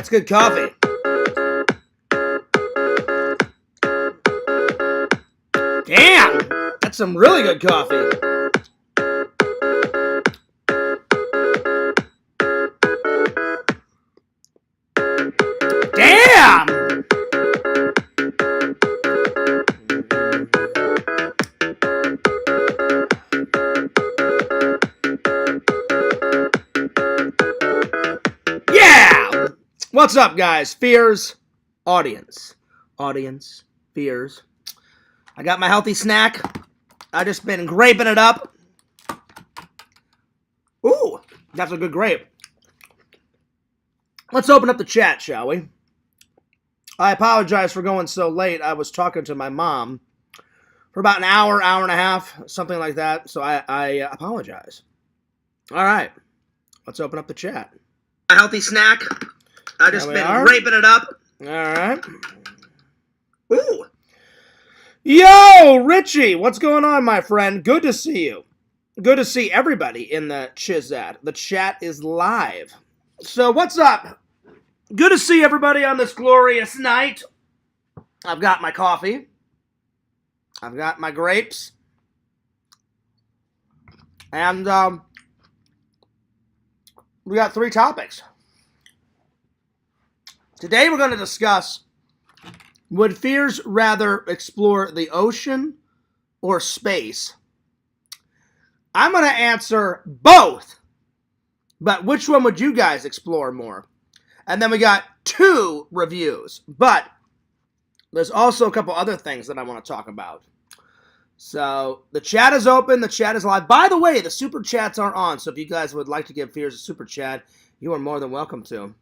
That's good coffee. Damn! That's some really good coffee. Damn! Yeah! What's up, guys? Fears, audience, fears. I got my healthy snack. I just been graping it up. Ooh, that's a good grape. Let's open up the chat, shall we? I apologize for going so late. I was talking to my mom for about an hour and a half, something like that. So I apologize. All right, let's open up the chat. A healthy snack. I just been graping it up. All right. Ooh. Yo, Richie, what's going on, my friend? Good to see you. Good to see everybody in the Chizat. The chat is live. So what's up? Good to see everybody on this glorious night. I've got my coffee. I've got my grapes. And we got 3 topics. Today we're going to discuss, would fears rather explore the ocean or space? I'm going to answer both. But which one would you guys explore more? And then we got 2 reviews. But there's also a couple other things that I want to talk about. So the chat is open. The chat is live. By the way, the super chats are on. So if you guys would like to give Fears a super chat, you are more than welcome to.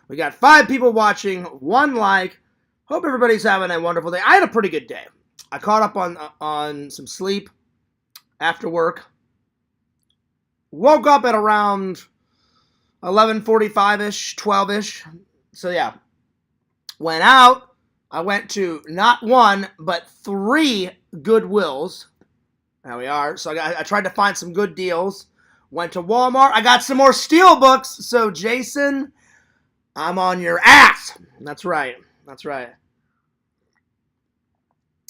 We got 5 people watching, 1 like. Hope everybody's having a wonderful day. I had a pretty good day. I caught up on some sleep after work. Woke up at around 11:45-ish, 12-ish. So yeah, went out. I went to not 1, but 3 Goodwills. There we are. So I tried to find some good deals. Went to Walmart. I got some more steel books. So Jason, I'm on your ass. That's right. That's right.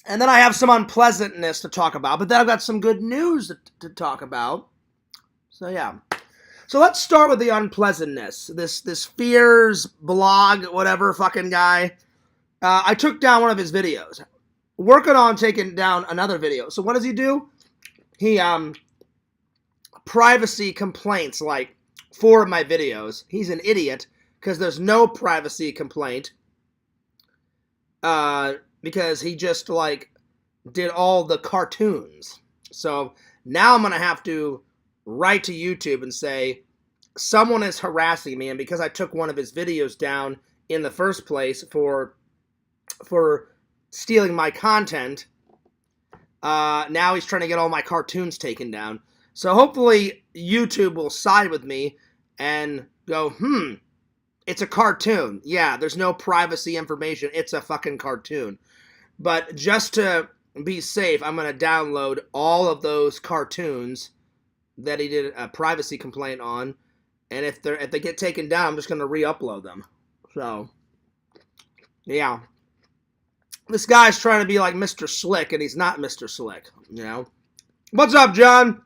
And then I have some unpleasantness to talk about. But then I've got some good news to talk about. So yeah. So let's start with the unpleasantness. This Fears blog, whatever fucking guy. I took down one of his videos. Working on taking down another video. So what does he do? He privacy complaints like 4 of my videos. He's an idiot because there's no privacy complaint. Because he just like did all the cartoons. So now I'm gonna have to write to YouTube and say, someone is harassing me, and because I took one of his videos down in the first place for stealing my content, now he's trying to get all my cartoons taken down. So hopefully YouTube will side with me and go, it's a cartoon. Yeah, there's no privacy information. It's a fucking cartoon. But just to be safe, I'm going to download all of those cartoons that he did a privacy complaint on, and if they get taken down, I'm just going to re-upload them. So, yeah. This guy's trying to be like Mr. Slick, and he's not Mr. Slick, you know? What's up, John?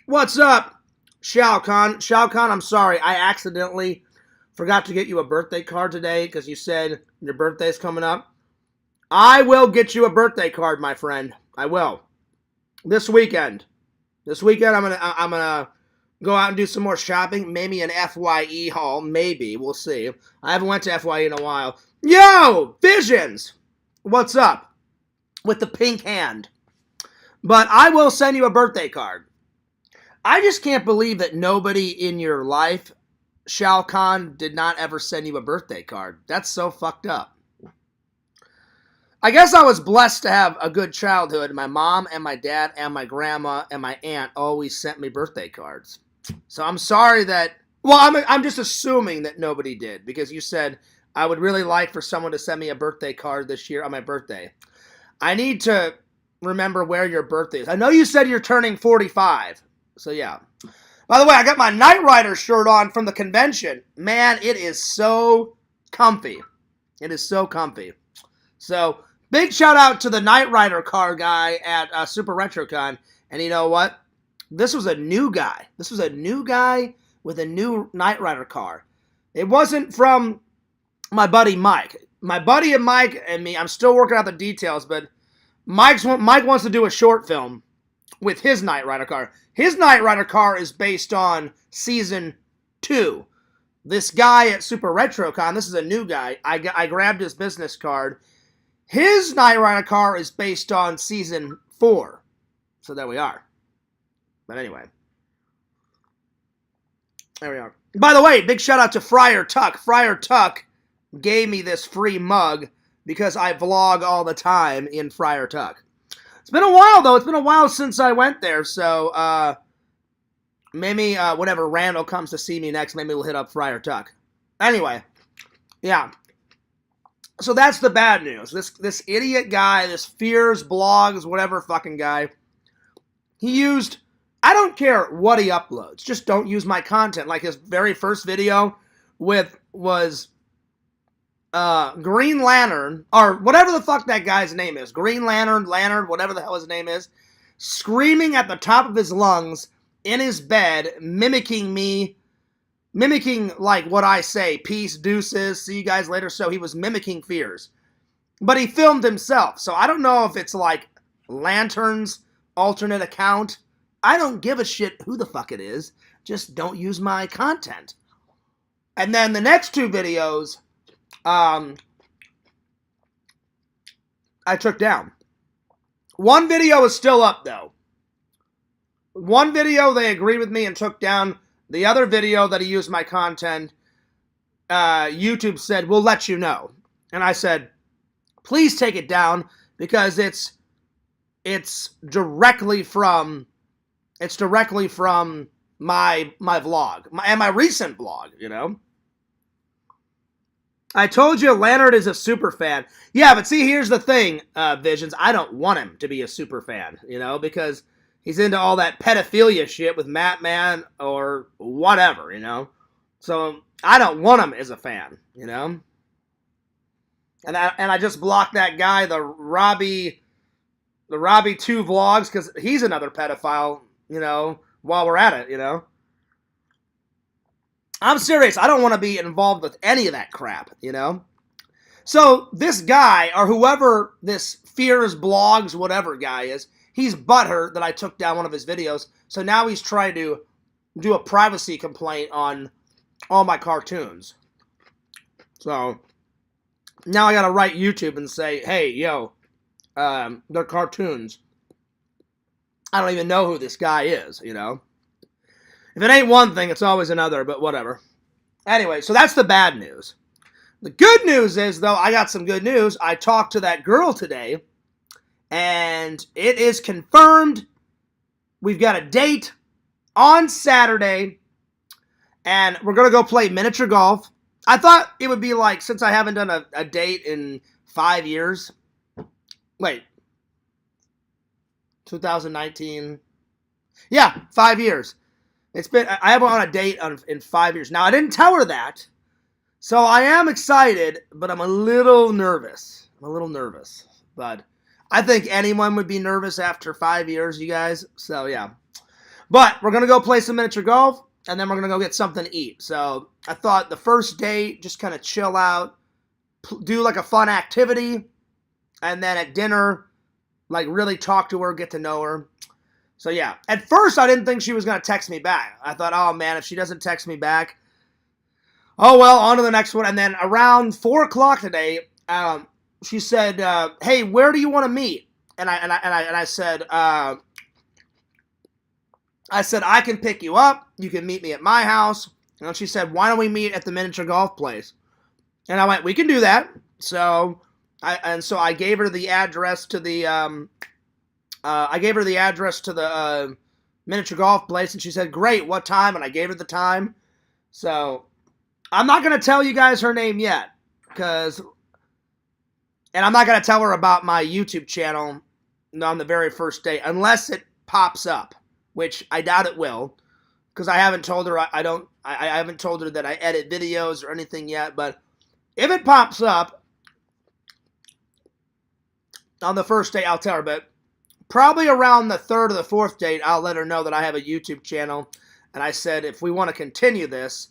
What's up, Shao Kahn? Shao Kahn, I'm sorry. I accidentally forgot to get you a birthday card today because you said your birthday's coming up. I will get you a birthday card, my friend. I will. This weekend. This weekend, I'm gonna go out and do some more shopping. Maybe an FYE haul. Maybe. We'll see. I haven't went to FYE in a while. Yo! Visions! What's up? With the pink hand. But I will send you a birthday card. I just can't believe that nobody in your life, Shao Kahn, did not ever send you a birthday card. That's so fucked up. I guess I was blessed to have a good childhood. My mom and my dad and my grandma and my aunt always sent me birthday cards. So I'm sorry that... Well, I'm just assuming that nobody did, because you said, I would really like for someone to send me a birthday card this year on my birthday. I need to remember where your birthday is. I know you said you're turning 45. So yeah. By the way, I got my Knight Rider shirt on from the convention. Man, it is so comfy. It is so comfy. So, big shout out to the Knight Rider car guy at Super RetroCon. And you know what? This was a new guy. This was a new guy with a new Knight Rider car. It wasn't from my buddy Mike. My buddy and Mike and me, I'm still working out the details, but Mike wants to do a short film with his Knight Rider car. His Knight Rider car is based on Season 2. This guy at Super RetroCon, this is a new guy. I grabbed his business card. His Knight Rider car is based on Season 4. So there we are. But anyway. There we are. By the way, big shout out to Friar Tuck. Friar Tuck gave me this free mug because I vlog all the time in Friar Tuck. It's been a while, though. It's been a while since I went there, so maybe whenever Randall comes to see me next, maybe we'll hit up Friar Tuck. Anyway, yeah. So that's the bad news. This idiot guy, this Fears, Blogs, whatever fucking guy, he used, I don't care what he uploads, just don't use my content. Like his very first video was Green Lantern, or whatever the fuck that guy's name is, Green Lantern, whatever the hell his name is, screaming at the top of his lungs in his bed, mimicking like what I say, peace, deuces, see you guys later. So he was mimicking Fears. But he filmed himself, so I don't know if it's like Lantern's alternate account. I don't give a shit who the fuck it is, just don't use my content. And then the next two videos, I took down. One video is still up, though. One video they agreed with me and took down. The other video that he used my content, YouTube said, we'll let you know. And I said, please take it down, because it's directly from my vlog, and my recent vlog, you know. I told you Leonard is a super fan. Yeah, but see, here's the thing, Visions. I don't want him to be a super fan, you know, because he's into all that pedophilia shit with Matman or whatever, you know. So I don't want him as a fan, you know. And I just blocked that guy, the Robbie 2 vlogs, because he's another pedophile, you know, while we're at it, you know. I'm serious. I don't want to be involved with any of that crap, you know. So this guy, or whoever this Fears, Blogs, whatever guy is, he's butthurt that I took down one of his videos. So now he's trying to do a privacy complaint on all my cartoons. So now I got to write YouTube and say, hey, yo, they're cartoons. I don't even know who this guy is, you know. If it ain't one thing, it's always another, but whatever. Anyway, so that's the bad news. The good news is, though, I got some good news. I talked to that girl today, and it is confirmed. We've got a date on Saturday, and we're going to go play miniature golf. I thought it would be like, since I haven't done a date in 5 years. Wait. 2019. Yeah, 5 years. I haven't on a date in 5 years. Now, I didn't tell her that, so I am excited, but I'm a little nervous. But I think anyone would be nervous after 5 years, you guys. So, yeah. But we're going to go play some miniature golf, and then we're going to go get something to eat. So, I thought the first date, just kind of chill out, do like a fun activity, and then at dinner, like really talk to her, get to know her. So, yeah. At first, I didn't think she was going to text me back. I thought, oh, man, if she doesn't text me back, oh, well, on to the next one. And then around 4 o'clock today, she said, hey, where do you want to meet? And I said, I can pick you up. You can meet me at my house. And she said, why don't we meet at the miniature golf place? And I went, we can do that. So I gave her the address to the miniature golf place, and she said, great, what time? And I gave her the time. So I'm not going to tell you guys her name yet, and I'm not going to tell her about my YouTube channel on the very first day, unless it pops up, which I doubt it will, because I haven't told her I haven't told her that I edit videos or anything yet. But if it pops up on the first date, I'll tell her. But probably around the third or the fourth date, I'll let her know that I have a YouTube channel. And I said, if we want to continue this,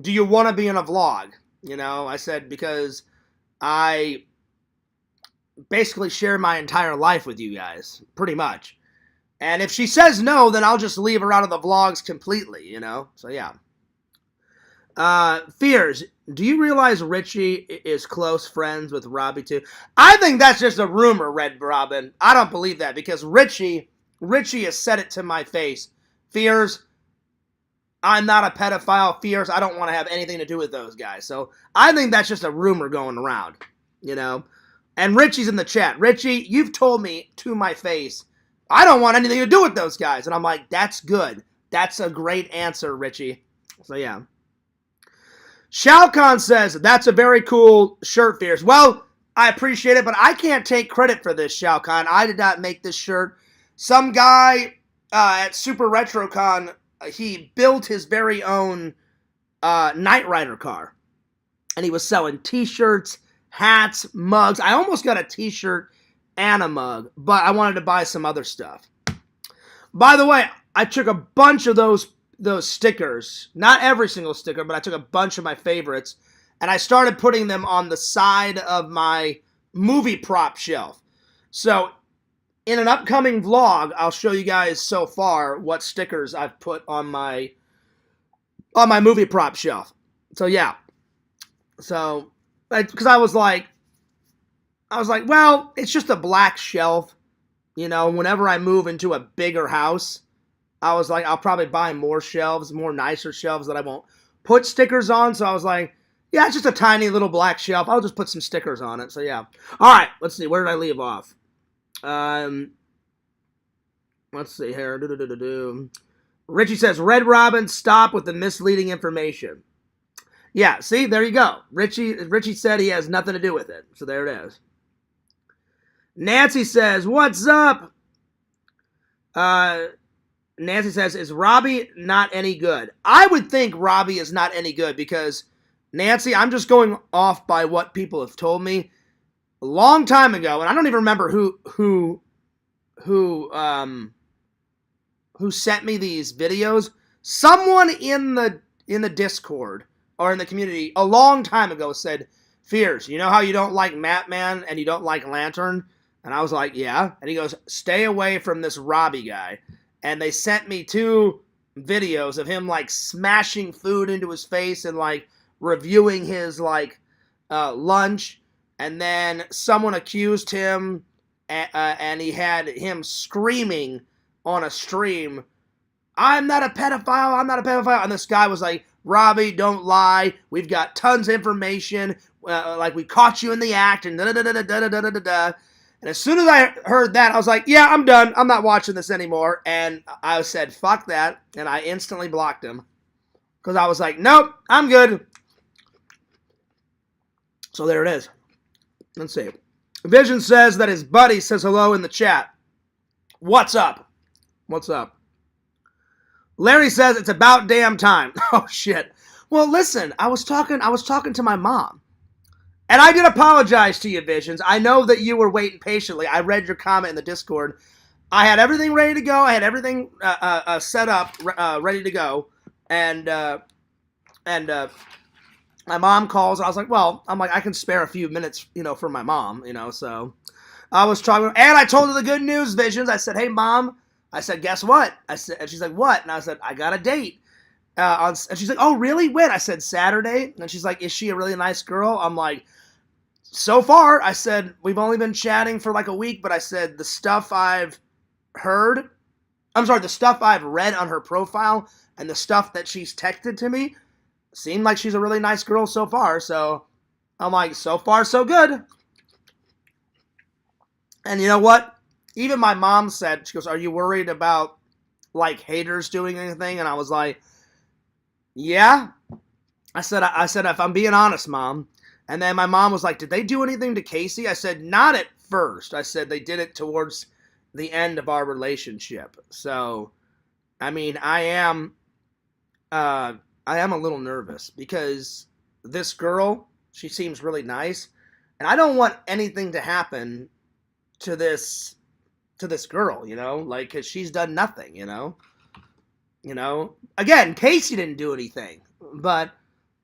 do you want to be in a vlog? You know, I said, because I basically share my entire life with you guys, pretty much. And if she says no, then I'll just leave her out of the vlogs completely, you know? So, yeah. Fears, do you realize Richie is close friends with Robbie too? I think that's just a rumor, Red Robin. I don't believe that, because Richie has said it to my face. Fears, I'm not a pedophile. Fears, I don't want to have anything to do with those guys. So I think that's just a rumor going around, you know? And Richie's in the chat. Richie, you've told me to my face, I don't want anything to do with those guys. And I'm like, that's good. That's a great answer, Richie. So, yeah. Shao Kahn says, that's a very cool shirt, Fears. Well, I appreciate it, but I can't take credit for this, Shao Kahn. I did not make this shirt. Some guy at Super RetroCon, he built his very own Knight Rider car. And he was selling t-shirts, hats, mugs. I almost got a t-shirt and a mug, but I wanted to buy some other stuff. By the way, I took a bunch of those stickers, not every single sticker, but I took a bunch of my favorites, and I started putting them on the side of my movie prop shelf. So in an upcoming vlog, I'll show you guys so far what stickers I've put on my movie prop shelf. So yeah. So, because I was like, well, it's just a black shelf. You know, whenever I move into a bigger house, I was like, I'll probably buy more shelves, more nicer shelves that I won't put stickers on. So I was like, yeah, it's just a tiny little black shelf. I'll just put some stickers on it. So yeah. All right, let's see. Where did I leave off? Let's see here. Richie says, Red Robin, stop with the misleading information. Yeah, see, there you go. Richie said he has nothing to do with it. So there it is. Nancy says, what's up? Nancy says, is Robbie not any good? I would think Robbie is not any good because, Nancy, I'm just going off by what people have told me a long time ago, and I don't even remember who sent me these videos. Someone in the Discord or in the community a long time ago said, Fears, you know how you don't like Matman and you don't like Lantern? And I was like, yeah. And he goes, stay away from this Robbie guy. And they sent me 2 videos of him, like, smashing food into his face and, like, reviewing his, like, lunch. And then someone accused him, and he had him screaming on a stream, I'm not a pedophile, I'm not a pedophile. And this guy was like, Robbie, don't lie. We've got tons of information. Like, we caught you in the act, and da-da-da-da-da-da-da-da-da. And as soon as I heard that, I was like, yeah, I'm done. I'm not watching this anymore. And I said, fuck that. And I instantly blocked him. Because I was like, nope, I'm good. So there it is. Let's see. Vision says that his buddy says hello in the chat. What's up? What's up? Larry says it's about damn time. Oh, shit. Well, listen, I was talking to my mom. And I did apologize to you, Visions. I know that you were waiting patiently. I read your comment in the Discord. I had everything ready to go. I had everything set up, ready to go. And my mom calls. I was like, well, I can spare a few minutes, for my mom, So I was talking. And I told her the good news, Visions. I said, hey, Mom. I said, guess what? And she's like, what? And I said, I got a date. And she's like, oh, really? When? I said, Saturday. And she's like, is she a really nice girl? I'm like, so far, I said, we've only been chatting for like a week, but I said, the stuff I've read on her profile and the stuff that she's texted to me seemed like she's a really nice girl so far. So I'm like, so far, so good. And you know what? Even my mom said, she goes, are you worried about like haters doing anything? And I was like, yeah. I said, if I'm being honest, Mom. And then my mom was like, did they do anything to Casey? I said, not at first. I said, they did it towards the end of our relationship. So, I mean, I am I am a little nervous because this girl, she seems really nice, and I don't want anything to happen to this girl, you know, like, because she's done nothing, you know. Again, Casey didn't do anything, but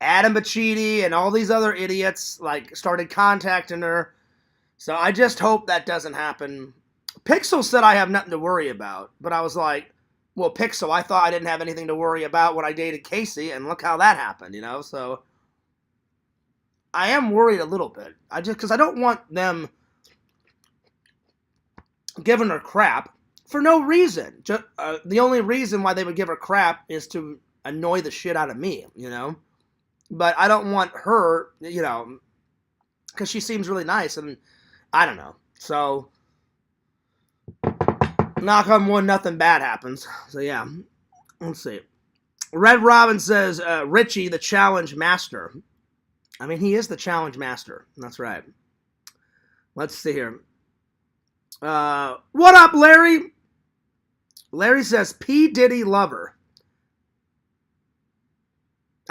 Adam Bachidi and all these other idiots like started contacting her. So I just hope that doesn't happen. Pixel said I have nothing to worry about, but I was like, well, Pixel, I thought I didn't have anything to worry about when I dated Casey, and look how that happened, you know? So I am worried a little bit. Because I don't want them giving her crap for no reason. The only reason why they would give her crap is to annoy the shit out of me, you know? But I don't want her, you know, because she seems really nice, and I don't know. So, knock on wood, nothing bad happens. So, yeah. Let's see. Red Robin says, Richie, the challenge master. I mean, he is the challenge master. That's right. Let's see here. What up, Larry? Larry says, P. Diddy lover.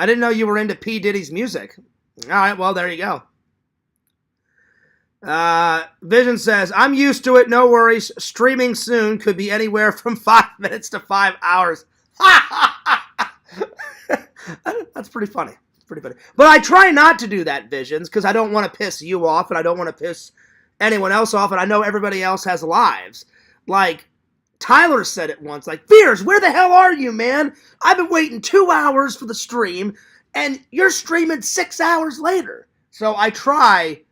I didn't know you were into P. Diddy's music. All right, well, there you go. Vision says, I'm used to it, no worries. Streaming soon, could be anywhere from 5 minutes to 5 hours. That's pretty funny. Pretty funny. But I try not to do that, Visions, because I don't want to piss you off, and I don't want to piss anyone else off, and I know everybody else has lives. Like, Tyler said it once, like, Fears, where the hell are you, man? I've been waiting 2 hours for the stream, and you're streaming 6 hours later. So I try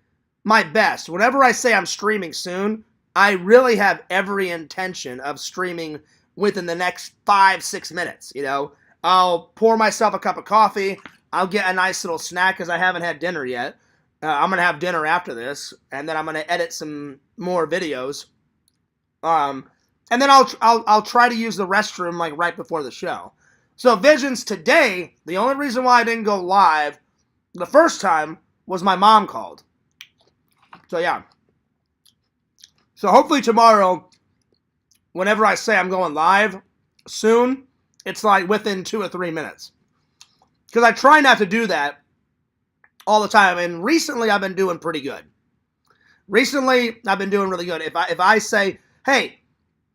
my best. Whenever I say I'm streaming soon, I really have every intention of streaming within the next 5-6 minutes, you know? I'll pour myself a cup of coffee, I'll get a nice little snack because I haven't had dinner yet. I'm going to have dinner after this, and then I'm going to edit some more videos. And then I'll try to use the restroom like right before the show. So Visions today, the only reason why I didn't go live the first time was my mom called. So yeah. So hopefully tomorrow, whenever I say I'm going live soon, it's like within 2 or 3 minutes. Because I try not to do that all the time. And recently I've been doing pretty good. Recently I've been doing really good. If I say, hey,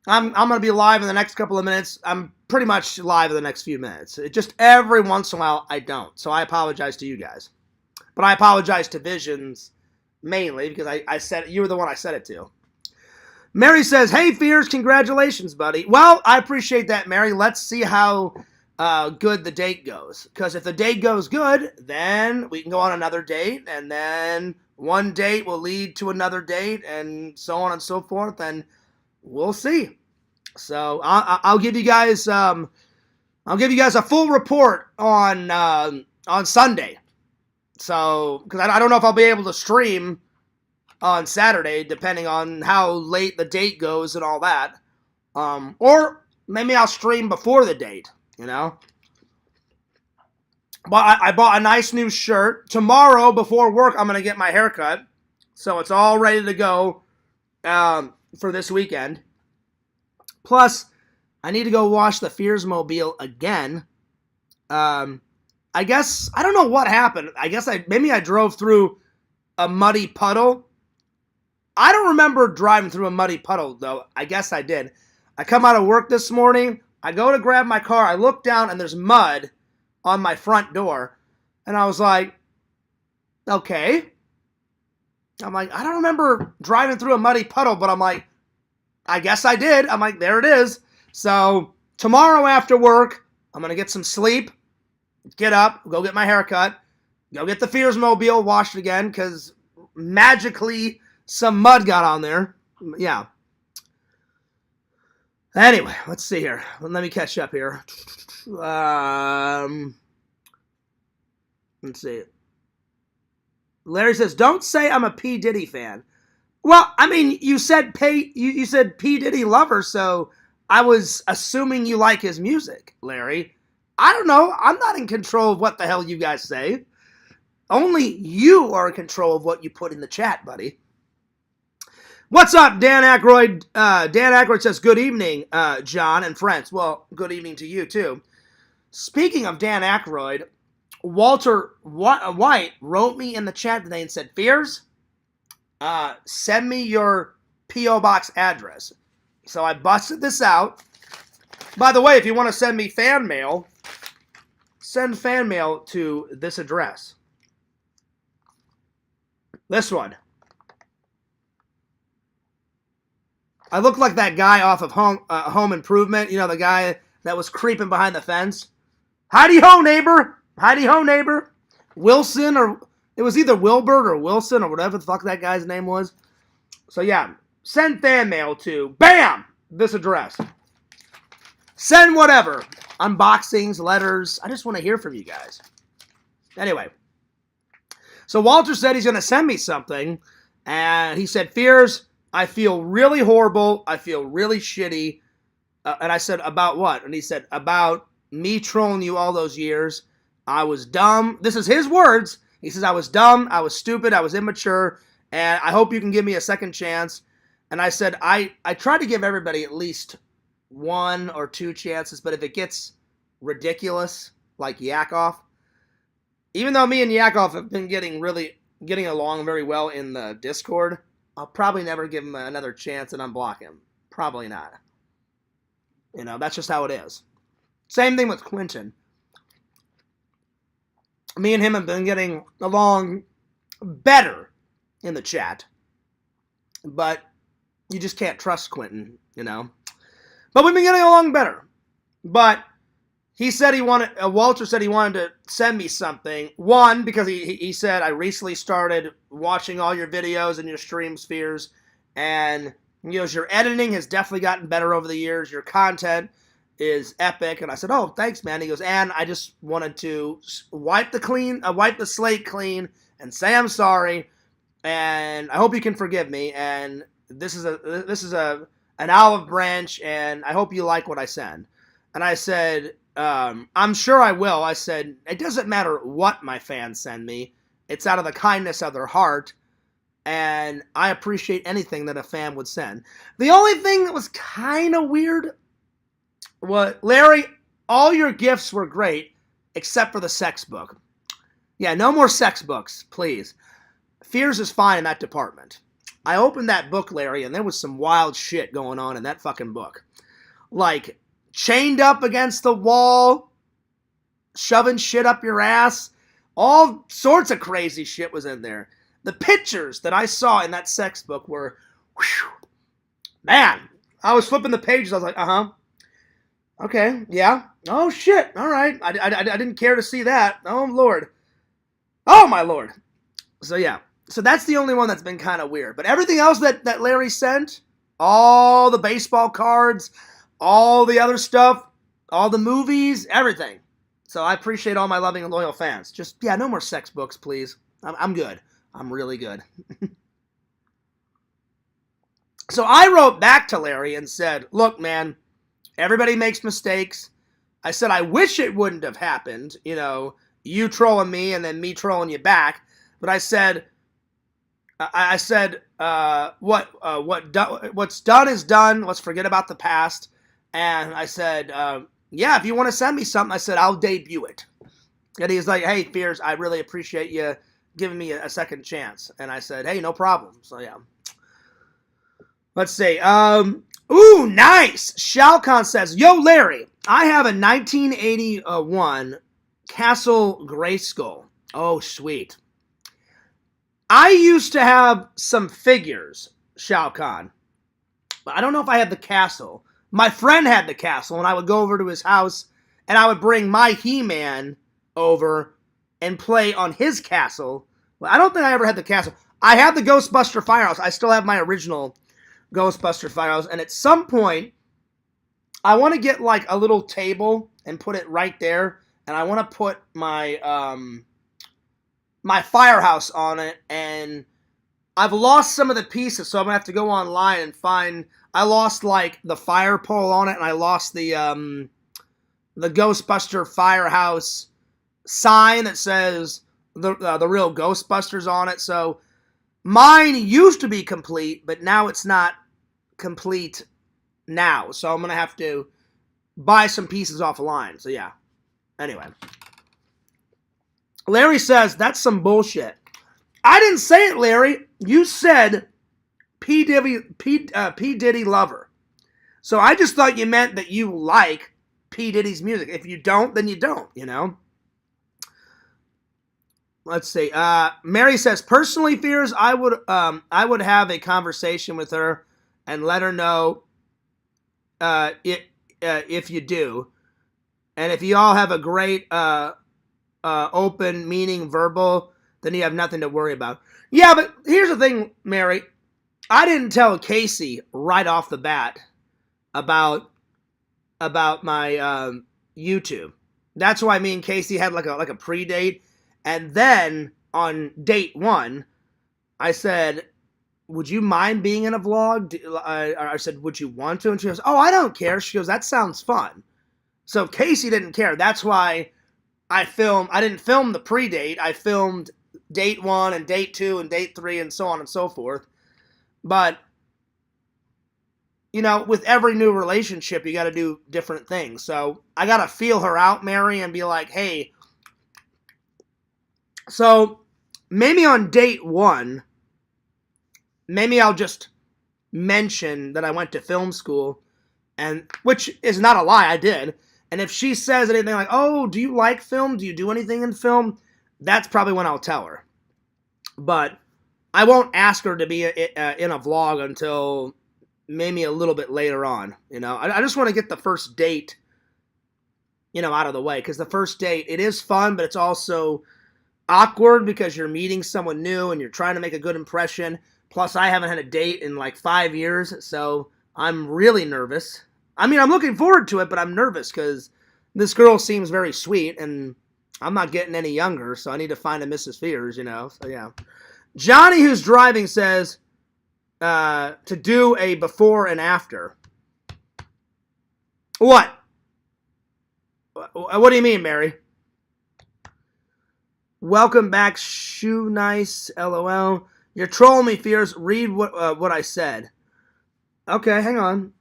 I'm going to be live in the next couple of minutes, I'm pretty much live in the next few minutes. It just every once in a while I don't. So I apologize to you guys. But I apologize to Visions mainly because I said you were the one I said it to. Mary says, hey, Fears, congratulations, buddy. Well, I appreciate that, Mary. Let's see how good the date goes. Because if the date goes good, then we can go on another date. And then one date will lead to another date and so on and so forth. And we'll see. So I'll give you guys a full report on Sunday. So because I don't know if I'll be able to stream on Saturday, depending on how late the date goes and all that. Or maybe I'll stream before the date, you know. But I bought a nice new shirt. Tomorrow, before work, I'm going to get my hair cut. So it's all ready to go for this weekend. Plus, I need to go wash the Fears Mobile again. I guess, I don't know what happened. I guess maybe I drove through a muddy puddle. I don't remember driving through a muddy puddle, though. I guess I did. I come out of work this morning. I go to grab my car. I look down, and there's mud on my front door. And I was like, okay. I'm like, I don't remember driving through a muddy puddle, but I'm like, I guess I did. I'm like, there it is. So tomorrow after work, I'm going to get some sleep, get up, go get my hair cut, go get the Fears Mobile washed again, because magically some mud got on there. Yeah. Anyway, let's see here. Let me catch up here. Let's see. Larry says, don't say I'm a P. Diddy fan. Well, I mean, you said you said P. Diddy lover, so I was assuming you like his music, Larry. I don't know. I'm not in control of what the hell you guys say. Only you are in control of what you put in the chat, buddy. What's up, Dan Aykroyd? Dan Aykroyd says, good evening, John and friends. Well, good evening to you, too. Speaking of Dan Aykroyd, Walter White wrote me in the chat today and said, Fears, send me your P.O. Box address. So I busted this out. By the way, if you want to send me fan mail, send fan mail to this address. This one. I look like that guy off of Home Improvement. You know, the guy that was creeping behind the fence. Howdy ho, neighbor. Howdy ho, neighbor. Wilson, or it was either Wilbert or Wilson or whatever the fuck that guy's name was. So yeah, send fan mail to, bam, this address. Send whatever. Unboxings, letters. I just want to hear from you guys. Anyway. So Walter said he's going to send me something. And he said, Fears, I feel really horrible. I feel really shitty. And I said, about what? And he said, about me trolling you all those years. I was dumb. This is his words. He says, I was dumb. I was stupid. I was immature. And I hope you can give me a second chance. And I said, I try to give everybody at least 1 or 2 chances. But if it gets ridiculous, like Yakov, even though me and Yakov have been getting along very well in the Discord, I'll probably never give him another chance and unblock him. Probably not. You know, that's just how it is. Same thing with Quentin. Me and him have been getting along better in the chat. But you just can't trust Quentin, you know. But we've been getting along better. But he said Walter said he wanted to send me something. One, because he said, I recently started watching all your videos and your streams, Fears. And he goes, your editing has definitely gotten better over the years. Your content is epic. And I said, oh, thanks, man. He goes, and I just wanted to wipe the slate clean and say I'm sorry. And I hope you can forgive me. And this is an olive branch, and I hope you like what I send. And I said, I'm sure I will. I said, it doesn't matter what my fans send me. It's out of the kindness of their heart. And I appreciate anything that a fan would send. The only thing that was kind of weird was, Larry, all your gifts were great, except for the sex book. Yeah, no more sex books, please. Fears is fine in that department. I opened that book, Larry, and there was some wild shit going on in that fucking book. Like, chained up against the wall, shoving shit up your ass. All sorts of crazy shit was in there. The pictures that I saw in that sex book were, whew, man, I was flipping the pages. I was like, okay, yeah. Oh, shit, all right. I didn't care to see that. Oh, Lord. Oh, my Lord. So, yeah. So that's the only one that's been kind of weird. But everything else that Larry sent, all the baseball cards, all the other stuff, all the movies, everything. So I appreciate all my loving and loyal fans. Just, yeah, no more sex books, please. I'm good. I'm really good. So I wrote back to Larry and said, look, man, everybody makes mistakes. I said, I wish it wouldn't have happened, you know, you trolling me and then me trolling you back. But I said, what's done is done. Let's forget about the past. And I said, yeah, if you want to send me something, I said, I'll debut it. And he's like, hey, Fears, I really appreciate you giving me a second chance. And I said, hey, no problem. So, yeah. Let's see. Ooh, nice. Shao Kahn says, yo, Larry, I have a 1981 Castle Grayskull. Oh, sweet. I used to have some figures, Shao Kahn, but I don't know if I had the castle. My friend had the castle, and I would go over to his house, and I would bring my He-Man over and play on his castle. Well, I don't think I ever had the castle. I had the Ghostbuster Firehouse. I still have my original Ghostbuster Firehouse, and at some point, I want to get like a little table and put it right there, and I want to put my my firehouse on it, and I've lost some of the pieces, so I'm going to have to go online and find, I lost like the fire pole on it, and I lost the Ghostbuster Firehouse sign that says the real Ghostbusters on it, so mine used to be complete, but now it's not complete now, so I'm going to have to buy some pieces offline, so yeah. Anyway. Larry says, that's some bullshit. I didn't say it, Larry. You said P. Diddy lover. So I just thought you meant that you like P. Diddy's music. If you don't, then you don't, you know? Let's see. Mary says, personally, Fears, I would have a conversation with her and let her know if you do. And if you all have a great open, meaning, verbal, then you have nothing to worry about. Yeah, but here's the thing, Mary. I didn't tell Casey right off the bat about my YouTube. That's why me and Casey had like a pre-date. And then on date 1, I said, would you mind being in a vlog? I said, would you want to? And she goes, oh, I don't care. She goes, that sounds fun. So Casey didn't care. That's why I didn't film the pre-date. I filmed date 1 and date 2 and date 3 and so on and so forth. But, you know, with every new relationship, you got to do different things. So I got to feel her out, Mary, and be like, hey. So maybe on date 1, maybe I'll just mention that I went to film school, and which is not a lie, I did. And if she says anything like, oh, do you like film? Do you do anything in film? That's probably when I'll tell her. But I won't ask her to be in a vlog until maybe a little bit later on. You know, I just want to get the first date, you know, out of the way. Because the first date, it is fun, but it's also awkward because you're meeting someone new and you're trying to make a good impression. Plus, I haven't had a date in like 5 years, so I'm really nervous. I mean, I'm looking forward to it, but I'm nervous because this girl seems very sweet, and I'm not getting any younger, so I need to find a Mrs. Fears, you know, so yeah. Johnny, who's driving, says to do a before and after. What? What do you mean, Mary? Welcome back, Shoe Nice, LOL. You're trolling me, Fears. Read what I said. Okay, hang on.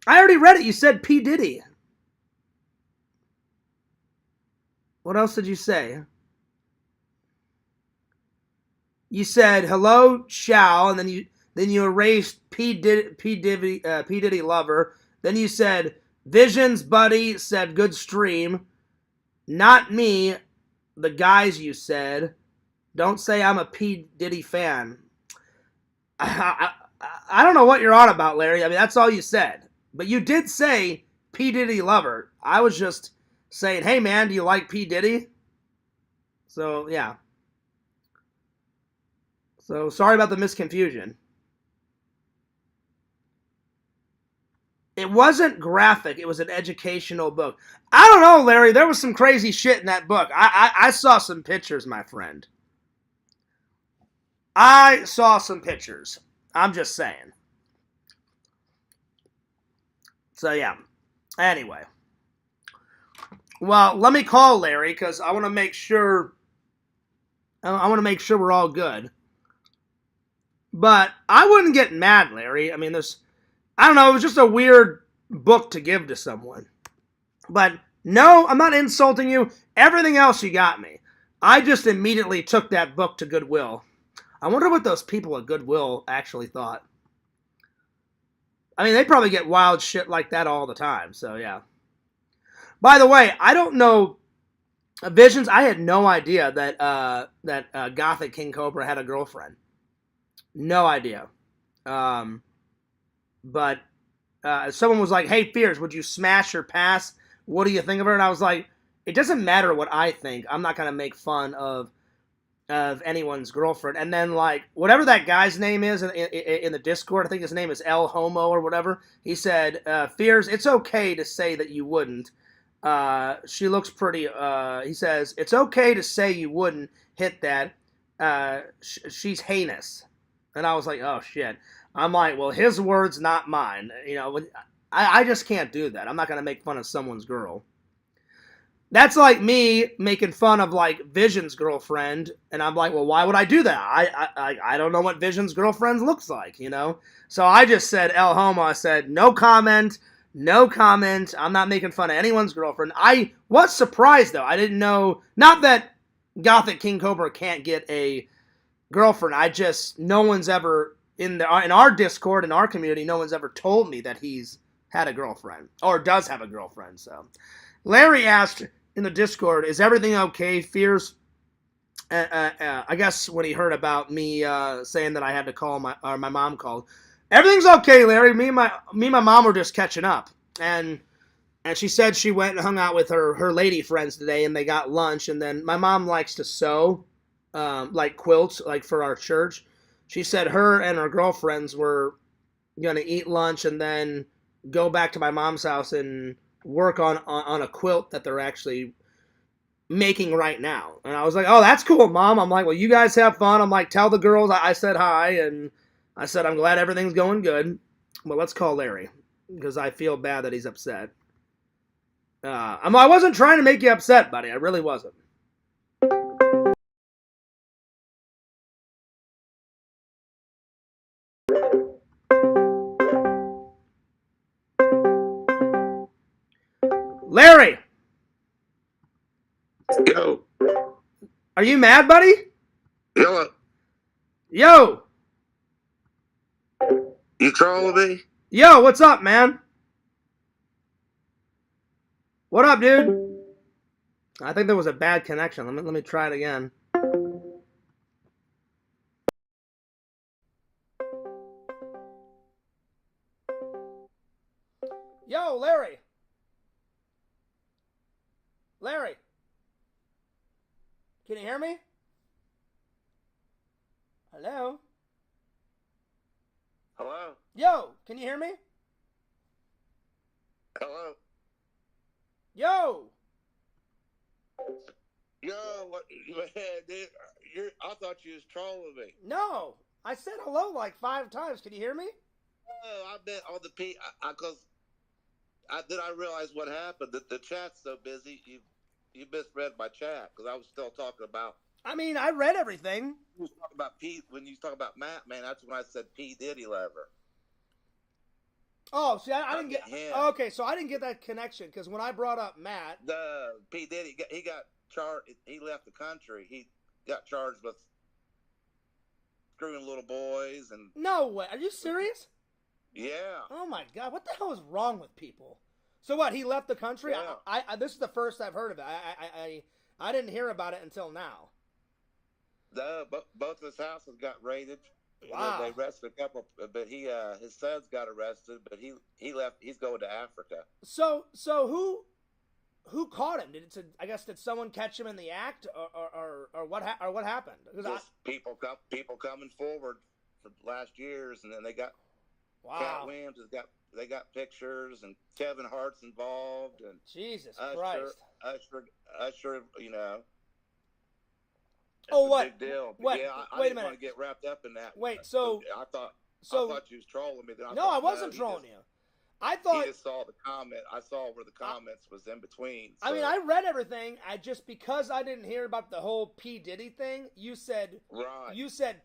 I already read it. You said P. Diddy. What else did you say? You said hello, Shao, and then you erased P. Diddy lover. Then you said Visions, buddy. Said good stream. Not me. The guys you said. Don't say I'm a P. Diddy fan. I don't know what you're on about, Larry. I mean, that's all you said. But you did say P. Diddy lover. I was just saying, hey, man, do you like P. Diddy? So, yeah. So, sorry about the misconfusion. It wasn't graphic. It was an educational book. I don't know, Larry. There was some crazy shit in that book. I saw some pictures, my friend. I saw some pictures. I'm just saying. So, yeah. Anyway. Well, let me call Larry because I want to make sure we're all good. But I wouldn't get mad, Larry. I mean, I don't know, it was just a weird book to give to someone. But no, I'm not insulting you. Everything else you got me. I just immediately took that book to Goodwill. I wonder what those people at Goodwill actually thought. I mean, they probably get wild shit like that all the time, so yeah. By the way, I don't know Visions. I had no idea that Gothic King Cobra had a girlfriend. No idea. But someone was like, hey, Fears, would you smash or pass? What do you think of her? And I was like, it doesn't matter what I think. I'm not going to make fun of anyone's girlfriend. And then, like, whatever that guy's name is in the Discord, I think his name is El Homo or whatever, he said, Fears, it's okay to say that you wouldn't. She looks pretty, he says, it's okay to say you wouldn't hit that. She's heinous. And I was like, oh, shit. I'm like, well, his words, not mine. You know, I just can't do that. I'm not going to make fun of someone's girl. That's like me making fun of, like, Vision's girlfriend, and I'm like, well, why would I do that? I don't know what Vision's girlfriend looks like, you know? So I just said, El Homo, I said, no comment, No comment. I'm not making fun of anyone's girlfriend. I was surprised though. I didn't know. Not that Gothic King Cobra can't get a girlfriend. I just no one's ever in our Discord in our community. No one's ever told me that he's had a girlfriend or does have a girlfriend. So Larry asked in the Discord, "Is everything okay?" Fears. I guess when he heard about me saying that I had to call my mom called. Everything's okay, Larry. Me and my mom were just catching up, and she said she went and hung out with her lady friends today, and they got lunch. And then my mom likes to sew, like quilts, like for our church. She said her and her girlfriends were gonna eat lunch and then go back to my mom's house and work on a quilt that they're actually making right now. And I was like, oh, that's cool, Mom. I'm like, well, you guys have fun. I'm like, tell the girls I said hi, and I said I'm glad everything's going good. But let's call Larry because I feel bad that he's upset. I wasn't trying to make you upset, buddy. I really wasn't. Larry! Yo. Are you mad, buddy? Yo. Yo! You trolling me? Yo, what's up, man? What up, dude? I think there was a bad connection. Let me try it again. Yo, Larry. Larry. Can you hear me? Hello? Hello? Yo, can you hear me? Hello? Yo! Yo, what, dude, I thought you was trolling me. No, I said hello like 5 times. Can you hear me? Oh, I bet on the P, because then I realized what happened. That the chat's so busy, you misread my chat because I was still talking about. I mean, I read everything. You was talking about Pete when you talk about Matt, man. That's when I said P Diddy lover. Oh, see, I didn't get. Okay, so I didn't get that connection because when I brought up Matt, the P Diddy, he got charged. He left the country. He got charged with screwing little boys and. No way. Are you serious? Yeah. Oh my God, what the hell is wrong with people? So what? He left the country. Yeah. I this is the first I've heard of it. I didn't hear about it until now. Both his houses got raided. Wow. They arrested a couple, but his sons got arrested, but he left. He's going to Africa. So who caught him? Did someone catch him in the act, or what happened? Just people coming forward for last years, and then they got. Wow. Cat Williams they got pictures, and Kevin Hart's involved, and Jesus Christ. Usher, you know. Oh, what? Big deal. What? Yeah, I Wait a didn't want minute. to get wrapped up in that. Wait, so I thought you was trolling me. Then I wasn't trolling you. I thought he just saw the comment. I saw where the comments was in between. So. I mean, I read everything. Because I didn't hear about the whole P Diddy thing. You said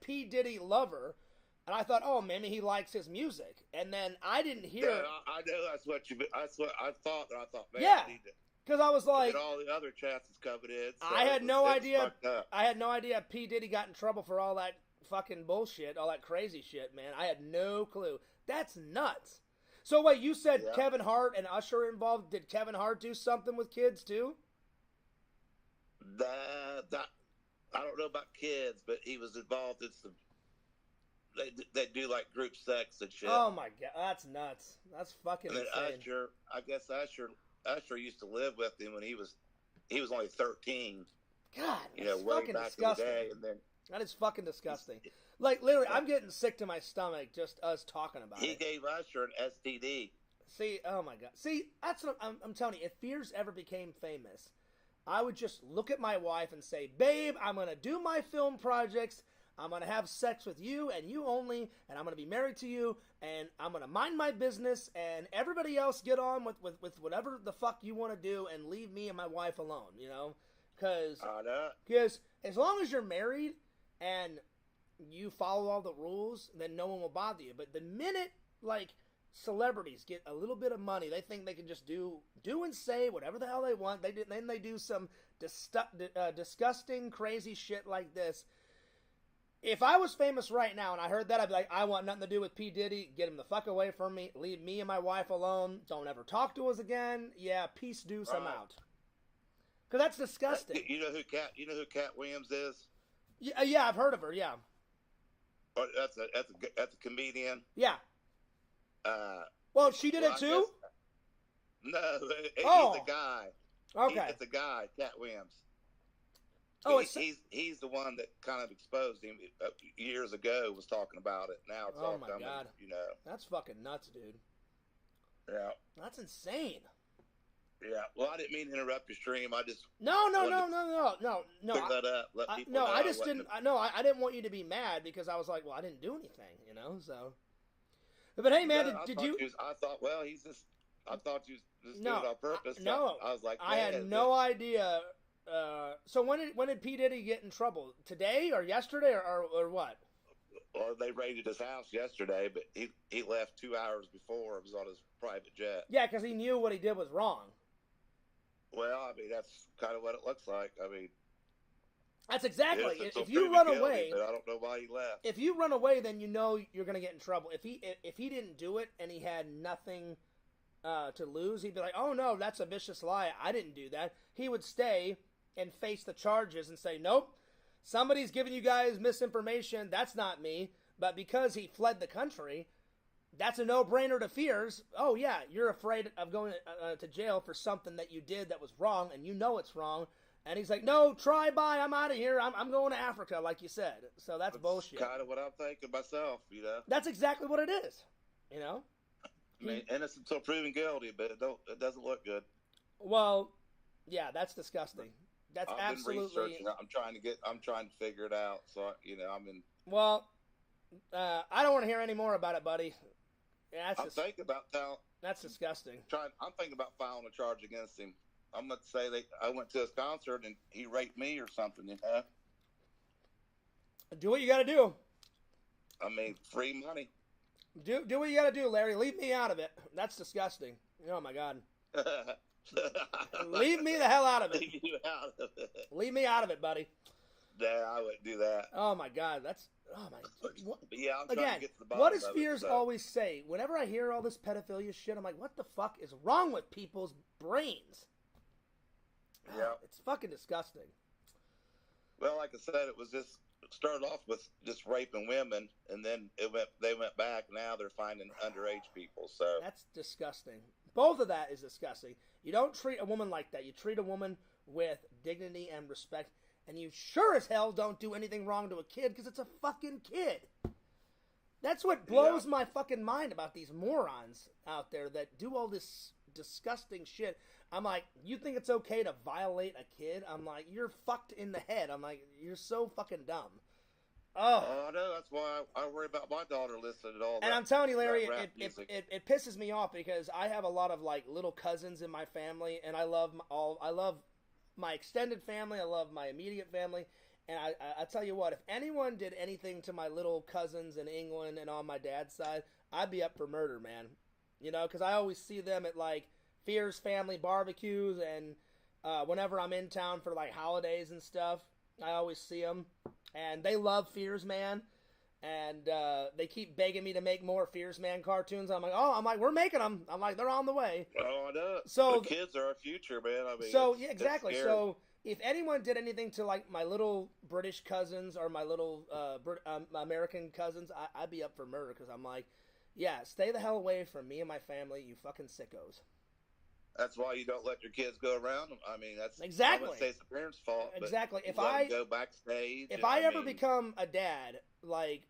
P Diddy lover, and I thought, oh, maybe he likes his music. And then I didn't hear. Yeah, I know that's what I thought. And I thought, man, yeah. Because I was like, all the other chats is covered in. So I had no idea. I had no idea P Diddy got in trouble for all that fucking bullshit, all that crazy shit, man. I had no clue. That's nuts. So wait, you said Kevin Hart and Usher are involved. Did Kevin Hart do something with kids too? That I don't know about kids, but he was involved in some. They do like group sex and shit. Oh my God, that's nuts. That's fucking and then insane. Usher used to live with him when he was only 13. God, that's way back disgusting. in the day, and then that is fucking disgusting. Like literally, I'm getting sick to my stomach just us talking about it. He gave Usher an STD. See, oh my God. See, that's what I'm telling you. If Fears ever became famous, I would just look at my wife and say, "Babe, I'm gonna do my film projects. I'm going to have sex with you and you only, and I'm going to be married to you, and I'm going to mind my business, and everybody else get on with whatever the fuck you want to do and leave me and my wife alone," you know? Because as long as you're married and you follow all the rules, then no one will bother you. But the minute, like, celebrities get a little bit of money, they think they can just do and say whatever the hell they want. Then they do some disgusting, crazy shit like this. If I was famous right now and I heard that, I'd be like, I want nothing to do with P. Diddy. Get him the fuck away from me. Leave me and my wife alone. Don't ever talk to us again. Yeah, peace, deuce, I'm out. Because that's disgusting. You know who Cat Williams is? Yeah, I've heard of her. Yeah. Oh, that's a comedian. Yeah. Well, she did it too. No, he's a guy. Okay, it's a guy, Cat Williams. Oh, he's the one that kind of exposed him years ago. Was talking about it. Now it's all coming. God. You know, that's fucking nuts, dude. Yeah, that's insane. Yeah. Well, I didn't mean to interrupt your stream. I just no. Pick that up. Let people know. I just didn't. I didn't want you to be mad because I was like, well, I didn't do anything, you know. So, but hey, man, did you? I thought, well, he's just. I thought you just did it on purpose. No, I was like, I had no idea. So when did P. Diddy get in trouble? Today or yesterday or what? Well, they raided his house yesterday, but he left 2 hours before. It was on his private jet. Yeah, because he knew what he did was wrong. Well, I mean, that's kind of what it looks like. I mean, that's exactly. If you run away, but I don't know why he left. If you run away, then you know you're going to get in trouble. If he didn't do it and he had nothing to lose, he'd be like, "Oh no, that's a vicious lie. I didn't do that." He would stay and face the charges and say, "Nope, somebody's giving you guys misinformation. That's not me." But because he fled the country, that's a no-brainer to fears. Oh yeah, you're afraid of going to jail for something that you did that was wrong, and you know it's wrong. And he's like, "No, try-by. I'm out of here. I'm going to Africa," like you said. So that's bullshit. Kind of what I'm thinking myself, you know. That's exactly what it is, you know. I mean, innocent until proven guilty, but it doesn't look good. Well, yeah, that's disgusting. That's I've been researching. I'm trying to figure it out. So I'm in. Well, I don't want to hear any more about it, buddy. Yeah, I'm thinking about that's disgusting. I'm thinking about filing a charge against him. I'm going to say I went to his concert and he raped me or something. You know. Do what you got to do. I mean, free money. Do what you got to do, Larry. Leave me out of it. That's disgusting. Oh my God. Leave me the hell out of it. Leave you out of it. Leave me out of it, buddy. Yeah, I wouldn't do that. Oh my God, oh my. Yeah, I'm trying again, to get to the bottom what does of Fears always say? Whenever I hear all this pedophilia shit, I'm like, what the fuck is wrong with people's brains? Yeah, it's fucking disgusting. Well, like I said, it was just started off with just raping women, and then they went back. Now they're finding underage people. So that's disgusting. Both of that is disgusting. You don't treat a woman like that. You treat a woman with dignity and respect, and you sure as hell don't do anything wrong to a kid because it's a fucking kid. That's what blows my fucking mind about these morons out there that do all this disgusting shit. I'm like, you think it's okay to violate a kid? I'm like, you're fucked in the head. I'm like, you're so fucking dumb. Oh, I know. That's why I worry about my daughter listening to all that. And I'm telling you, Larry, it pisses me off because I have a lot of like little cousins in my family, and I love my extended family. I love my immediate family. And I tell you what, if anyone did anything to my little cousins in England and on my dad's side, I'd be up for murder, man. You know, because I always see them at like Fears family barbecues, and whenever I'm in town for like holidays and stuff, I always see them. And they love Fears Man, and they keep begging me to make more Fears Man cartoons. I'm like, we're making them. I'm like, they're on the way. Oh, I know. So the kids are our future, man. I mean, so yeah, exactly. So if anyone did anything to like my little British cousins or my little American cousins, I'd be up for murder because I'm like, yeah, stay the hell away from me and my family, you fucking sickos. That's why you don't let your kids go around them. I mean, that's exactly. I wouldn't say it's the parents' fault. Exactly. If I go backstage, if I ever become a dad, like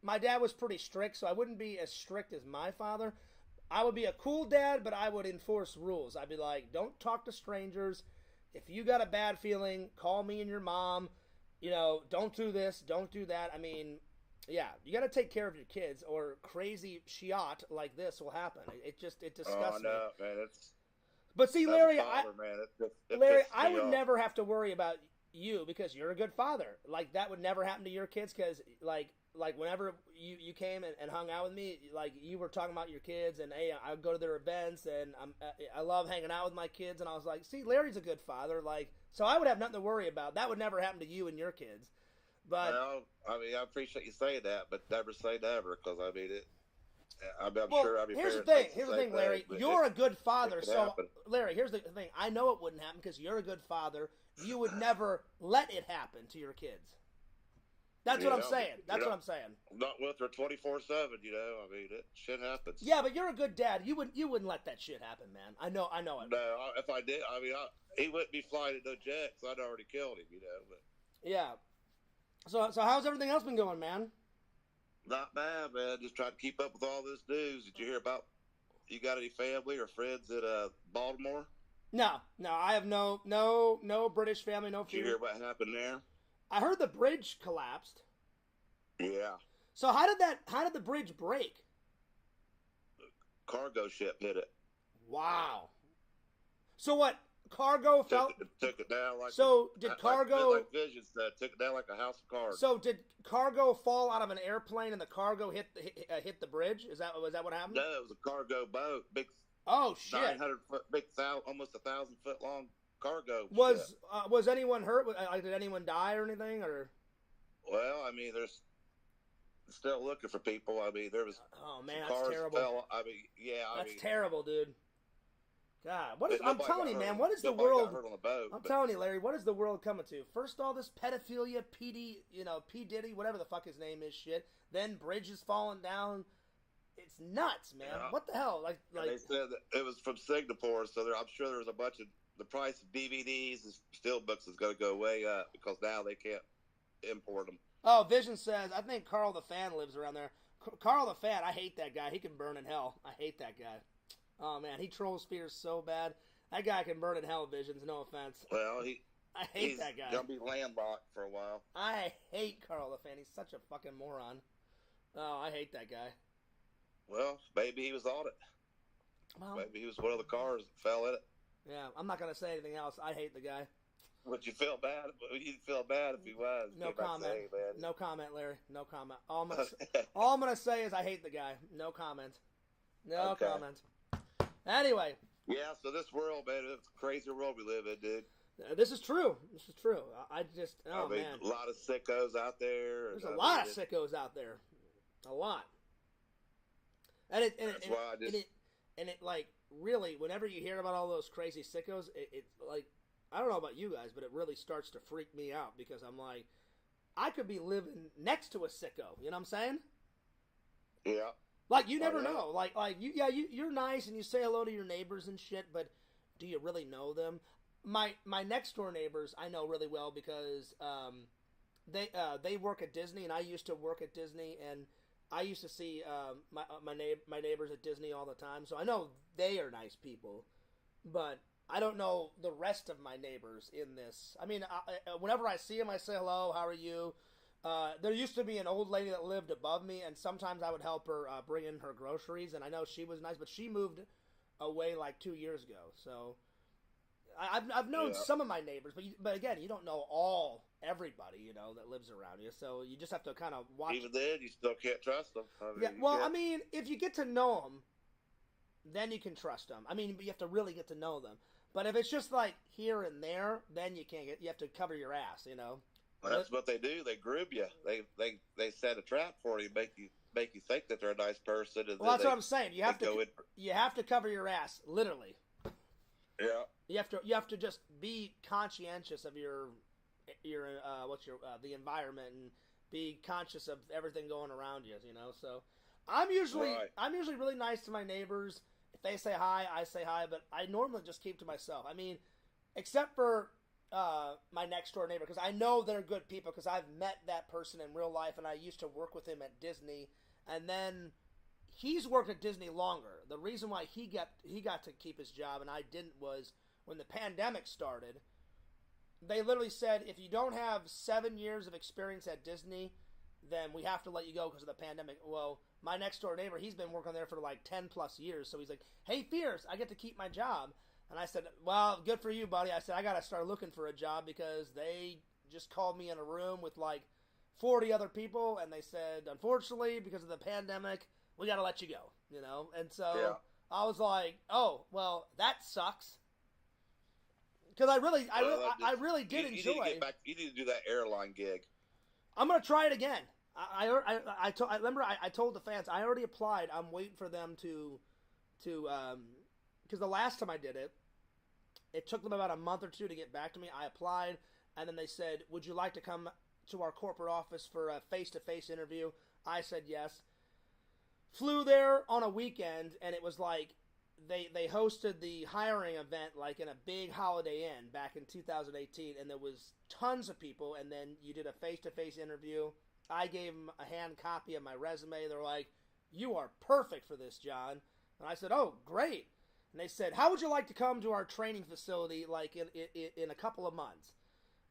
my dad was pretty strict, so I wouldn't be as strict as my father. I would be a cool dad, but I would enforce rules. I'd be like, don't talk to strangers. If you got a bad feeling, call me and your mom. You know, don't do this, don't do that. I mean, yeah, you got to take care of your kids, or crazy shiat like this will happen. It disgusts me. Oh no, man, But see, Larry, Larry, I would never have to worry about you because you're a good father. Like, that would never happen to your kids because, like like whenever you came and hung out with me, like you were talking about your kids, and hey, I go to their events, and I love hanging out with my kids, and I was like, see, Larry's a good father, like, so I would have nothing to worry about. That would never happen to you and your kids. But well, I mean, I appreciate you saying that, but never say never, because I mean it. I'm well, sure every here's the parent thing. thinks Here's the same thing, Larry. but You're a good father, it could so happen. Larry, here's the thing. I know it wouldn't happen because you're a good father. You would never let it happen to your kids. That's what I'm saying. That's what I'm saying. I'm not with her 24/7. You know, I mean, shit happens. Yeah, but you're a good dad. You wouldn't let that shit happen, man. I know it. No, if I did, I mean, he wouldn't be flying in no jet, so I'd already killed him. You know, but Yeah. So how's everything else been going, man? not bad, man. Just trying to keep up with all this news. Did you hear about? You got any family or friends in Baltimore? No. I have no British family, no Did you fear. hear what happened there? I heard the bridge collapsed. Yeah, So how did the bridge break? cargo ship hit it. Wow. So what? Cargo fell. Took it down like. So did cargo? Like Vision said, took it down like a house of cards. So did cargo fall out of an airplane and the cargo hit the bridge? Was that what happened? No, it was a cargo boat, big. Oh shit! 900-foot, big, almost 1,000-foot long cargo. Was anyone hurt? Did anyone die or anything? Or well, I mean, there's still looking for people. I mean, there was. Oh man, cars that's terrible. Fell, I mean, yeah, that's terrible, dude. God, what is? But I'm telling you, man. What is the nobody got world? hurt on the boat, I'm telling you, Larry. What is the world coming to? First, all this pedophilia, P Diddy, whatever the fuck his name is, shit. Then bridges falling down. It's nuts, man. Yeah. What the hell? Like they said that it was from Singapore, so I'm sure there was a bunch of the price of DVDs and steelbooks is going to go way up because now they can't import them. Oh, Vision says, I think Carl the Fan lives around there. Carl the Fan, I hate that guy. He can burn in hell. I hate that guy. Oh, man, he trolls Spears so bad. That guy can burn in hell, Visions, no offense. Well, I hate that guy. He's going to be landlocked for a while. I hate Carl the Fan. He's such a fucking moron. Oh, I hate that guy. Well, maybe he was on it. Well, maybe he was one of the cars that fell in it. Yeah, I'm not going to say anything else. I hate the guy. Would you feel bad? You'd feel bad if he was. No comment. No comment, Larry. No comment. All I'm going to say is I hate the guy. No comment. No comment. Anyway. Yeah, so this world, man, it's a crazy world we live in, dude. This is true. This is true. I mean, man. A lot of sickos out there. There's a lot of sickos out there. A lot. And it like really, whenever you hear about all those crazy sickos, it like, I don't know about you guys, but it really starts to freak me out because I'm like, I could be living next to a sicko. You know what I'm saying? Yeah. Like you never know. Like you're nice and you say hello to your neighbors and shit, but do you really know them? My next door neighbors I know really well because they work at Disney and I used to work at Disney and I used to see my neighbors at Disney all the time, so I know they are nice people, but I don't know the rest of my neighbors in this. I mean, whenever I see them, I say hello, how are you? There used to be an old lady that lived above me, and sometimes I would help her bring in her groceries, and I know she was nice, but she moved away like 2 years ago, so I've known some of my neighbors, but again, you don't know everybody, that lives around you, so you just have to kind of watch. Even then, you still can't trust them. I mean, if you get to know them, then you can trust them. I mean, you have to really get to know them. But if it's just like here and there, then you have to cover your ass, Well, that's what they do. They groom you. They set a trap for you, make you think that they're a nice person. And well, that's what I'm saying. You have to cover your ass, literally. Yeah. You have to just be conscientious of the environment and be conscious of everything going around you. So I'm usually really nice to my neighbors. If they say hi, I say hi, but I normally just keep to myself. I mean, except for my next door neighbor, because I know they're good people because I've met that person in real life and I used to work with him at Disney, and then he's worked at Disney longer. The reason why he got to keep his job and I didn't was when the pandemic started, they literally said, if you don't have 7 years of experience at Disney, then we have to let you go because of the pandemic. Well, my next door neighbor, he's been working there for like 10 plus years. So he's like, hey, Fierce, I get to keep my job. And I said, well, good for you, buddy. I said, I got to start looking for a job because they just called me in a room with like 40 other people, and they said, unfortunately, because of the pandemic, we got to let you go, you know? And so Yeah. I was like, oh, well, that sucks. Because I really did You need enjoy. to get back. You need to do that airline gig. I'm gonna try it again. I remember I told the fans I already applied. I'm waiting for them to because the last time I did it, it took them about a month or two to get back to me. I applied, and then they said, "Would you like to come to our corporate office for a face-to-face interview?" I said yes. Flew there on a weekend, and it was like they hosted the hiring event like in a big Holiday Inn back in 2018, and there was tons of people, and then you did a face-to-face interview. I gave them a hand copy of my resume. They're like, "You are perfect for this, John." And I said, "Oh, great." And they said, "How would you like to come to our training facility like in a couple of months?"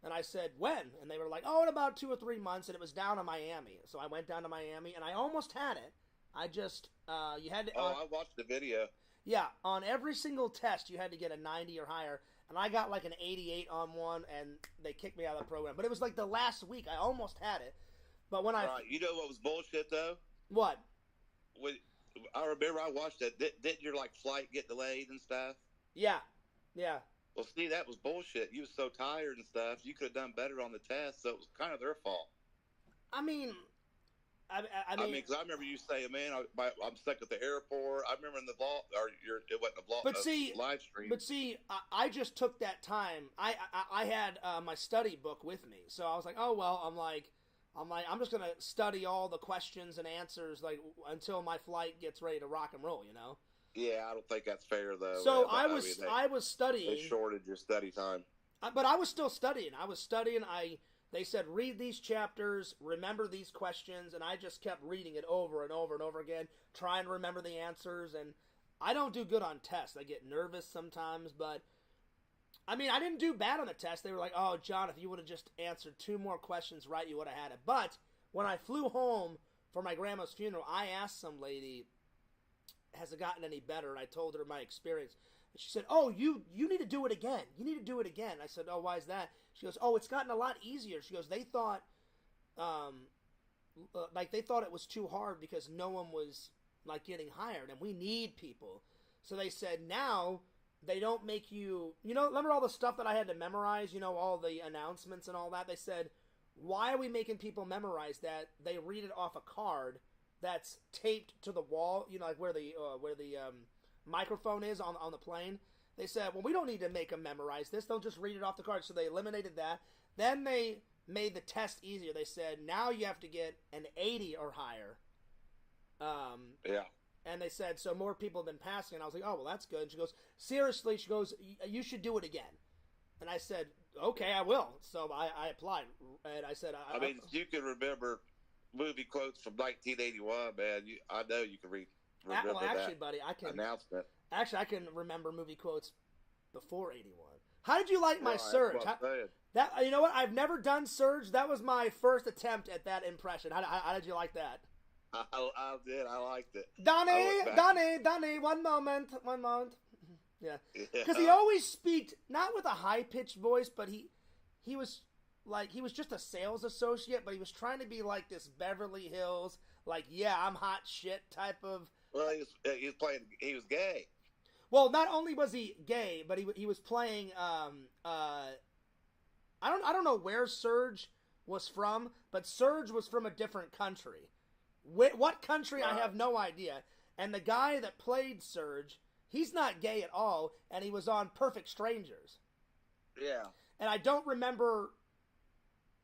And I said, "When?" And they were like, "Oh, in about 2 or 3 months." And it was down in Miami. So I went down to Miami, and I almost had it. I just, you had to... I watched the video. Yeah, on every single test, you had to get a 90 or higher. And I got like an 88 on one, and they kicked me out of the program. But it was like the last week. I almost had it. But when I... Right. You know what was bullshit, though? What? I remember I watched that. Didn't your, like, flight get delayed and stuff? Yeah. Yeah. Well, see, that was bullshit. You was so tired and stuff. You could have done better on the test, so it was kind of their fault. I mean... I mean, because I remember you saying, "Man, I'm stuck at the airport." I remember in the vlog, it wasn't a vlog, but see, live stream. But see, I just took that time. I had my study book with me, so I was like, "Oh well," I'm just gonna study all the questions and answers like until my flight gets ready to rock and roll, you know. Yeah, I don't think that's fair though. So I was studying. They shorted your study time. But I was still studying. They said, read these chapters, remember these questions, and I just kept reading it over and over and over again, trying to remember the answers, and I don't do good on tests. I get nervous sometimes, but, I mean, I didn't do bad on the test. They were like, "Oh, John, if you would have just answered 2 more questions right, you would have had it." But when I flew home for my grandma's funeral, I asked some lady, "Has it gotten any better?" And I told her my experience. And she said, "Oh, you need to do it again. You need to do it again." I said, "Oh, why is that?" She goes, "Oh, it's gotten a lot easier." She goes, "They thought, they thought it was too hard because no one was like getting hired, and we need people. So they said now they don't make you, remember all the stuff that I had to memorize, all the announcements and all that. They said, why are we making people memorize that? They read it off a card that's taped to the wall, like where the microphone is on the plane." They said, "Well, we don't need to make them memorize this. They'll just read it off the card." So they eliminated that. Then they made the test easier. They said, now you have to get an 80 or higher. Yeah. And they said, so more people have been passing. And I was like, oh, well, that's good. And she goes, seriously, she goes, you should do it again. And I said, okay, I will. So I applied. And I said, you can remember movie quotes from 1981, man. I know you can remember actually, buddy, I can announcement. Actually, I can remember movie quotes before 81. How did you like my Surge? You know what? I've never done Surge. That was my first attempt at that impression. How did you like that? I did. I liked it. Donnie, one moment. Yeah. Because he always speaks, not with a high-pitched voice, but he was just a sales associate, but he was trying to be like this Beverly Hills, like, yeah, I'm hot shit type of... Well, he was gay. Well, not only was he gay, but he was playing. I don't know where Surge was from, but Surge was from a different country. What country? Right. I have no idea. And the guy that played Surge, he's not gay at all, and he was on Perfect Strangers. Yeah. And I don't remember.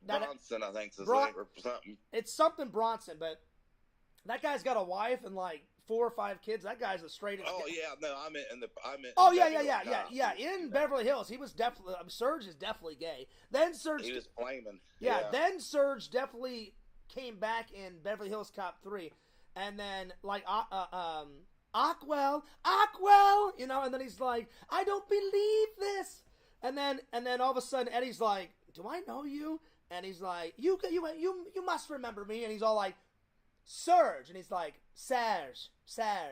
Bronson, I think, is his name or something. It's something Bronson, but that guy's got a wife and like 4 or 5 kids. That guy's the straightest. Oh yeah, no, I meant. Oh yeah. In Beverly Hills, he was definitely. Surge is definitely gay. Then Surge. He was flaming. Yeah. Then Surge definitely came back in Beverly Hills Cop 3, and then like Ockwell, and then he's like, I don't believe this, and then all of a sudden Eddie's like, do I know you? And he's like, you must remember me, and he's all like, Surge, and he's like, Serge. I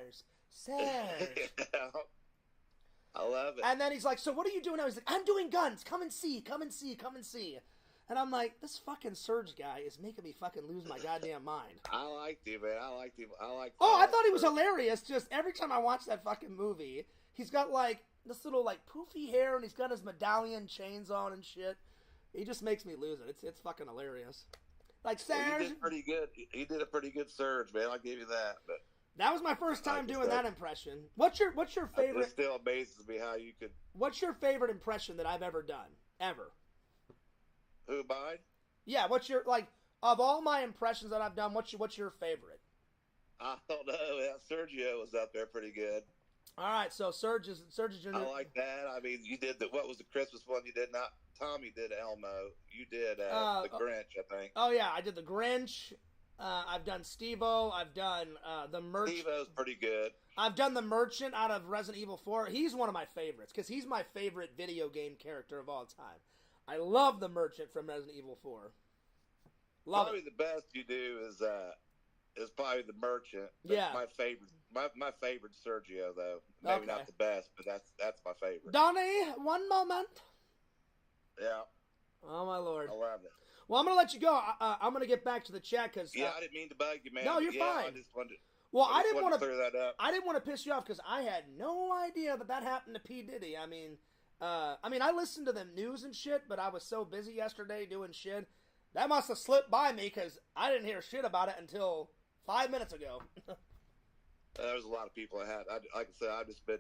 love it. And then he's like, so what are you doing now? He's like, I'm doing guns. Come and see. And I'm like, this fucking Surge guy is making me fucking lose my goddamn mind. I liked him, man. I liked him. Oh, I thought he was hilarious. Just every time I watch that fucking movie, he's got like this little like poofy hair and he's got his medallion chains on and shit. He just makes me lose it. It's fucking hilarious. Like Surge. Well, he did pretty good. He did a pretty good Surge, man. I'll give you that. But that was my first time doing that impression. What's your favorite? It still amazes me how you could. What's your favorite impression that I've ever done? Ever? Who, mine? Yeah, what's your, like, of all my impressions that I've done, what's your favorite? I don't know. Sergio was up there pretty good. All right, so Surge is your new... I like that. I mean, you did what was the Christmas one you did? Not Tommy did Elmo. You did the Grinch, I think. Oh, yeah, I did the Grinch. I've done Steve-O. I've done the Merchant. Steve-O's pretty good. I've done the Merchant out of Resident Evil 4. He's one of my favorites, because he's my favorite video game character of all time. I love the Merchant from Resident Evil 4. Probably the best you do is probably the Merchant. That's yeah, my favorite. My favorite Sergio though. Maybe not the best, but that's my favorite. Donnie, one moment. Yeah. Oh my lord. I love it. Well, I'm gonna let you go. I'm gonna get back to the chat because I didn't mean to bug you, man. No, you're fine. I just wanted. Well, I didn't want to clear that up. I didn't want to piss you off because I had no idea that happened to P. Diddy. I mean, I listened to the news and shit, but I was so busy yesterday doing shit. That must have slipped by me because I didn't hear shit about it until 5 minutes ago. There's a lot of people that had. Like I said, I've just been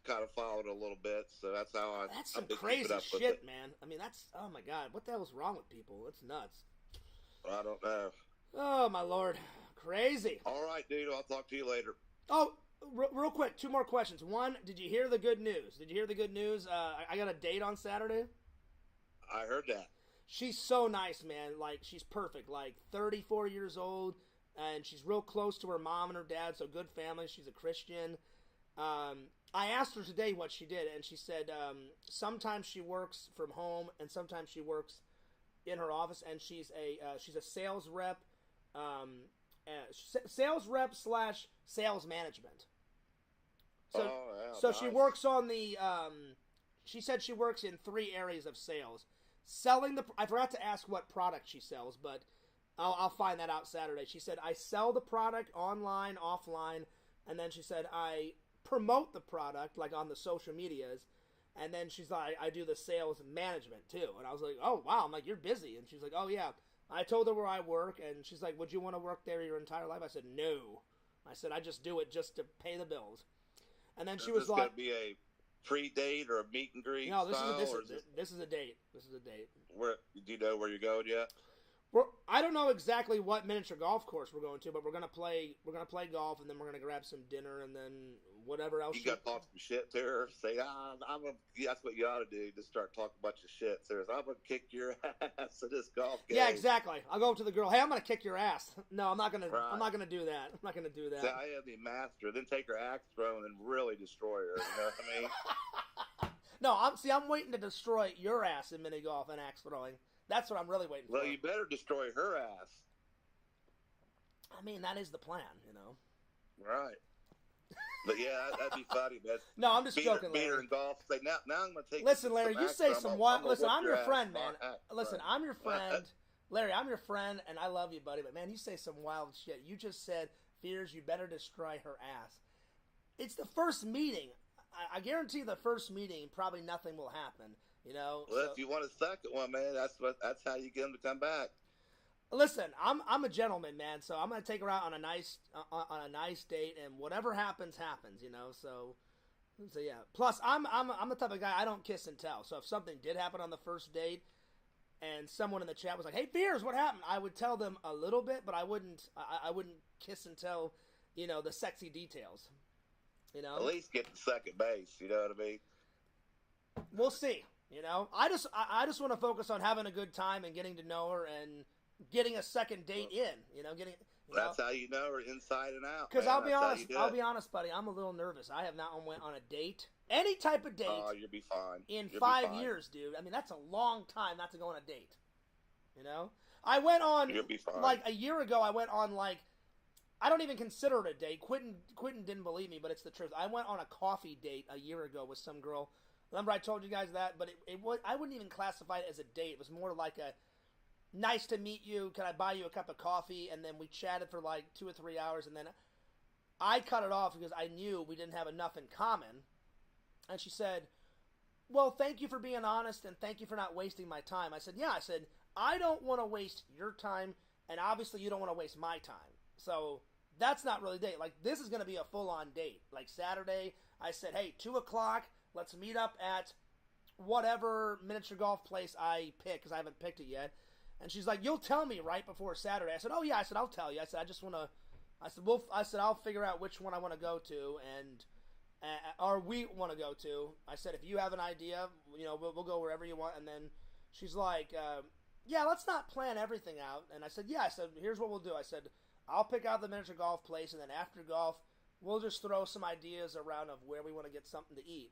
kind of following a little bit, so that's how I. That's some crazy shit, man. I mean, that's oh my god, what the hell is wrong with people? It's nuts. I don't know. Oh my lord, crazy. All right, dude. I'll talk to you later. Oh, real quick, two more questions. One, did you hear the good news? I got a date on Saturday. I heard that. She's so nice, man. Like, she's perfect. Like, 34 years old, and she's real close to her mom and her dad, so good family. She's a Christian. I asked her today what she did, and she said sometimes she works from home, and sometimes she works in her office, and she's a sales rep, sales rep / sales management. So nice. She works on the. She said she works in 3 areas of sales. Selling I forgot to ask what product she sells, but I'll find that out Saturday. She said I sell the product online, offline, and then she said I promote the product like on the social medias, and then she's like I do the sales management too. And I was like, oh wow, I'm like, you're busy. And she's like, oh yeah. I told her where I work, and she's like, would you want to work there your entire life? I said no. I said I just do it just to pay the bills. And then she was like, going to be a pre-date or a meet and greet? No, this is a date. This is a date. Where do you know where you're going yet? I don't know exactly what miniature golf course we're going to, but we're gonna play golf, and then we're gonna grab some dinner, and then whatever else. You got to talk some shit to her. Say, that's what you ought to do. Just start talking a bunch of shit. Say, I'm gonna kick your ass at this golf game. Yeah, exactly. I'll go up to the girl. Hey, I'm gonna kick your ass. No, I'm not gonna. Right. I'm not gonna do that. I'm not gonna do that. Say, I am the master. Then take her axe throwing and really destroy her. You know what I mean? No, I'm waiting to destroy your ass in mini golf and axe throwing. That's what I'm really waiting for. Well, you better destroy her ass. I mean, that is the plan, you know. Right. But yeah, that'd be funny, man. No, I'm just joking, Larry. Beat her in golf. Say, now I'm going to take. Listen, Larry, you say some wild. Listen, I'm your friend, man. Listen, I'm your friend. Larry, I'm your friend, and I love you, buddy. But man, you say some wild shit. You just said, Fears, you better destroy her ass. It's the first meeting. I guarantee the first meeting, probably nothing will happen. You know. Well, so, if you want a second one, man, that's how you get them to come back. Listen, I'm a gentleman, man. So I'm gonna take her out on a nice date, and whatever happens, you know. So yeah. Plus, I'm the type of guy I don't kiss and tell. So if something did happen on the first date, and someone in the chat was like, "Hey, Fears, what happened?" I would tell them a little bit, but I wouldn't kiss and tell, you know, the sexy details. You know, at least get to second base. You know what I mean? We'll see. You know, I just want to focus on having a good time and getting to know her and getting a second date in. You know, that's how you know her inside and out. Because I'll be honest, buddy. I'm a little nervous. I have not went on a date, any type of date. Oh, you'll be fine. In 5 years, dude. I mean, that's a long time not to go on a date. You know, I went on. You'll be fine. Like a year ago, I went on like. I don't even consider it a date. Quentin didn't believe me, but it's the truth. I went on a coffee date a year ago with some girl. Remember I told you guys that? But it was, I wouldn't even classify it as a date. It was more like nice to meet you. Can I buy you a cup of coffee? And then we chatted for like 2 or 3 hours, and then I cut it off because I knew we didn't have enough in common. And she said, well, thank you for being honest, and thank you for not wasting my time. I said, yeah. I said, I don't want to waste your time, and obviously you don't want to waste my time. So that's not really a date. Like, this is going to be a full-on date. Like, Saturday, I said, hey, 2 o'clock, let's meet up at whatever miniature golf place I pick, because I haven't picked it yet. And she's like, you'll tell me right before Saturday. I said, oh, yeah. I said, I'll tell you. I said, I just want to, I said, I'll figure out which one I want to go to, and or we want to go to. I said, if you have an idea, we'll go wherever you want. And then she's like, yeah, let's not plan everything out. And I said, yeah. I said, here's what we'll do. I said, I'll pick out the miniature golf place, and then after golf, we'll just throw some ideas around of where we want to get something to eat.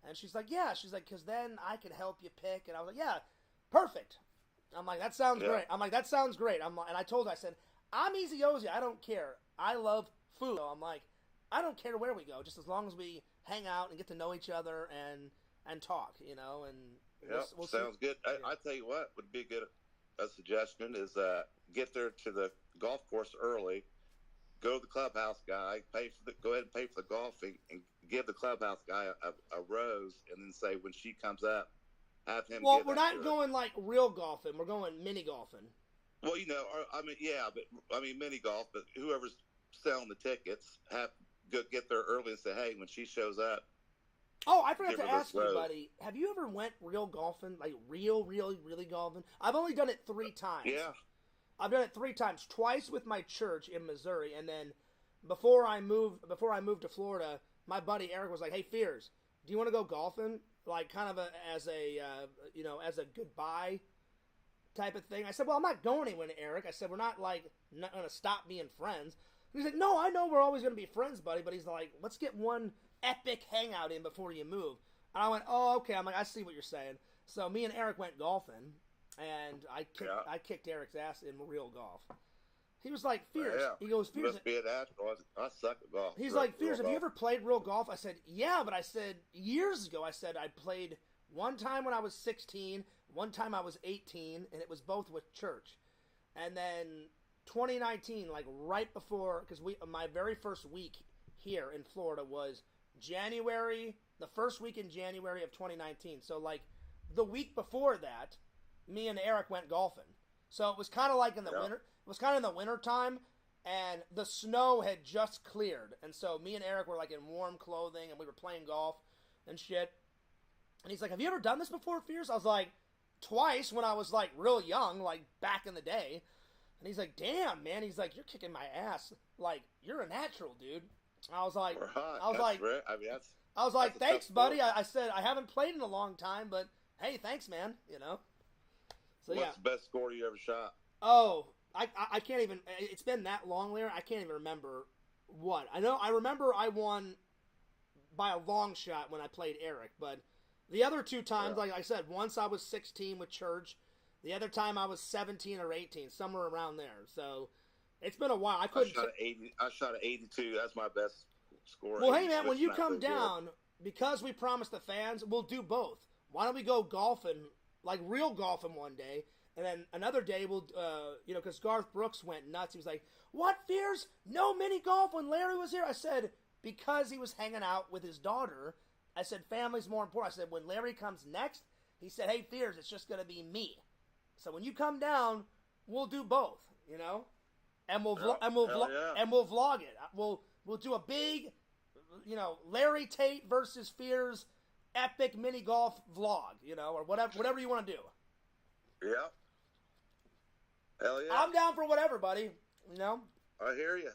And she's like, yeah. She's like, because then I can help you pick. And I was like, yeah, perfect. I'm like, that sounds great. I'm like, that sounds great. And I told her, I said, I'm easy Ozy. I don't care. I love food. So I'm like, I don't care where we go, just as long as we hang out and get to know each other and talk, and we'll sounds see. Good. I tell you what would be a suggestion is get there to the golf course early, go to the clubhouse guy, go ahead and pay for the golfing, and give the clubhouse guy a rose, and then say when she comes up, have him. Well, we're not going like real golfing. We're going mini golfing. Well, mini golf, but whoever's selling the tickets have go get there early and say, hey, when she shows up. Oh, I forgot to ask you, buddy. Have you ever went real golfing, like really golfing? I've only done it 3 times. Yeah. I've done it 3 times. Twice with my church in Missouri, and then before I moved to Florida, my buddy Eric was like, "Hey, Fears, do you want to go golfing? Like, kind of as a goodbye type of thing." I said, "Well, I'm not going anywhere, Eric." I said, "We're not going to stop being friends." He's like, "No, I know we're always going to be friends, buddy." But he's like, "Let's get one epic hangout in before you move." And I went, "Oh, okay." I'm like, "I see what you're saying." So me and Eric went golfing, and I kicked Eric's ass in real golf. He was like, "Fears." Yeah. He goes, "Fears." Must be an asshole. I suck at golf. He's like, "Fears, have you ever played real golf?" I said, "Yeah," but I said years ago. I said I played one time when I was 16, one time I was 18, and it was both with church. And then 2019, like right before, because my very first week here in Florida was January, the first week in January of 2019. So like the week before that, me and Eric went golfing. So it was kind of like in the winter. It was kind of in the winter time, and the snow had just cleared. And so me and Eric were like in warm clothing, and we were playing golf and shit. And he's like, "Have you ever done this before, Fears?" I was like, "Twice when I was like real young, like back in the day." And he's like, "Damn, man." He's like, "You're kicking my ass. Like, you're a natural, dude." I was like, "Thanks, buddy." I said, "I haven't played in a long time, but hey, thanks, man." So What's the best score you ever shot? Oh, I can't even. It's been that long, Larry. I can't even remember what. I remember I won by a long shot when I played Eric, but the other 2 times, like I said, once I was 16 with church. The other time I was 17 or 18, somewhere around there. So it's been a while. I shot an 82. That's my best score. Well, hey, man, when you come down, because we promised the fans, we'll do both. Why don't we go golfing, like real golfing one day, and then another day we'll, because Garth Brooks went nuts. He was like, "What, Fears? No mini golf when Larry was here?" I said, because he was hanging out with his daughter. I said, family's more important. I said, when Larry comes next, he said, "Hey, Fears, it's just going to be me. So when you come down, we'll do both, and we'll vlog it. We'll do a big, Larry Tate versus Fears epic mini golf vlog, or whatever you want to do." Yeah. Hell yeah. I'm down for whatever, buddy. I hear you.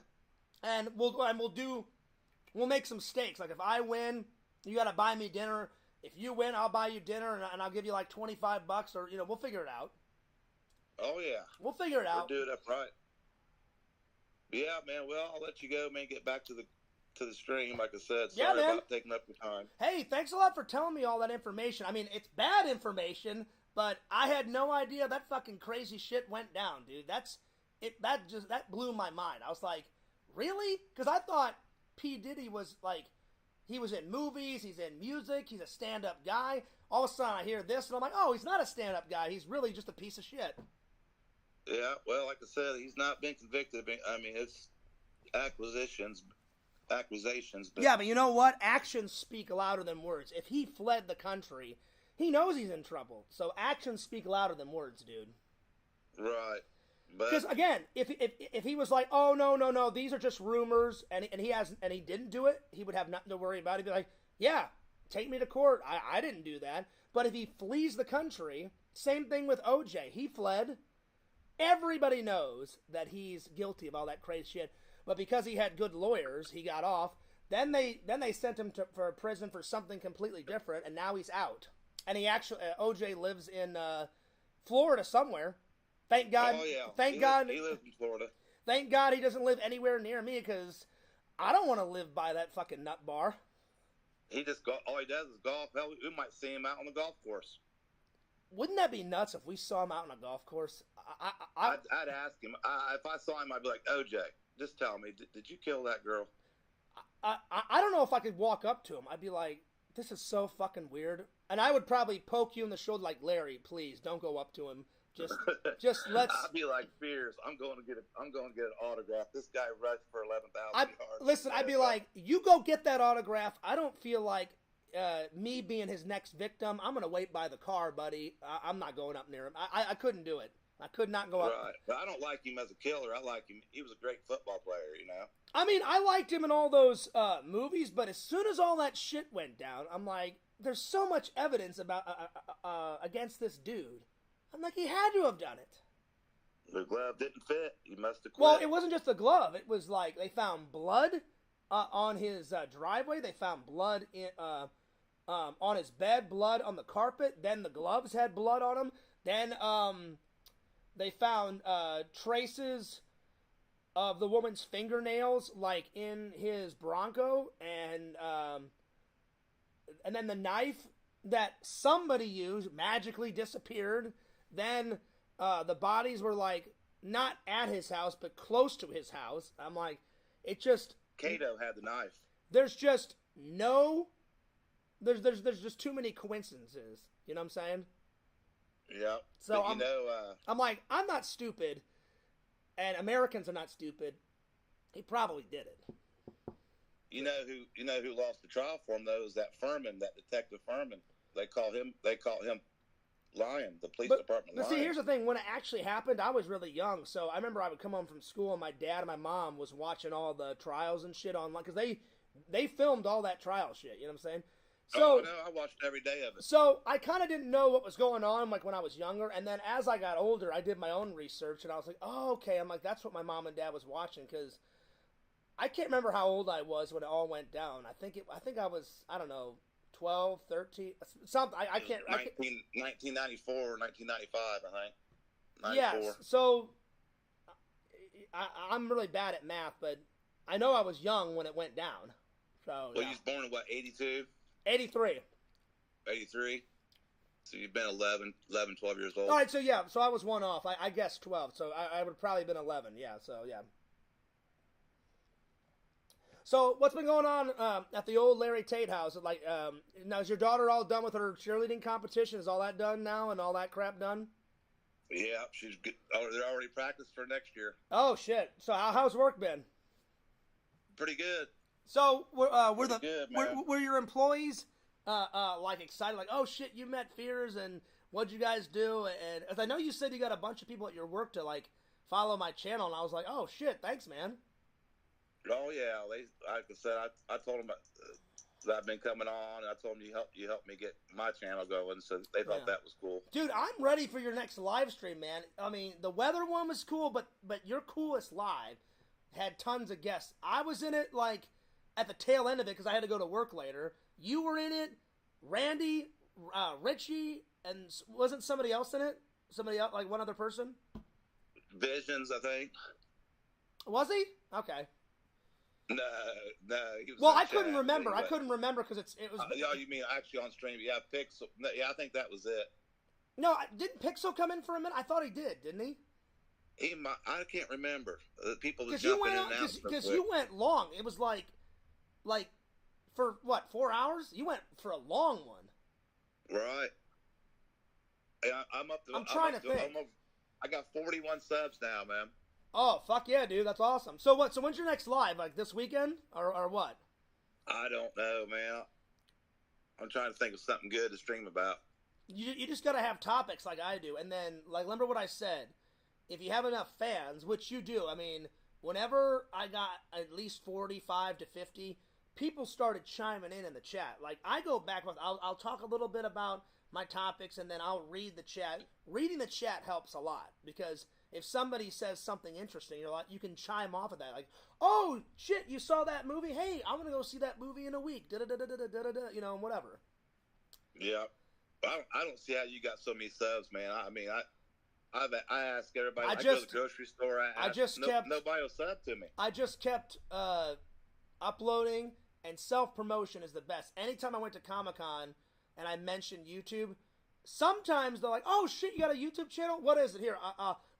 And we'll make some stakes. Like if I win, you got to buy me dinner. If you win, I'll buy you dinner, and I'll give you like $25, or we'll figure it out. Oh, yeah. We'll figure it out. We'll do it up right. Yeah, man. Well, I'll let you go, man. Get back to the stream, like I said. Sorry about taking up your time. Hey, thanks a lot for telling me all that information. I mean, it's bad information, but I had no idea that fucking crazy shit went down, dude. That blew my mind. I was like, really? Because I thought P. Diddy was like, he was in movies, he's in music, he's a stand-up guy. All of a sudden I hear this, and I'm like, oh, he's not a stand-up guy. He's really just a piece of shit. Yeah, well, like I said, he's not been convicted. I mean, it's accusations, but Yeah, but you know what? Actions speak louder than words. If he fled the country, he knows he's in trouble. So actions speak louder than words, dude. right. Because But again, if he was like, oh no, these are just rumors, and he didn't do it, he would have nothing to worry about. He'd be like, yeah, take me to court. I didn't do that. But if he flees the country, same thing with OJ. He fled. Everybody knows that he's guilty of all that crazy shit. But because he had good lawyers, he got off. Then they sent him for prison for something completely different, and now he's out. And he actually OJ lives in Florida somewhere. Thank God. oh yeah, Thank God. He lives in Florida. Thank God he doesn't live anywhere near me, because I don't want to live by that fucking nut bar. He just all he does is golf. Hell, we might see him out on the golf course. Wouldn't that be nuts if we saw him out on a golf course? I'd ask him. If I saw him, I'd be like, OJ, just tell me, did you kill that girl? I don't know if I could walk up to him. I'd be like, this is so fucking weird. And I would probably poke you in the shoulder like, Larry, please don't go up to him. Just let's. I'd be like, Fears, I'm going to get an autograph. This guy rushed for 11,000 yards. Listen, I'd be like, you go get that autograph. I don't feel like me being his next victim. I'm gonna wait by the car, buddy. I'm not going up near him. I couldn't do it. I could not go up. Right, but I don't like him as a killer. I like him. He was a great football player, you know. I mean, I liked him in all those movies, but as soon as all that shit went down, I'm like, there's so much evidence about against this dude. I'm like, he had to have done it. The glove didn't fit. He must have quit. Well, it wasn't just the glove. It was like they found blood on his driveway. They found blood on his bed, blood on the carpet. Then the gloves had blood on them. Then they found traces of the woman's fingernails, like in his Bronco, and then the knife that somebody used magically disappeared. Then the bodies were like not at his house, but close to his house. I'm like, it just. Cato had the knife. There's just no. There's just too many coincidences. You know what I'm saying? Yeah. So but I'm like, I'm not stupid, and Americans are not stupid. He probably did it. You know who lost the trial for him though is that Furman, that Detective Furman. They call him Lion, the police department. But see, here's the thing: when it actually happened, I was really young, so I remember I would come home from school, and my dad and my mom was watching all the trials and shit online, because they filmed all that trial shit. You know what I'm saying? So no, I watched every day of it. So I kind of didn't know what was going on, like when I was younger, and then as I got older, I did my own research, and I was like, oh, okay. I'm like, that's what my mom and dad was watching, because I can't remember how old I was when it all went down. I think I was, I don't know, 12, 13, something. I can't. 1994 or 1995, I think. 94. Yes. So I'm really bad at math, but I know I was young when it went down. So Well, you was born in what, 82? 83. 83? So you've been 11, 12 years old. All right, so yeah, so I was one off. I guess 12, so I would have probably been 11. Yeah, so yeah. So what's been going on at the old Larry Tate house? Like, now is your daughter all done with her cheerleading competition? Is all that done now and all that crap done? Yeah, she's good. Oh, they're already practiced for next year. Oh shit! So how's work been? Pretty good. So were good, your employees like excited, like, oh shit, you met Fears, and what'd you guys do? And as I know you said you got a bunch of people at your work to like follow my channel, and I was like, oh shit, thanks, man. Oh yeah, like I said, I told them that I've been coming on, and I told them you helped me get my channel going, so they thought that was cool. Dude, I'm ready for your next live stream, man. I mean, the weather one was cool, but your coolest live had tons of guests. I was in it like at the tail end of it because I had to go to work later. You were in it, Randy, Richie, and wasn't somebody else in it? Somebody else, like one other person? Visions, I think. Was he? Okay. No. He was I couldn't remember. I couldn't remember because it was. Oh, you mean actually on stream? Yeah, Pixel. Yeah, I think that was it. No, didn't Pixel come in for a minute? I thought he did, didn't he? I can't remember. People Because jumping in and out. Because you went long. It was like for what, 4 hours? You went for a long one. Right. Yeah, I'm up to. I'm trying to think. I got 41 subs now, man. Oh, fuck yeah, dude. That's awesome. So what? So when's your next live? Like this weekend or what? I don't know, man. I'm trying to think of something good to stream about. You just gotta have topics like I do, and then like remember what I said. If you have enough fans, which you do, I mean, whenever I got at least 45 to 50, people started chiming in the chat. Like I go back with, I'll talk a little bit about my topics, and then I'll read the chat. Reading the chat helps a lot because if somebody says something interesting, you're like, you can chime off of that. Like, oh shit, you saw that movie? Hey, I'm gonna go see that movie in a week. Da da da da da da da. You know, whatever. Yeah, I don't see how you got so many subs, man. I mean, I ask everybody. I go to the grocery store. Nobody will sub to me. I just kept uploading, and self-promotion is the best. Anytime I went to Comic-Con and I mentioned YouTube, sometimes they're like, oh shit, you got a YouTube channel? What is it? Here,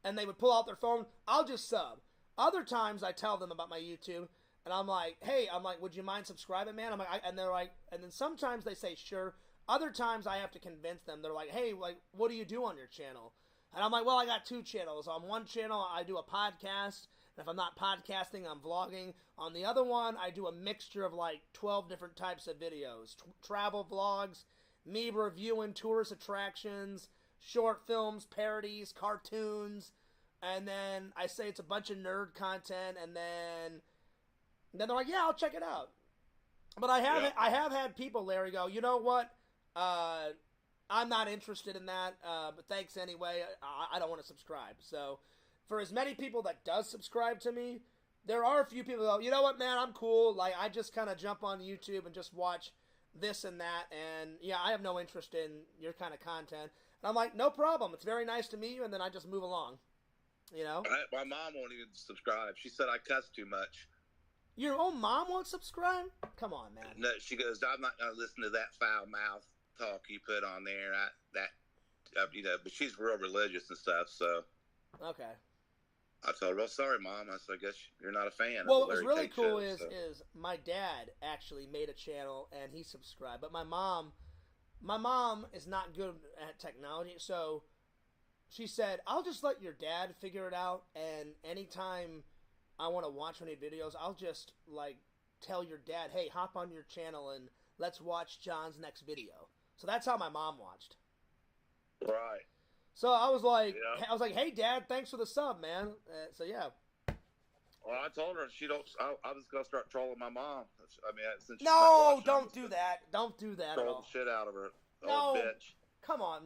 and they would pull out their phone. I'll just sub. Other times I tell them about my YouTube, and I'm like, hey, would you mind subscribing, man? I'm like, and they're like, and then sometimes they say sure. Other times I have to convince them. They're like, hey, like, what do you do on your channel? And I'm like, well, I got 2 channels. On one channel, I do a podcast. And if I'm not podcasting, I'm vlogging. On the other one, I do a mixture of like 12 different types of videos. Travel vlogs, me reviewing tourist attractions, short films, parodies, cartoons. And then I say it's a bunch of nerd content. And then they're like, yeah, I'll check it out. But I have had people, Larry, go, you know what? I'm not interested in that, but thanks anyway. I don't want to subscribe. So, for as many people that does subscribe to me, there are a few people that go, you know what, man, I'm cool. Like, I just kind of jump on YouTube and just watch this and that. And, yeah, I have no interest in your kind of content. And I'm like, no problem. It's very nice to meet you. And then I just move along, you know? My mom won't even subscribe. She said I cuss too much. Your own mom won't subscribe? Come on, man. No, she goes, I'm not going to listen to that foul mouth talk you put on there. You know, but she's real religious and stuff, so. Okay. I told her, well, sorry, Mom. I said, I guess you're not a fan. Well, what was really cool is my dad actually made a channel and he subscribed, but my mom is not good at technology, so she said, I'll just let your dad figure it out, and anytime I want to watch any videos, I'll just like tell your dad, hey, hop on your channel and let's watch John's next video. So that's how my mom watched. Right. So I was like, hey, Dad, thanks for the sub, man. So yeah. Well, I told her I was gonna start trolling my mom. I mean, since don't do that. Don't do that. Troll the shit out of her, old bitch. Come on,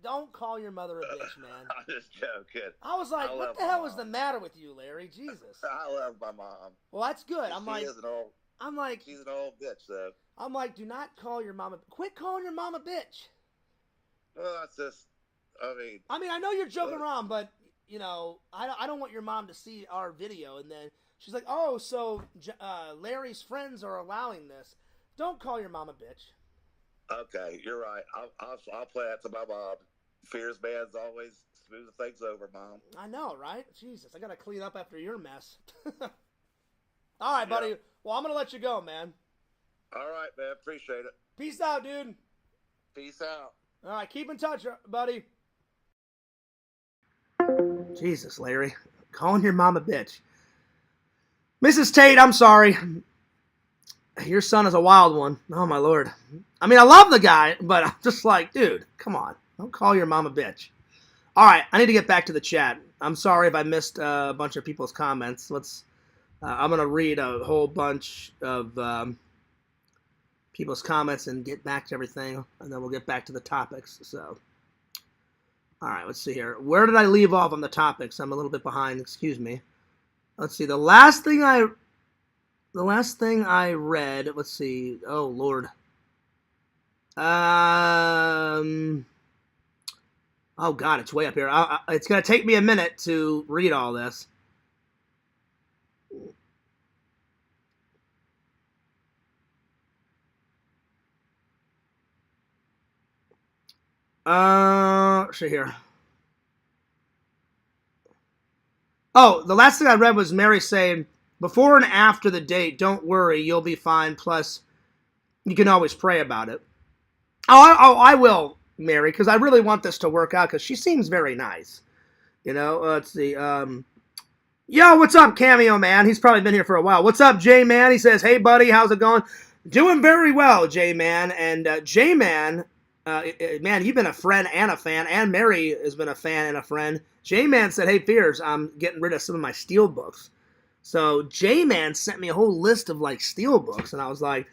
don't call your mother a bitch, man. I'm just joking. I was like, what the hell is the matter with you, Larry? Jesus. I love my mom. Well, that's good. She's an old bitch, though. I'm like, do not call your mom quit calling your mom a bitch. Well, that's just, I mean, I know you're joking around, but, you know, I don't want your mom to see our video, and then she's like, oh, so Larry's friends are allowing this. Don't call your mom a bitch. Okay, you're right. I'll play that to my mom. Fears man's always smooth things over, Mom. I know, right? Jesus, I got to clean up after your mess. All right, buddy. Well, I'm going to let you go, man. All right, man. Appreciate it. Peace out, dude. Peace out. All right, keep in touch, buddy. Jesus, Larry. Calling your mom a bitch. Mrs. Tate, I'm sorry. Your son is a wild one. Oh, my Lord. I mean, I love the guy, but I'm just like, dude, come on. Don't call your mom a bitch. All right, I need to get back to the chat. I'm sorry if I missed a bunch of people's comments. I'm going to read a whole bunch of people's comments and get back to everything, and then we'll get back to the topics. So, all right, let's see here. Where did I leave off on the topics? I'm a little bit behind. Excuse me. Let's see. The last thing I read. Let's see. Oh Lord. Oh God, it's way up here. It's gonna take me a minute to read all this. See here. Oh, the last thing I read was Mary saying, before and after the date, don't worry, you'll be fine. Plus, you can always pray about it. Oh, I will, Mary, because I really want this to work out, because she seems very nice. You know, let's see. Yo, what's up, Cameo Man? He's probably been here for a while. What's up, J-Man? He says, hey, buddy, how's it going? Doing very well, J-Man. And J-Man, man, you've been a friend and a fan, and Mary has been a fan and a friend. J-Man said, hey, Fears, I'm getting rid of some of my steel books. So J-Man sent me a whole list of, like, steel books, and I was like,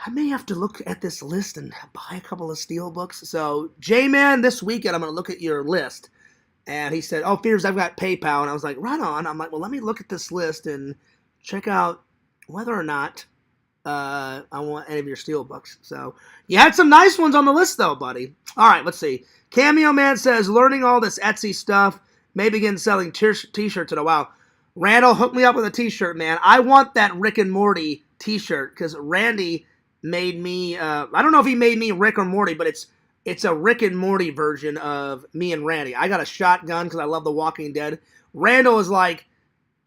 I may have to look at this list and buy a couple of steel books. So, J-Man, this weekend I'm going to look at your list. And he said, oh, Fears, I've got PayPal. And I was like, right on. I'm like, well, let me look at this list and check out whether or not I want any of your steel books. So, you had some nice ones on the list, though, buddy. All right, let's see. Cameo Man says, learning all this Etsy stuff, may begin selling t-shirts in a while. Randall, hook me up with a t-shirt, man. I want that Rick and Morty t-shirt because Randy made me, I don't know if he made me Rick or Morty, but it's a Rick and Morty version of me and Randy. I got a shotgun because I love The Walking Dead. Randall is like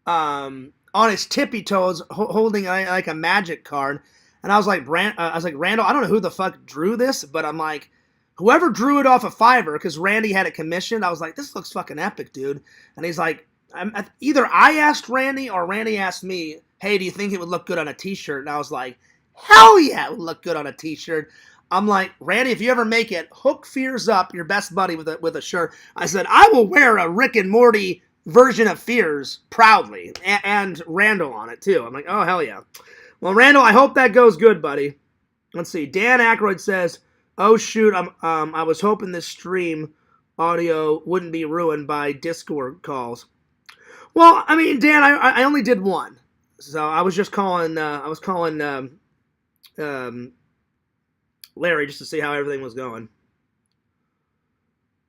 on his tippy toes holding like a magic card. And I was like, Randall, I don't know who the fuck drew this, but I'm like, whoever drew it off of Fiverr, because Randy had it commissioned, I was like, this looks fucking epic, dude. And he's like, either I asked Randy or Randy asked me, hey, do you think it would look good on a t-shirt? And I was like, hell yeah, it would look good on a t-shirt. I'm like, Randy, if you ever make it, hook Fears up, your best buddy, with a shirt. I said, I will wear a Rick and Morty version of Fears proudly, and Randall on it too. I'm like, oh, hell yeah. Well, Randall, I hope that goes good, buddy. Let's see. Dan Aykroyd says, oh, shoot, I was hoping this stream audio wouldn't be ruined by Discord calls. Well, I mean, Dan, I only did one. So I was just calling, Larry just to see how everything was going.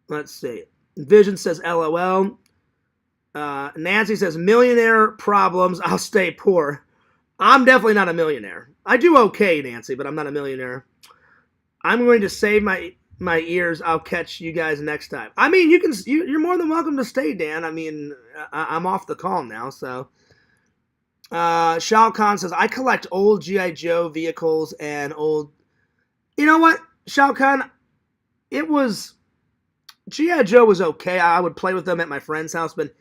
Let's see. Vision says LOL. Nancy says millionaire problems. I'll stay poor. I'm definitely not a millionaire. I do okay, Nancy, but I'm not a millionaire. I'm going to save my ears. I'll catch you guys next time. I mean, you're more than welcome to stay, Dan. I mean, I'm off the call now, so. Shao Kahn says, I collect old G.I. Joe vehicles and old... You know what, Shao Kahn? G.I. Joe was okay. I would play with them at my friend's house, but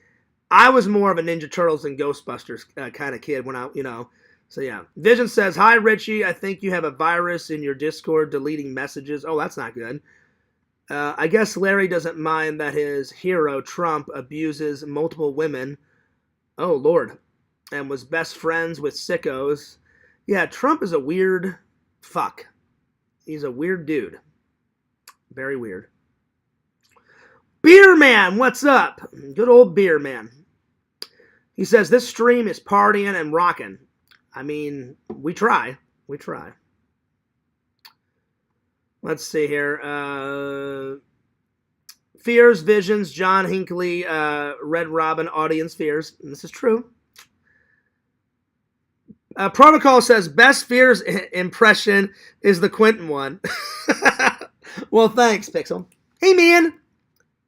I was more of a Ninja Turtles and Ghostbusters kind of kid when So yeah. Vision says, hi, Richie. I think you have a virus in your Discord deleting messages. Oh, that's not good. I guess Larry doesn't mind that his hero, Trump, abuses multiple women. Oh, Lord. And was best friends with sickos. Yeah, Trump is a weird fuck. He's a weird dude. Very weird. Beer Man, what's up? Good old Beer Man. He says, this stream is partying and rocking. I mean, we try. We try. Let's see here. Fears, Visions, John Hinckley, Red Robin, Audience Fears. And this is true. Protocol says, best Fears impression is the Quentin one. Well, thanks, Pixel. Hey, man.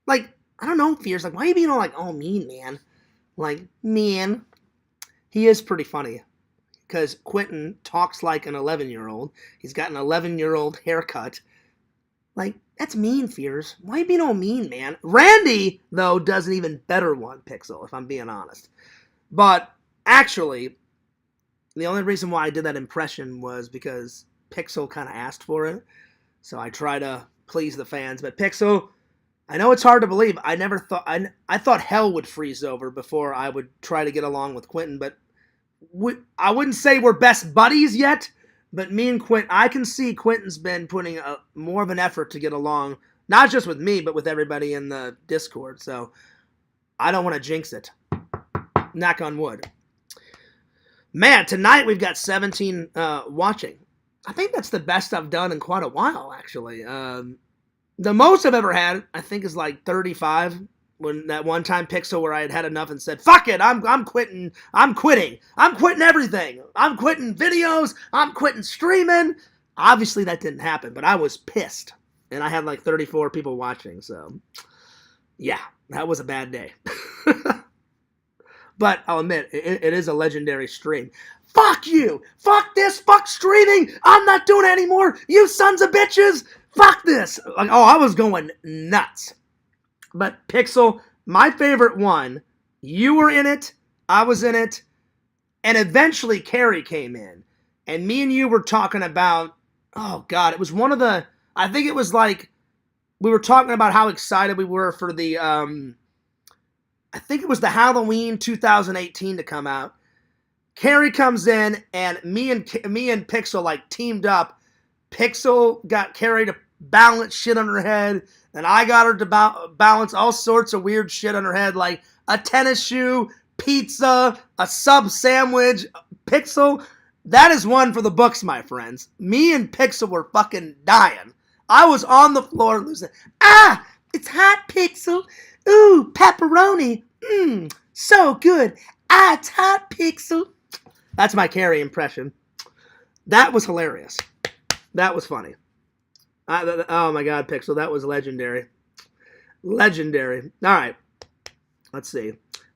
Like, I don't know, Fears. Like, why are you being all like, oh, mean, man? Like, man. He is pretty funny. Because Quentin talks like an 11-year-old. He's got an 11-year-old haircut. Like, that's mean, Fears. Why are you being all mean, man? Randy, though, does an even better one, Pixel, if I'm being honest. But, actually, the only reason why I did that impression was because Pixel kind of asked for it. So I try to please the fans. But Pixel, I know it's hard to believe. I never thought... I thought hell would freeze over before I would try to get along with Quentin, but... I wouldn't say we're best buddies yet, but me and Quentin, I can see Quentin's been putting more of an effort to get along, not just with me, but with everybody in the Discord. So I don't want to jinx it. Knock on wood. Man, tonight we've got 17 watching. I think that's the best I've done in quite a while, actually. The most I've ever had, I think, is like 35. When that one time Pixel where I had enough and said, fuck it, I'm quitting. I'm quitting everything. I'm quitting videos. I'm quitting streaming. Obviously that didn't happen, but I was pissed. And I had like 34 people watching, so yeah, that was a bad day. But I'll admit, it is a legendary stream. Fuck you! Fuck this! Fuck streaming! I'm not doing it anymore! You sons of bitches! Fuck this! Like, oh, I was going nuts. But Pixel, my favorite one, you were in it, I was in it, and eventually Carrie came in. And me and you were talking about, oh God, it was one of the, I think it was like, we were talking about how excited we were for the, I think it was the Halloween 2018 to come out. Carrie comes in, and me and Pixel like teamed up. Pixel got Carrie to balance shit on her head, and I got her to balance all sorts of weird shit on her head, like a tennis shoe, pizza, a sub sandwich. Pixel, that is one for the books, my friends. Me and Pixel were fucking dying. I was on the floor losing. Ah, it's hot, Pixel. Ooh, pepperoni. So good. Ah, it's hot, Pixel. That's my Carrie impression. That was hilarious. That was funny. Oh my God, Pixel, that was legendary. Legendary. All right. Let's see.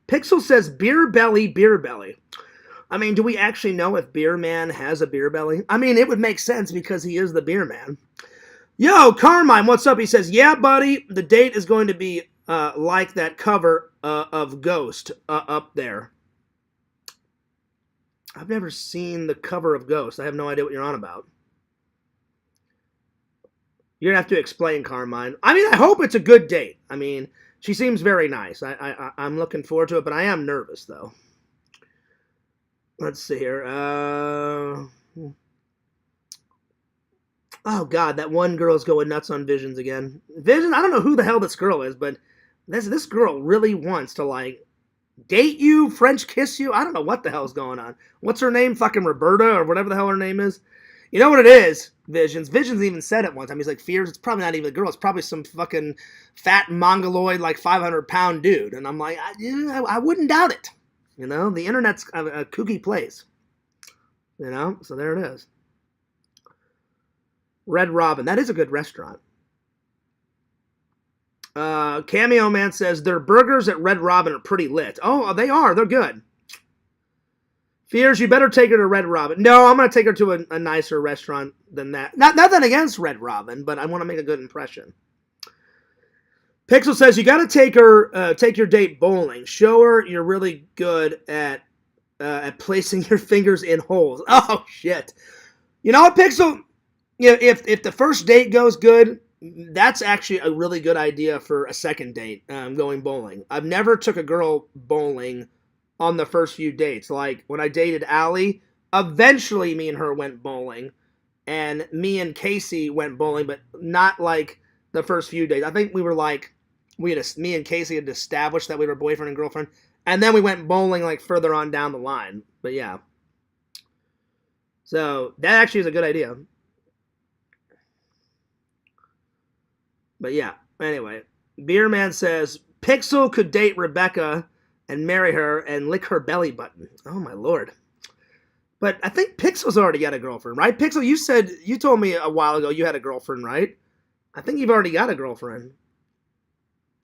Pixel says beer belly, beer belly. I mean, do we actually know if Beer Man has a beer belly? I mean, it would make sense because he is the beer man. Yo, Carmine, what's up? He says, yeah, buddy, the date is going to be like that cover of Ghost up there. I've never seen the cover of Ghost. I have no idea what you're on about. You're going to have to explain, Carmine. I mean, I hope it's a good date. I mean, she seems very nice. I'm looking forward to it, but I am nervous, though. Let's see here. Oh, God, that one girl's going nuts on Visions again. Vision, I don't know who the hell this girl is, but this girl really wants to, like, date you, French kiss you. I don't know what the hell's going on. What's her name? Fucking Roberta or whatever the hell her name is. You know what it is, Visions? Visions even said it one time. He's like, Fears, it's probably not even a girl. It's probably some fucking fat mongoloid, like 500-pound dude. And I'm like, I wouldn't doubt it. You know, the internet's a kooky place. You know, so there it is. Red Robin. That is a good restaurant. Cameo Man says, their burgers at Red Robin are pretty lit. Oh, they are. They're good. Fears, you better take her to Red Robin. No, I'm going to take her to a nicer restaurant than that. Nothing against Red Robin, but I want to make a good impression. Pixel says, you got to take your date bowling. Show her you're really good at placing your fingers in holes. Oh, shit. You know what, Pixel? You know, if the first date goes good, that's actually a really good idea for a second date, going bowling. I've never took a girl bowling on the first few dates. Like, when I dated Allie, eventually me and her went bowling, and me and Casey went bowling, but not, like, the first few days. I think we were, like, me and Casey had established that we were boyfriend and girlfriend, and then we went bowling, like, further on down the line. But, yeah. So, that actually is a good idea. But yeah, anyway, Beer Man says, Pixel could date Rebecca and marry her and lick her belly button. Oh my lord. But I think Pixel's already got a girlfriend, right? Pixel, you told me a while ago you had a girlfriend, right? I think you've already got a girlfriend.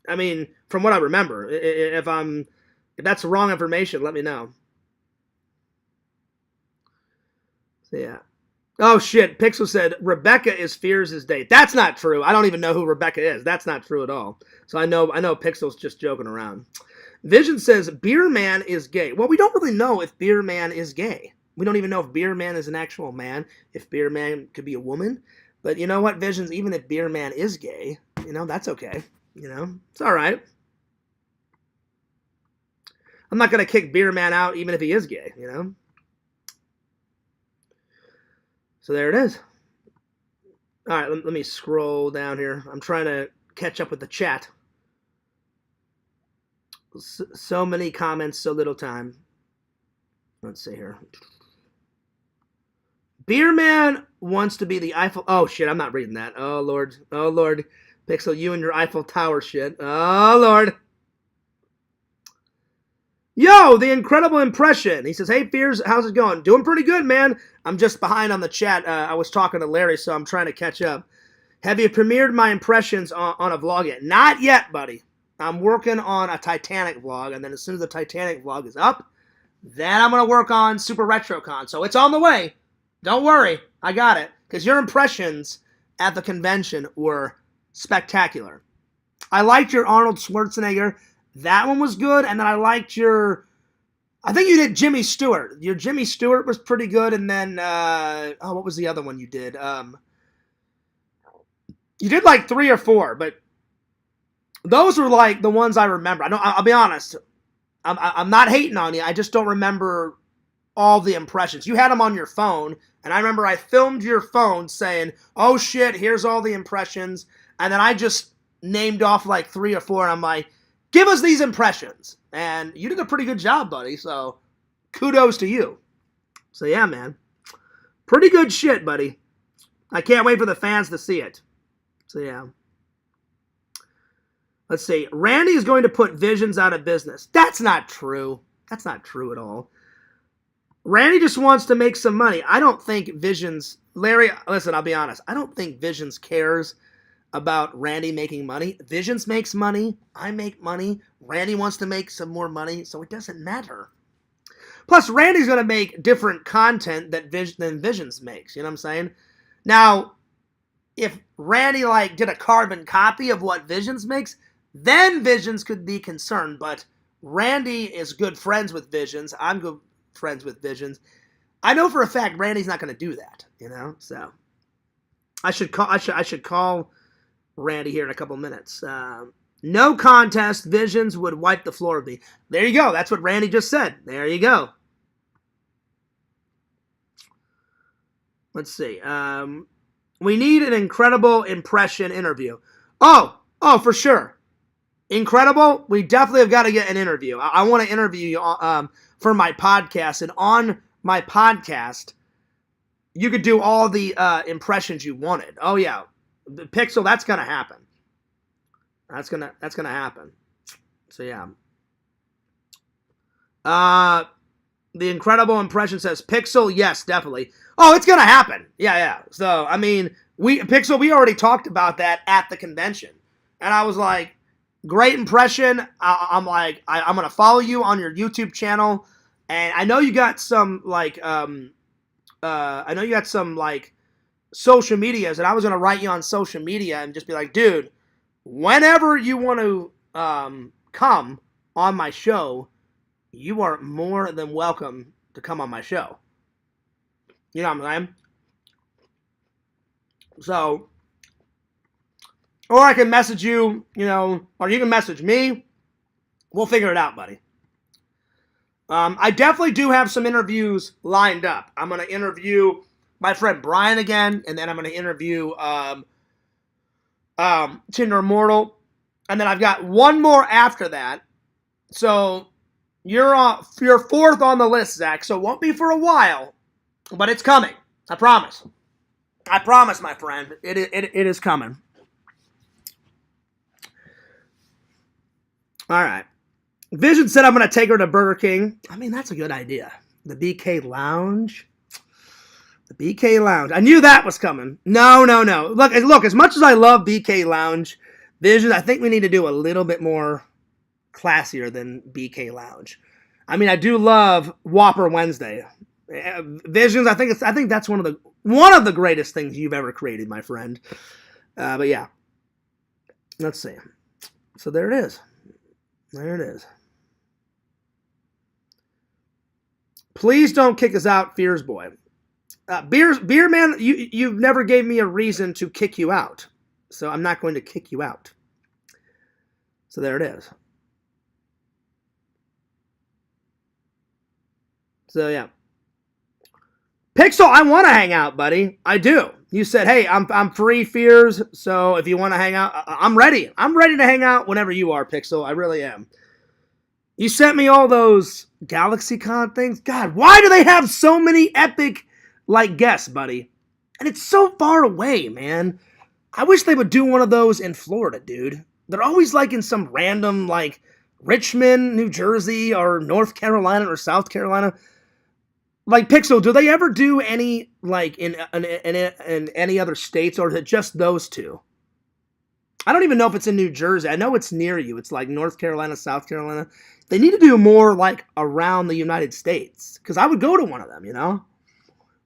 I mean, from what I remember. If that's wrong information, let me know. So yeah. Oh, shit. Pixel said, Rebecca is Fears' date. That's not true. I don't even know who Rebecca is. That's not true at all. So I know Pixel's just joking around. Vision says, Beer Man is gay. Well, we don't really know if Beer Man is gay. We don't even know if Beer Man is an actual man, if Beer Man could be a woman. But you know what, Visions? Even if Beer Man is gay, you know, that's okay. You know, it's all right. I'm not going to kick Beer Man out even if he is gay, you know? So there it is. All right, let me scroll down here. I'm trying to catch up with the chat. So many comments, so little time. Let's see here. Beer Man wants to be the Eiffel... Oh, shit, I'm not reading that. Oh, Lord. Oh, Lord. Pixel, you and your Eiffel Tower shit. Oh, Lord. Yo, the incredible impression. He says, hey, Fears, how's it going? Doing pretty good, man. I'm just behind on the chat. I was talking to Larry, so I'm trying to catch up. Have you premiered my impressions on a vlog yet? Not yet, buddy. I'm working on a Titanic vlog, and then as soon as the Titanic vlog is up, then I'm going to work on Super RetroCon. So it's on the way. Don't worry. I got it. Because your impressions at the convention were spectacular. I liked your Arnold Schwarzenegger. That one was good. And then I liked your, I think you did Jimmy Stewart. Your Jimmy Stewart was pretty good. And then, what was the other one you did? You did like 3 or 4, but those were like the ones I remember. I'll be honest. I'm not hating on you. I just don't remember all the impressions. You had them on your phone, and I remember I filmed your phone saying, oh shit, here's all the impressions, and then I just named off like 3 or 4, and I'm like, give us these impressions. And you did a pretty good job, buddy, so kudos to you. So yeah, man. Pretty good shit, buddy. I can't wait for the fans to see it. So yeah. Let's see. Randy is going to put Visions out of business. That's not true. That's not true at all. Randy just wants to make some money. I don't think Visions... Larry, listen, I'll be honest. I don't think Visions cares about Randy making money. Visions makes money. I make money. Randy wants to make some more money, so it doesn't matter. Plus, Randy's going to make different content than Visions makes. You know what I'm saying? Now, if Randy did a carbon copy of what Visions makes, then Visions could be concerned. But Randy is good friends with Visions. I'm good friends with Visions. I know for a fact Randy's not going to do that, you know. So I should call Randy here in a couple minutes. No contest. Visions would wipe the floor with me. There you go. That's what Randy just said. There you go. Let's see. We need an incredible impression interview. Oh, for sure. Incredible. We definitely have got to get an interview. I want to interview you for my podcast, and on my podcast, you could do all the impressions you wanted. Oh yeah, Pixel, that's gonna happen. That's gonna happen. So yeah. The incredible impression says Pixel. Yes, definitely. Oh, it's gonna happen. Yeah. So I mean, we already talked about that at the convention, and I was like, great impression. I'm gonna follow you on your YouTube channel, and I know you got some social medias, and I was gonna write you on social media and just be like, dude, whenever you want to come on my show, you are more than welcome to come on my show. You know what I'm saying? So, or I can message you, or you can message me. We'll figure it out, buddy. I definitely do have some interviews lined up. I'm going to interview my friend Brian again, and then I'm going to interview Tinder Immortal, and then I've got one more after that. So you're 4th on the list, Zach. So it won't be for a while, but it's coming. I promise. I promise, my friend. It is coming. All right. Vision said I'm going to take her to Burger King. I mean, that's a good idea. The BK Lounge. The BK Lounge. I knew that was coming. No. Look, as much as I love BK Lounge, Vision, I think we need to do a little bit more classier than BK Lounge. I mean, I do love Whopper Wednesday. Visions, I think that's one of the greatest things you've ever created, my friend. But yeah. Let's see. So there it is. There it is. Please don't kick us out, Fears Boy. Beer Man, you've never gave me a reason to kick you out. So I'm not going to kick you out. So there it is. So yeah. Pixel, I want to hang out, buddy. I do. You said, hey, I'm free, Fears, so if you want to hang out, I'm ready. I'm ready to hang out whenever you are, Pixel. I really am. You sent me all those GalaxyCon things. God, why do they have so many epic, guests, buddy? And it's so far away, man. I wish they would do one of those in Florida, dude. They're always, in some random, Richmond, New Jersey, or North Carolina, or South Carolina. Pixel, do they ever do any, in any other states, or is it just those two? I don't even know if it's in New Jersey. I know it's near you. It's North Carolina, South Carolina. They need to do more, around the United States. Because I would go to one of them,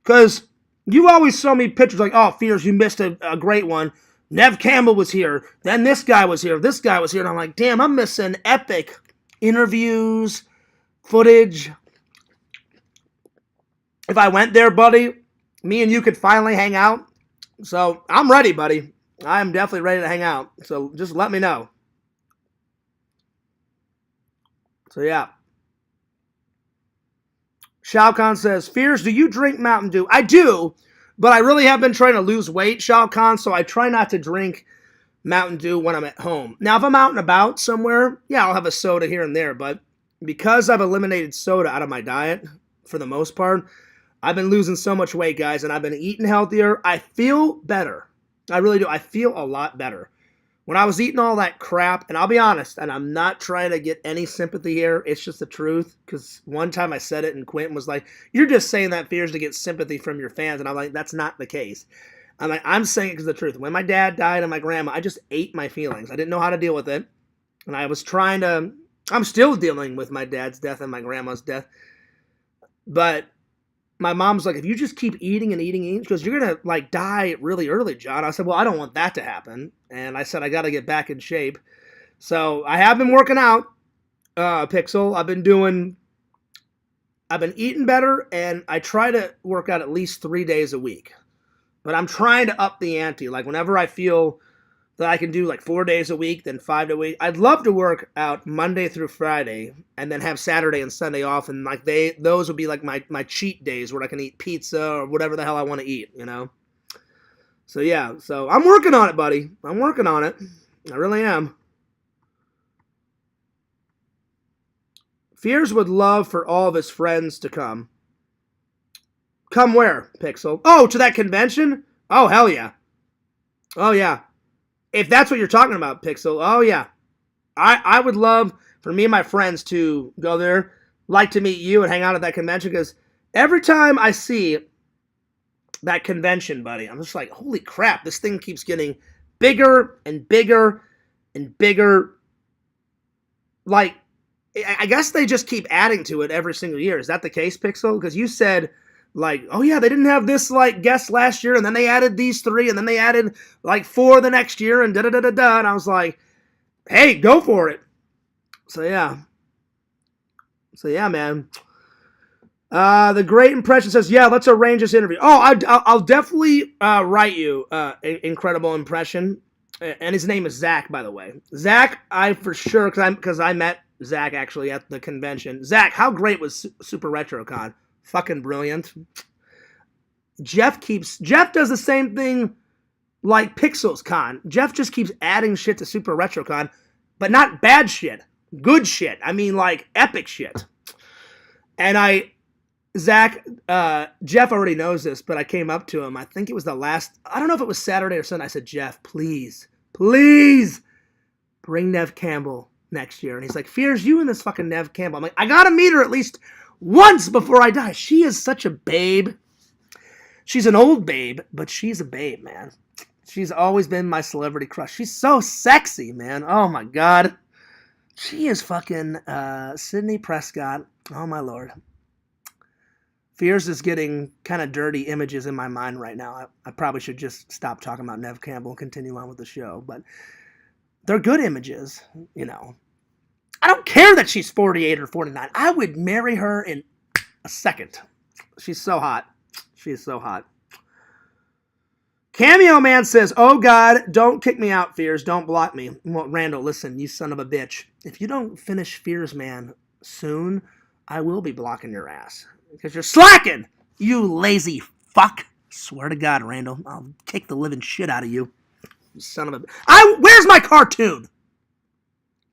Because you always show me pictures oh, Fears, you missed a great one. Nev Campbell was here. Then this guy was here. This guy was here. And I'm like, damn, I'm missing epic interviews, footage. If I went there, buddy, me and you could finally hang out. So I'm ready, buddy. I'm definitely ready to hang out. So just let me know. So yeah. Shao Kahn says, Fears, do you drink Mountain Dew? I do, but I really have been trying to lose weight, Shao Kahn, so I try not to drink Mountain Dew when I'm at home. Now, if I'm out and about somewhere, yeah, I'll have a soda here and there, but because I've eliminated soda out of my diet, for the most part, I've been losing so much weight, guys, and I've been eating healthier. I feel better. I really do. I feel a lot better. When I was eating all that crap, and I'll be honest, and I'm not trying to get any sympathy here, it's just the truth, because one time I said it and Quentin was like, you're just saying that, Fears, to get sympathy from your fans, and I'm like, that's not the case. I'm like, I'm saying it because of the truth. When my dad died and my grandma, I just ate my feelings. I didn't know how to deal with it, and I was trying to, I'm still dealing with my dad's death and my grandma's death, but my mom's like, if you just keep eating and eating and eating, because you're going to, like, die really early, John. I said, well, I don't want that to happen. And I said, I got to get back in shape. So I have been working out, Pixel. I've been eating better, and I try to work out at least 3 days a week. But I'm trying to up the ante. Like, whenever I feel that I can do, like, 4 days a week, then 5 days a week. I'd love to work out Monday through Friday and then have Saturday and Sunday off, and like those would be like my cheat days where I can eat pizza or whatever the hell I want to eat, you know? So yeah, so I'm working on it, buddy. I'm working on it. I really am. Fears would love for all of his friends to come. Come where, Pixel? Oh, to that convention? Oh, hell yeah. Oh, yeah. If that's what you're talking about, Pixel, oh yeah. I would love for me and my friends to go there, like to meet you and hang out at that convention, because every time I see that convention, buddy, I'm just like, holy crap, this thing keeps getting bigger and bigger and bigger. Like, I guess they just keep adding to it every single year. Is that the case, Pixel? Because you said, like, oh yeah, they didn't have this, like, guest last year, and then they added these 3, and then they added, like, 4 the next year, and da-da-da-da-da, and I was like, hey, go for it. So yeah, man. The Great Impression says, yeah, let's arrange this interview. Oh, I'll definitely write you incredible impression, and his name is Zach, by the way. Zach, I for sure, because I met Zach, actually, at the convention. Zach, how great was Super RetroCon? Fucking brilliant. Jeff does the same thing like Pixels Con. Jeff just keeps adding shit to Super RetroCon, but not bad shit. Good shit. I mean, like, epic shit. And Jeff already knows this, but I came up to him. I think it was I don't know if it was Saturday or Sunday. I said, Jeff, please bring Nev Campbell next year. And he's like, Fears, you and this fucking Nev Campbell. I'm like, I gotta meet her at least once before I die. She is such a babe. She's an old babe, but she's a babe, man. She's always been my celebrity crush. She's so sexy, man. Oh my God. She is fucking Sydney Prescott. Oh my Lord. Fears is getting kind of dirty images in my mind right now. I probably should just stop talking about Nev Campbell and continue on with the show, but they're good images, you know. I don't care that she's 48 or 49. I would marry her in a second. She's so hot. She is so hot. Cameo Man says, oh God, don't kick me out, Fears. Don't block me. Well, Randall, listen, you son of a bitch. If you don't finish Fears Man soon, I will be blocking your ass. Because you're slacking, you lazy fuck. Swear to God, Randall, I'll kick the living shit out of you. You son of a... Where's my cartoon?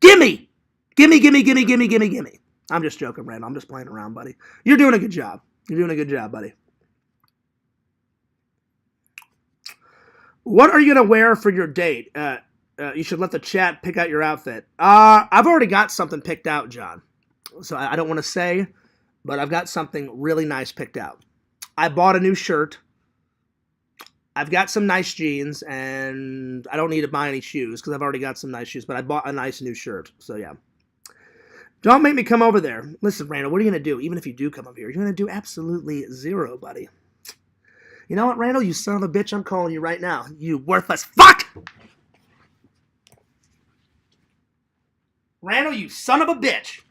Gimme. Gimme. I'm just joking, Randall. I'm just playing around, buddy. You're doing a good job. Buddy. What are you going to wear for your date? You should let the chat pick out your outfit. I've already got something picked out, John. So I don't want to say, but I've got something really nice picked out. I bought a new shirt. I've got some nice jeans, and I don't need to buy any shoes because I've already got some nice shoes, but I bought a nice new shirt. So yeah. Don't make me come over there. Listen, Randall, what are you going to do? Even if you do come over here, you're going to do absolutely zero, buddy. You know what, Randall? You son of a bitch, I'm calling you right now. You worthless fuck! Randall, you son of a bitch.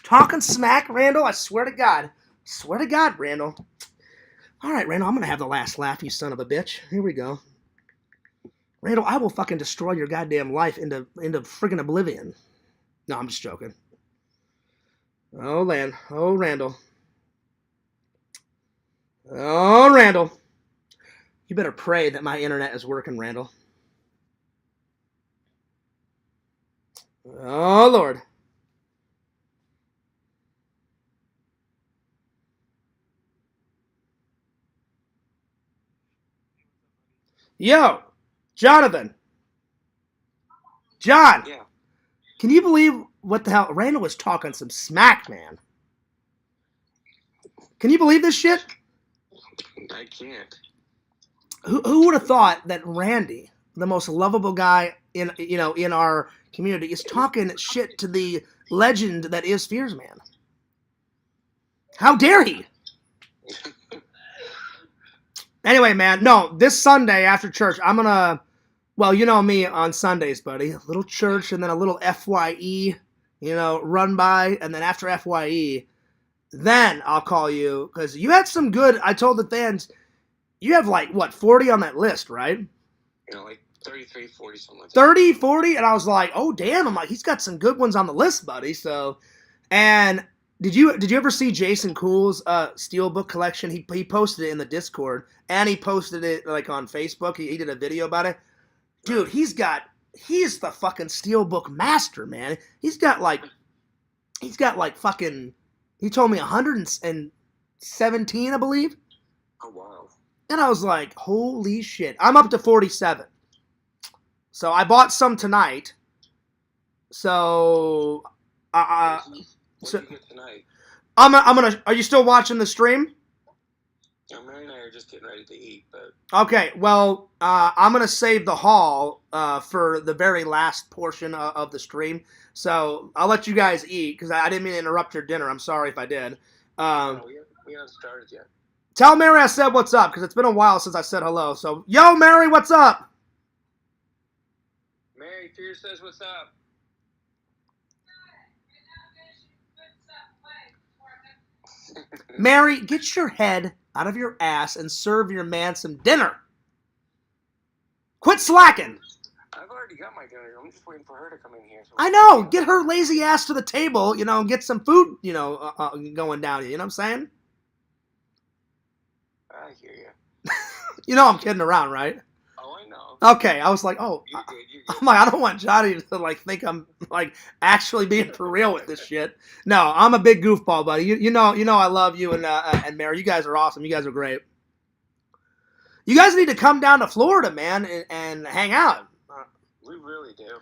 Talking smack, Randall, I swear to God. Swear to God, Randall. All right, Randall, I'm going to have the last laugh, you son of a bitch. Here we go. Randall, I will fucking destroy your goddamn life into friggin' oblivion. No, I'm just joking. Oh, Randall. Oh, Randall. You better pray that my internet is working, Randall. Oh, Lord. Yo, Jonathan. John. Yeah. Can you believe what the hell? Randall was talking some smack, man. Can you believe this shit? I can't. Who would have thought that Randy, the most lovable guy in our community, is talking shit to the legend that is Fears Man? How dare he? Anyway, man, no, this Sunday after church, I'm gonna, well, you know me on Sundays, buddy. A little church and then a little FYE, run by, and then after FYE, then I'll call you, because you had some good, I told the fans, you have like, what, 40 on that list, right? Like 33, 40, something like that. 30, 40, and I was like, oh, damn, I'm like, he's got some good ones on the list, buddy, so, and did you ever see Jason Cool's Steelbook collection? He posted it in the Discord, and he posted it, like, on Facebook. He did a video about it. Dude, he's the fucking Steelbook master, man. He's got like fucking, he told me 117, I believe. Oh, wow. And I was like, holy shit. I'm up to 47. So I bought some tonight. So, What did you get tonight? are you still watching the stream? Mary and I are just getting ready to eat, but... Okay, well, I'm going to save the haul for the very last portion of the stream. So I'll let you guys eat, because I didn't mean to interrupt your dinner. I'm sorry if I did. No, we haven't started yet. Tell Mary I said what's up, because it's been a while since I said hello. So, yo, Mary, what's up? Mary, Fear says what's up. Mary, get your head out of your ass and serve your man some dinner. Quit slacking. I've already got my dinner. I'm just waiting for her to come in here. So I know. Get her lazy ass to the table, and get some food, going down here. You know what I'm saying? I hear you. I'm kidding around, right? Oh, I know. Okay, I was like, oh. You're good. I'm like, I don't want Johnny to, think I'm, actually being for real with this shit. No, I'm a big goofball, buddy. You know I love you and Mary. You guys are awesome. You guys are great. You guys need to come down to Florida, man, and hang out. We really do.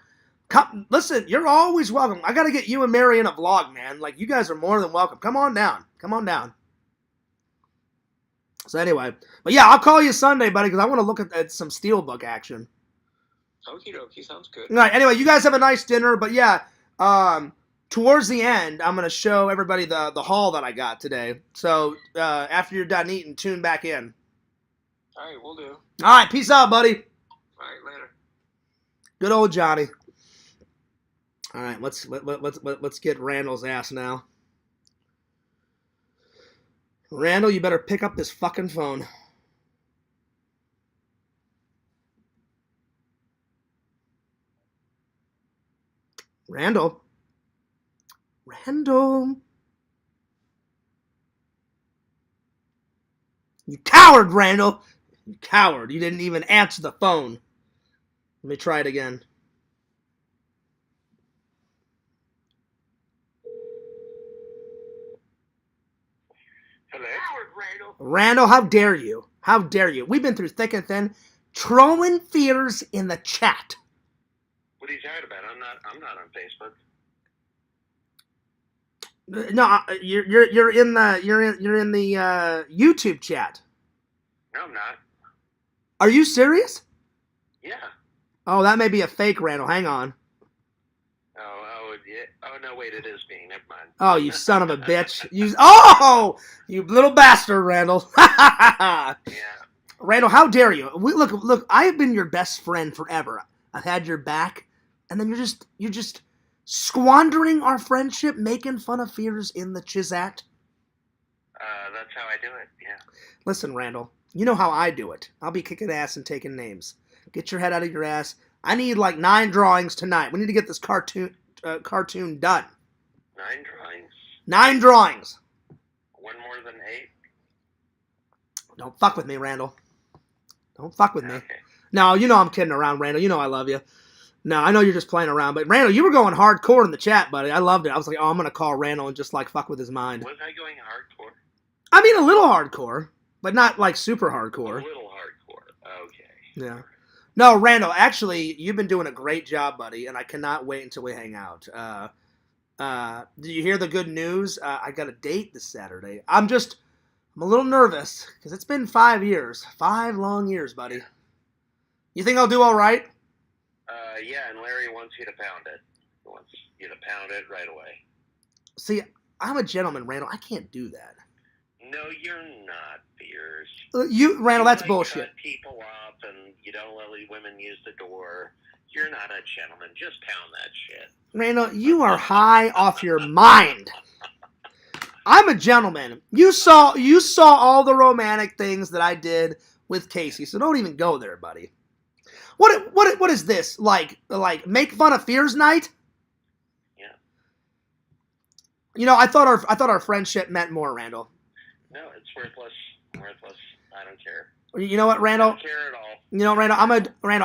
Come, listen, you're always welcome. I got to get you and Mary in a vlog, man. You guys are more than welcome. Come on down. Come on down. So anyway, but yeah, I'll call you Sunday, buddy, because I want to look at some Steelbook action. Okie dokie, sounds good. All right, anyway, you guys have a nice dinner, but yeah, towards the end, I'm going to show everybody the haul that I got today. So after you're done eating, tune back in. All right, we'll do. All right, peace out, buddy. All right, later. Good old Johnny. All right, let's get Randall's ass now. Randall, you better pick up this fucking phone. Randall. You coward, Randall. You coward. You didn't even answer the phone. Let me try it again. Hello? Randall, how dare you? How dare you? We've been through thick and thin, trolling fears in the chat. What are you talking about? I'm not on Facebook. No, you're in the YouTube chat. No, I'm not. Are you serious? Yeah. Oh, that may be a fake, Randall. Hang on. Oh, yeah. Oh, no, wait, it is me. Never mind. Oh, you son of a bitch. You little bastard, Randall. Yeah. Randall, how dare you? Look, I have been your best friend forever. I've had your back, and then you're just squandering our friendship, making fun of fears in the Chizat. That's how I do it. Yeah. Listen, Randall, you know how I do it. I'll be kicking ass and taking names. Get your head out of your ass. I need like 9 drawings tonight. We need to get this cartoon done. 9 drawings. 9 drawings. One more than 8. Don't fuck with me, Randall. Don't fuck with me. Okay. No, you know I'm kidding around, Randall. You know I love you. No, I know you're just playing around. But, Randall, you were going hardcore in the chat, buddy. I loved it. I was like, oh, I'm going to call Randall and just, like, fuck with his mind. Was I going hardcore? I mean, a little hardcore, but not, like, super A hardcore. little hardcore. Okay. Yeah. No, Randall, actually, you've been doing a great job, buddy, and I cannot wait until we hang out. Did you hear the good news? I got a date this Saturday. I'm a little nervous because it's been 5 years. 5 long years, buddy. You think I'll do all right? Yeah, and Larry wants you to pound it. He wants you to pound it right away. See, I'm a gentleman, Randall. I can't do that. No, you're not, Beers. Randall, that's You bullshit. cut people up, and you don't let women use the door. You're not a gentleman. Just pound that shit. Randall, you are high off your mind. I'm a gentleman. You saw all the romantic things that I did with Casey, so don't even go there, buddy. What is this? Like make fun of fears night? Yeah. You know, I thought our friendship meant more, Randall. No, it's worthless. Worthless. I don't care. You know what, Randall? I don't care at all. You know, Randall,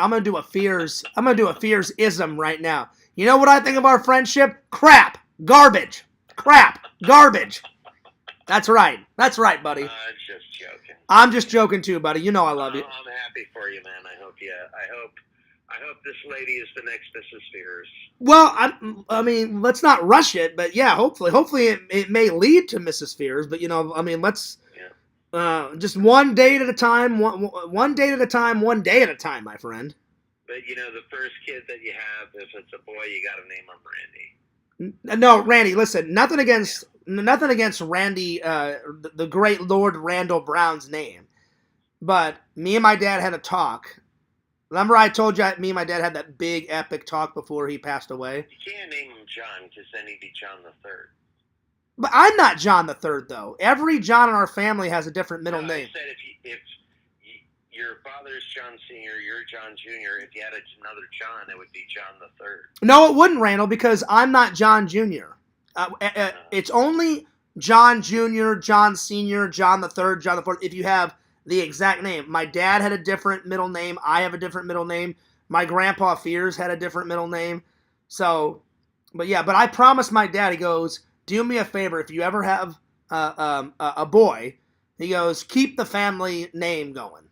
I'm gonna do a fears ism right now. You know what I think of our friendship? Crap. Garbage. Crap. Garbage. That's right, buddy. Just joking. I'm just joking too, buddy. You know I love you. I'm happy for you, man. I hope this lady is the next Mrs. Spears. Well, I mean, let's not rush it, but yeah, hopefully it may lead to Mrs. Fears, but you know, I mean, let's just one date at a time, one date at a time, one day at a time, my friend. But you know, the first kid that you have, if it's a boy, you got to name him Randy. No, Randy, listen, nothing against Randy, the great Lord Randall Brown's name, but me and my dad had a talk. Remember I told you me and my dad had that big epic talk before he passed away? You can't name him John because then he'd be John the Third. But I'm not John the Third, though. Every John in our family has a different middle name. I said if your father's John Sr., you're John Jr., if you had another John, it would be John the Third. No, it wouldn't, Randall, because I'm not John Jr. It's only John Jr., John Sr., John the Third, John the Fourth, if you have the exact name. My dad had a different middle name. I have a different middle name. My grandpa Fears had a different middle name. So, but I promised my dad, he goes, do me a favor, if you ever have a boy, he goes, keep the family name going.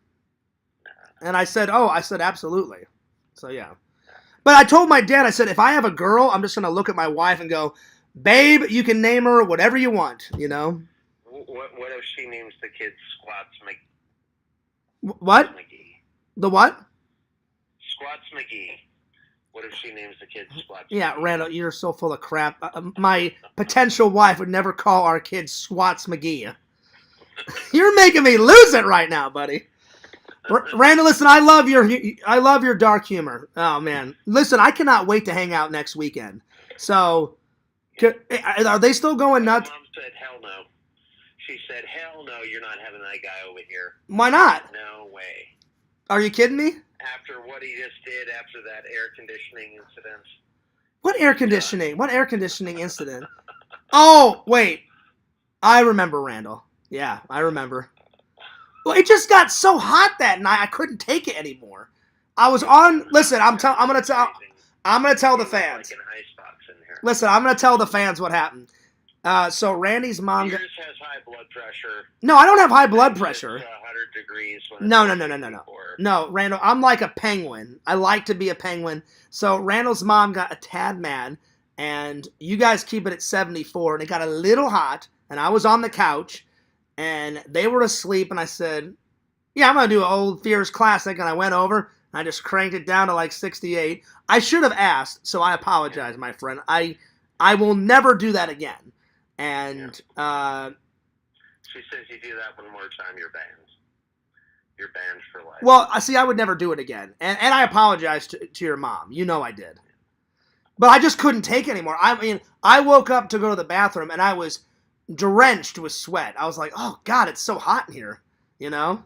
And I said, absolutely. So, yeah. But I told my dad, I said, if I have a girl, I'm just going to look at my wife and go, babe, you can name her whatever you want, you know? What if she names the kid Squats McGee? What? McGee. The what? Squats McGee. What if she names the kid Squats McGee? Yeah, Randall, you're so full of crap. My potential wife would never call our kid Swats McGee. You're making me lose it right now, buddy. Randall, listen, I love your dark humor. Oh man, listen, I cannot wait to hang out next weekend. So, are they still going nuts? Mom said, "Hell no." She said, "Hell no, you're not having that guy over here." Why not? No way. Are you kidding me? After what he just did after that air conditioning incident. What air conditioning? What air conditioning incident? Oh, wait. I remember, Randall. Yeah, I remember. Well, it just got so hot that night I couldn't take it anymore. I was on. Listen, I'm gonna tell the fans. Like an icebox in here. Listen, I'm gonna tell the fans what happened. So Randy's mom. Yours has high blood pressure. No, I don't have high blood pressure. 100 degrees. No. No, Randall, I'm like a penguin. I like to be a penguin. So Randall's mom got a tad mad, and you guys keep it at 74, and it got a little hot, and I was on the couch, and they were asleep, and I said, yeah, I'm going to do an old Fears classic, and I went over, and I just cranked it down to like 68. I should have asked, so I apologize, my friend. I will never do that again. And she says you do that one more time, you're banned. you're banned for life. Well, I see. I would never do it again, and I apologize to your mom. You know I did, but I just couldn't take it anymore. I mean, I woke up to go to the bathroom, and I was drenched with sweat. I was like, "Oh God, it's so hot in here," you know.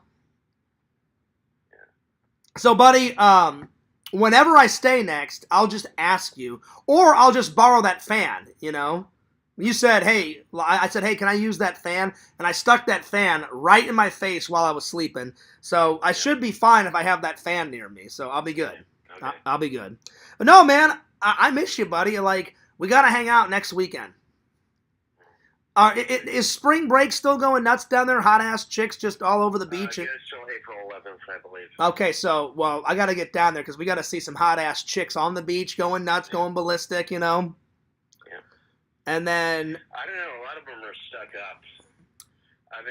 So, buddy, whenever I stay next, I'll just ask you, or I'll just borrow that fan, you know? You said, hey, I said, hey, can I use that fan? And I stuck that fan right in my face while I was sleeping. So I should be fine if I have that fan near me. So I'll be good. Okay. I'll be good. But no, man, I miss you, buddy. Like, we got to hang out next weekend. Is spring break still going nuts down there? Hot-ass chicks just all over the beach? Yeah, it's till April 11th, I believe. Okay, so, well, I got to get down there because we got to see some hot-ass chicks on the beach going nuts, going ballistic, you know? Yeah. And then... I don't know, a lot of them are stuck up.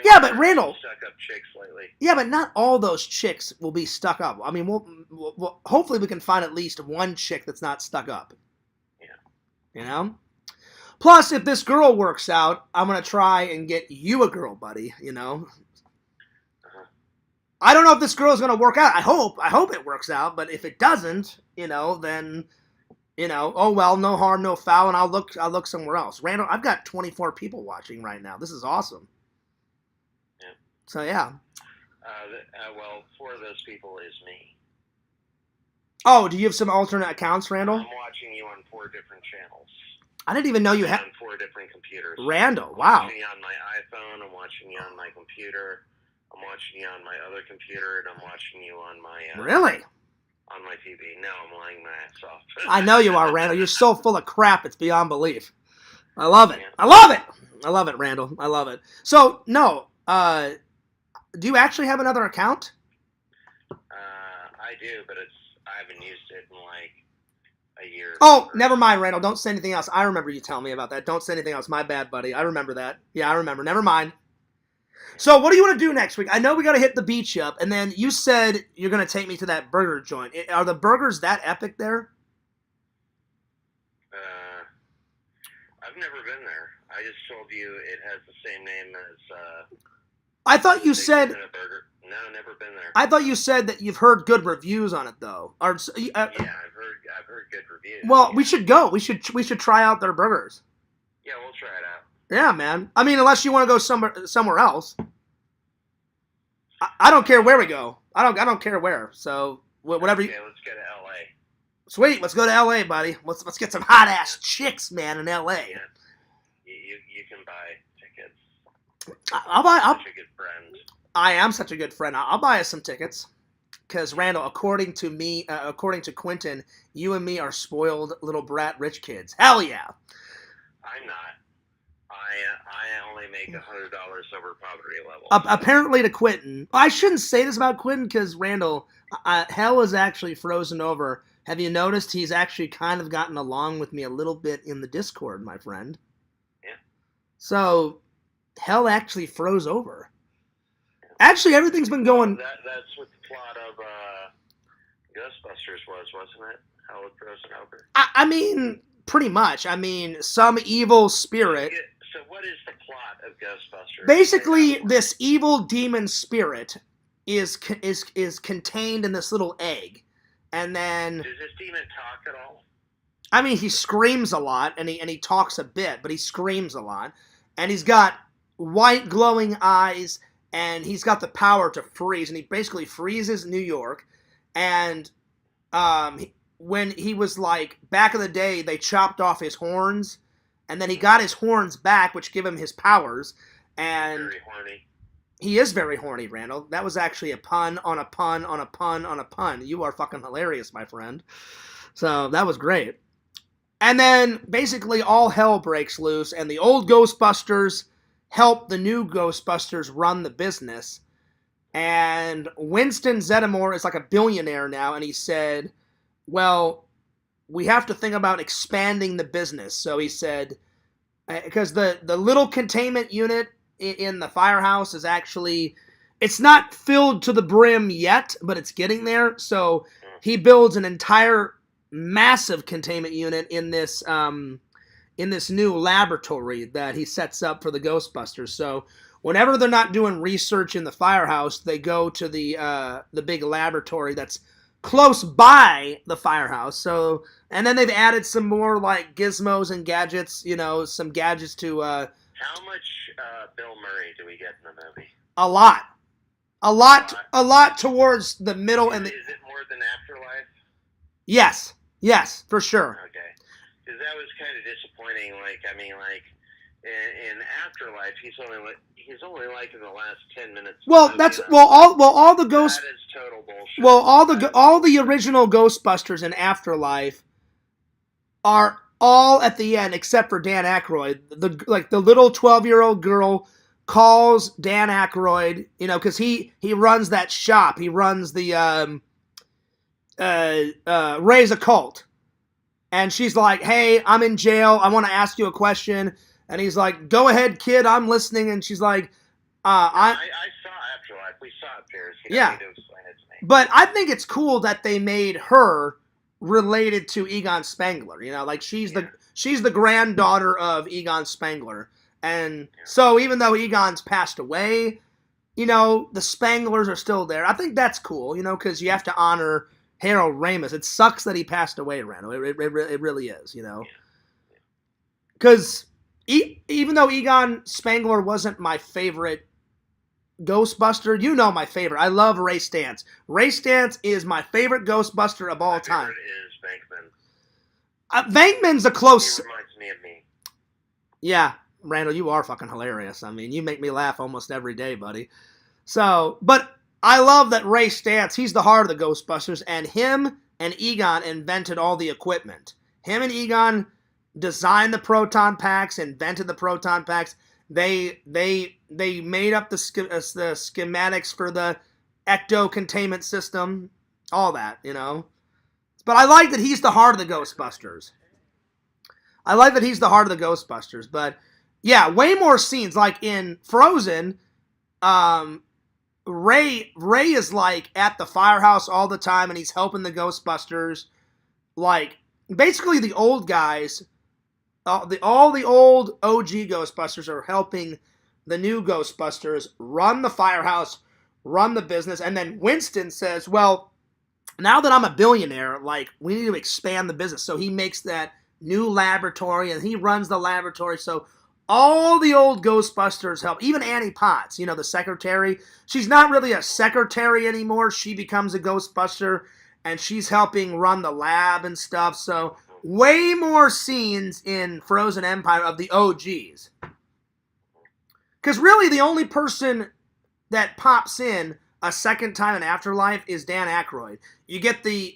Yeah, but Randall... Stuck up chicks lately. Yeah, but not all those chicks will be stuck up. I mean, we'll hopefully we can find at least one chick that's not stuck up. Yeah. You know? Plus, if this girl works out, I'm going to try and get you a girl, buddy, you know? I don't know if this girl is going to work out. I hope it works out, but if it doesn't, you know, then, you know, oh well, no harm, no foul, and I'll look somewhere else. Randall, I've got 24 people watching right now. This is awesome. Yeah. So, yeah. Well, 4 of those people is me. Oh, do you have some alternate accounts, Randall? I'm watching you on 4 different channels. I didn't even know you had... On 4 different computers. Randall, I'm wow. watching you on my iPhone, I'm watching you on my computer, I'm watching you on my other computer, and I'm watching you on my... Really? On my TV. No, I'm lying my ass off. I know you are, Randall. You're so full of crap, it's beyond belief. I love it. Yeah. I love it! I love it, Randall. I love it. So, no, do you actually have another account? I do, but I haven't used it in like a year. Oh, never mind, Randall. Don't say anything else. I remember you telling me about that. Don't say anything else. My bad, buddy. I remember that. Yeah, I remember. Never mind. So, what do you want to do next week? I know we got to hit the beach up, and then you said you're going to take me to that burger joint. Are the burgers that epic there? I've never been there. I just told you it has the same name as... I thought you said... Burger. No, never been there. I thought you said that you've heard good reviews on it, though. Yeah, I've heard good reviews. Well, we should go. We should try out their burgers. Yeah, we'll try it out. Yeah, man. I mean, unless you want to go somewhere else. I don't care where we go. I don't care where. So whatever. Okay, let's go to L.A. Sweet, let's go to L.A., buddy. Let's get some hot ass chicks, man, in L.A. Yeah. You can buy tickets. I'll buy. Such a good friend. I am such a good friend. I'll buy us some tickets. Because Randall, according to Quentin, you and me are spoiled little brat rich kids. Hell yeah. I'm not. I only make $100 over poverty level. Apparently to Quentin. I shouldn't say this about Quentin because, Randall, hell is actually frozen over. Have you noticed he's actually kind of gotten along with me a little bit in the Discord, my friend? Yeah. So, hell actually froze over. Actually, everything's been going... That's what the plot of Ghostbusters wasn't it? Hell had frozen over. I mean, pretty much. I mean, some evil spirit... So what is the plot of Ghostbusters? Basically, this evil demon spirit is contained in this little egg. And then... Does this demon talk at all? I mean, he screams a lot, and he talks a bit, but he screams a lot. And he's got white glowing eyes, and he's got the power to freeze, and he basically freezes New York. And when he was like, back in the day, they chopped off his horns, and then he got his horns back, which give him his powers. And Very horny. he is very horny, Randall. That was actually a pun on a pun on a pun on a pun. You are fucking hilarious, my friend. So that was great. And then basically all hell breaks loose, and the old Ghostbusters help the new Ghostbusters run the business. And Winston Zeddemore is like a billionaire now, and he said, well, we have to think about expanding the business. So he said, because the little containment unit in the firehouse is actually, it's not filled to the brim yet, but it's getting there. So he builds an entire massive containment unit in this new laboratory that he sets up for the Ghostbusters. So whenever they're not doing research in the firehouse, they go to the big laboratory that's close by the firehouse. So, and then they've added some more like gizmos and gadgets, some gadgets to How much Bill Murray do we get in the movie? a lot towards the middle and is it more than Afterlife? Yes, for sure. Okay, because that was kind of disappointing. In Afterlife, he's only like in the last 10 minutes. Well, that's all the ghosts. That is total bullshit. Well, all the original Ghostbusters in Afterlife are all at the end except for Dan Aykroyd. The little 12-year-old girl calls Dan Aykroyd, because he runs that shop. He runs the Ray's Occult. And she's like, "Hey, I'm in jail. I want to ask you a question." And he's like, "Go ahead, kid. I'm listening." And she's like, I saw Afterlife. We saw it, Pierce. You don't need to explain it to me. But I think it's cool that they made her related to Egon Spengler. She's the granddaughter of Egon Spengler. And so even though Egon's passed away, the Spenglers are still there. I think that's cool, because you have to honor Harold Ramis. It sucks that he passed away, Randall. It really is, Because even though Egon Spengler wasn't my favorite Ghostbuster, my favorite. I love Ray Stantz. Ray Stantz is my favorite Ghostbuster of all time. My favorite is Venkman. Venkman's a close... He reminds me of me. Yeah, Randall, you are fucking hilarious. I mean, you make me laugh almost every day, buddy. So, but I love that Ray Stantz, he's the heart of the Ghostbusters, and him and Egon invented all the equipment. Him and Egon designed the proton packs, invented the proton packs. They made up the schematics for the ecto containment system, all that, But I like that he's the heart of the Ghostbusters. But yeah, way more scenes. Like in Frozen, Ray is like at the firehouse all the time, and he's helping the Ghostbusters. Like basically the old guys. All the old OG Ghostbusters are helping the new Ghostbusters run the firehouse, run the business, and then Winston says, "Well, now that I'm a billionaire, we need to expand the business." So he makes that new laboratory, and he runs the laboratory. So all the old Ghostbusters help. Even Annie Potts, the secretary. She's not really a secretary anymore. She becomes a Ghostbuster, and she's helping run the lab and stuff. So way more scenes in Frozen Empire of the OGs. Because really the only person that pops in a second time in Afterlife is Dan Aykroyd. You get the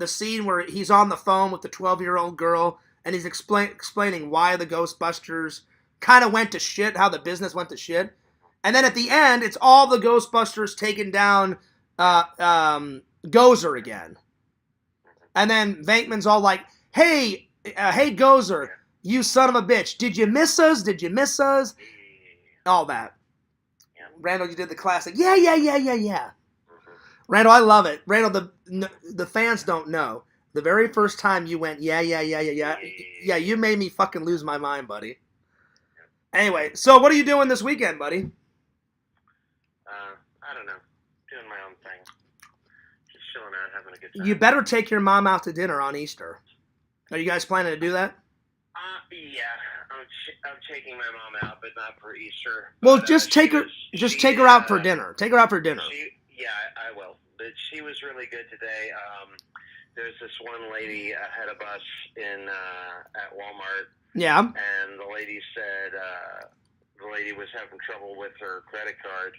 scene where he's on the phone with the 12-year-old girl, and he's explaining why the Ghostbusters kind of went to shit, how the business went to shit. And then at the end, it's all the Ghostbusters taking down Gozer again. And then Venkman's all like, hey, Gozer, you son of a bitch. Did you miss us? All that. Yeah. Randall, you did the classic. Yeah. Randall, I love it. Randall, the fans don't know. The very first time you went, yeah, you made me fucking lose my mind, buddy. Anyway, so what are you doing this weekend, buddy? I don't know. Doing my own thing. Just chilling out, having a good time. You better take your mom out to dinner on Easter. Are you guys planning to do that? Yeah. I'm taking my mom out, but not for Easter. Well, but, just take her out for dinner. Take her out for dinner. I will. But she was really good today. There's this one lady ahead of us at Walmart. Yeah. And the lady said the lady was having trouble with her credit card,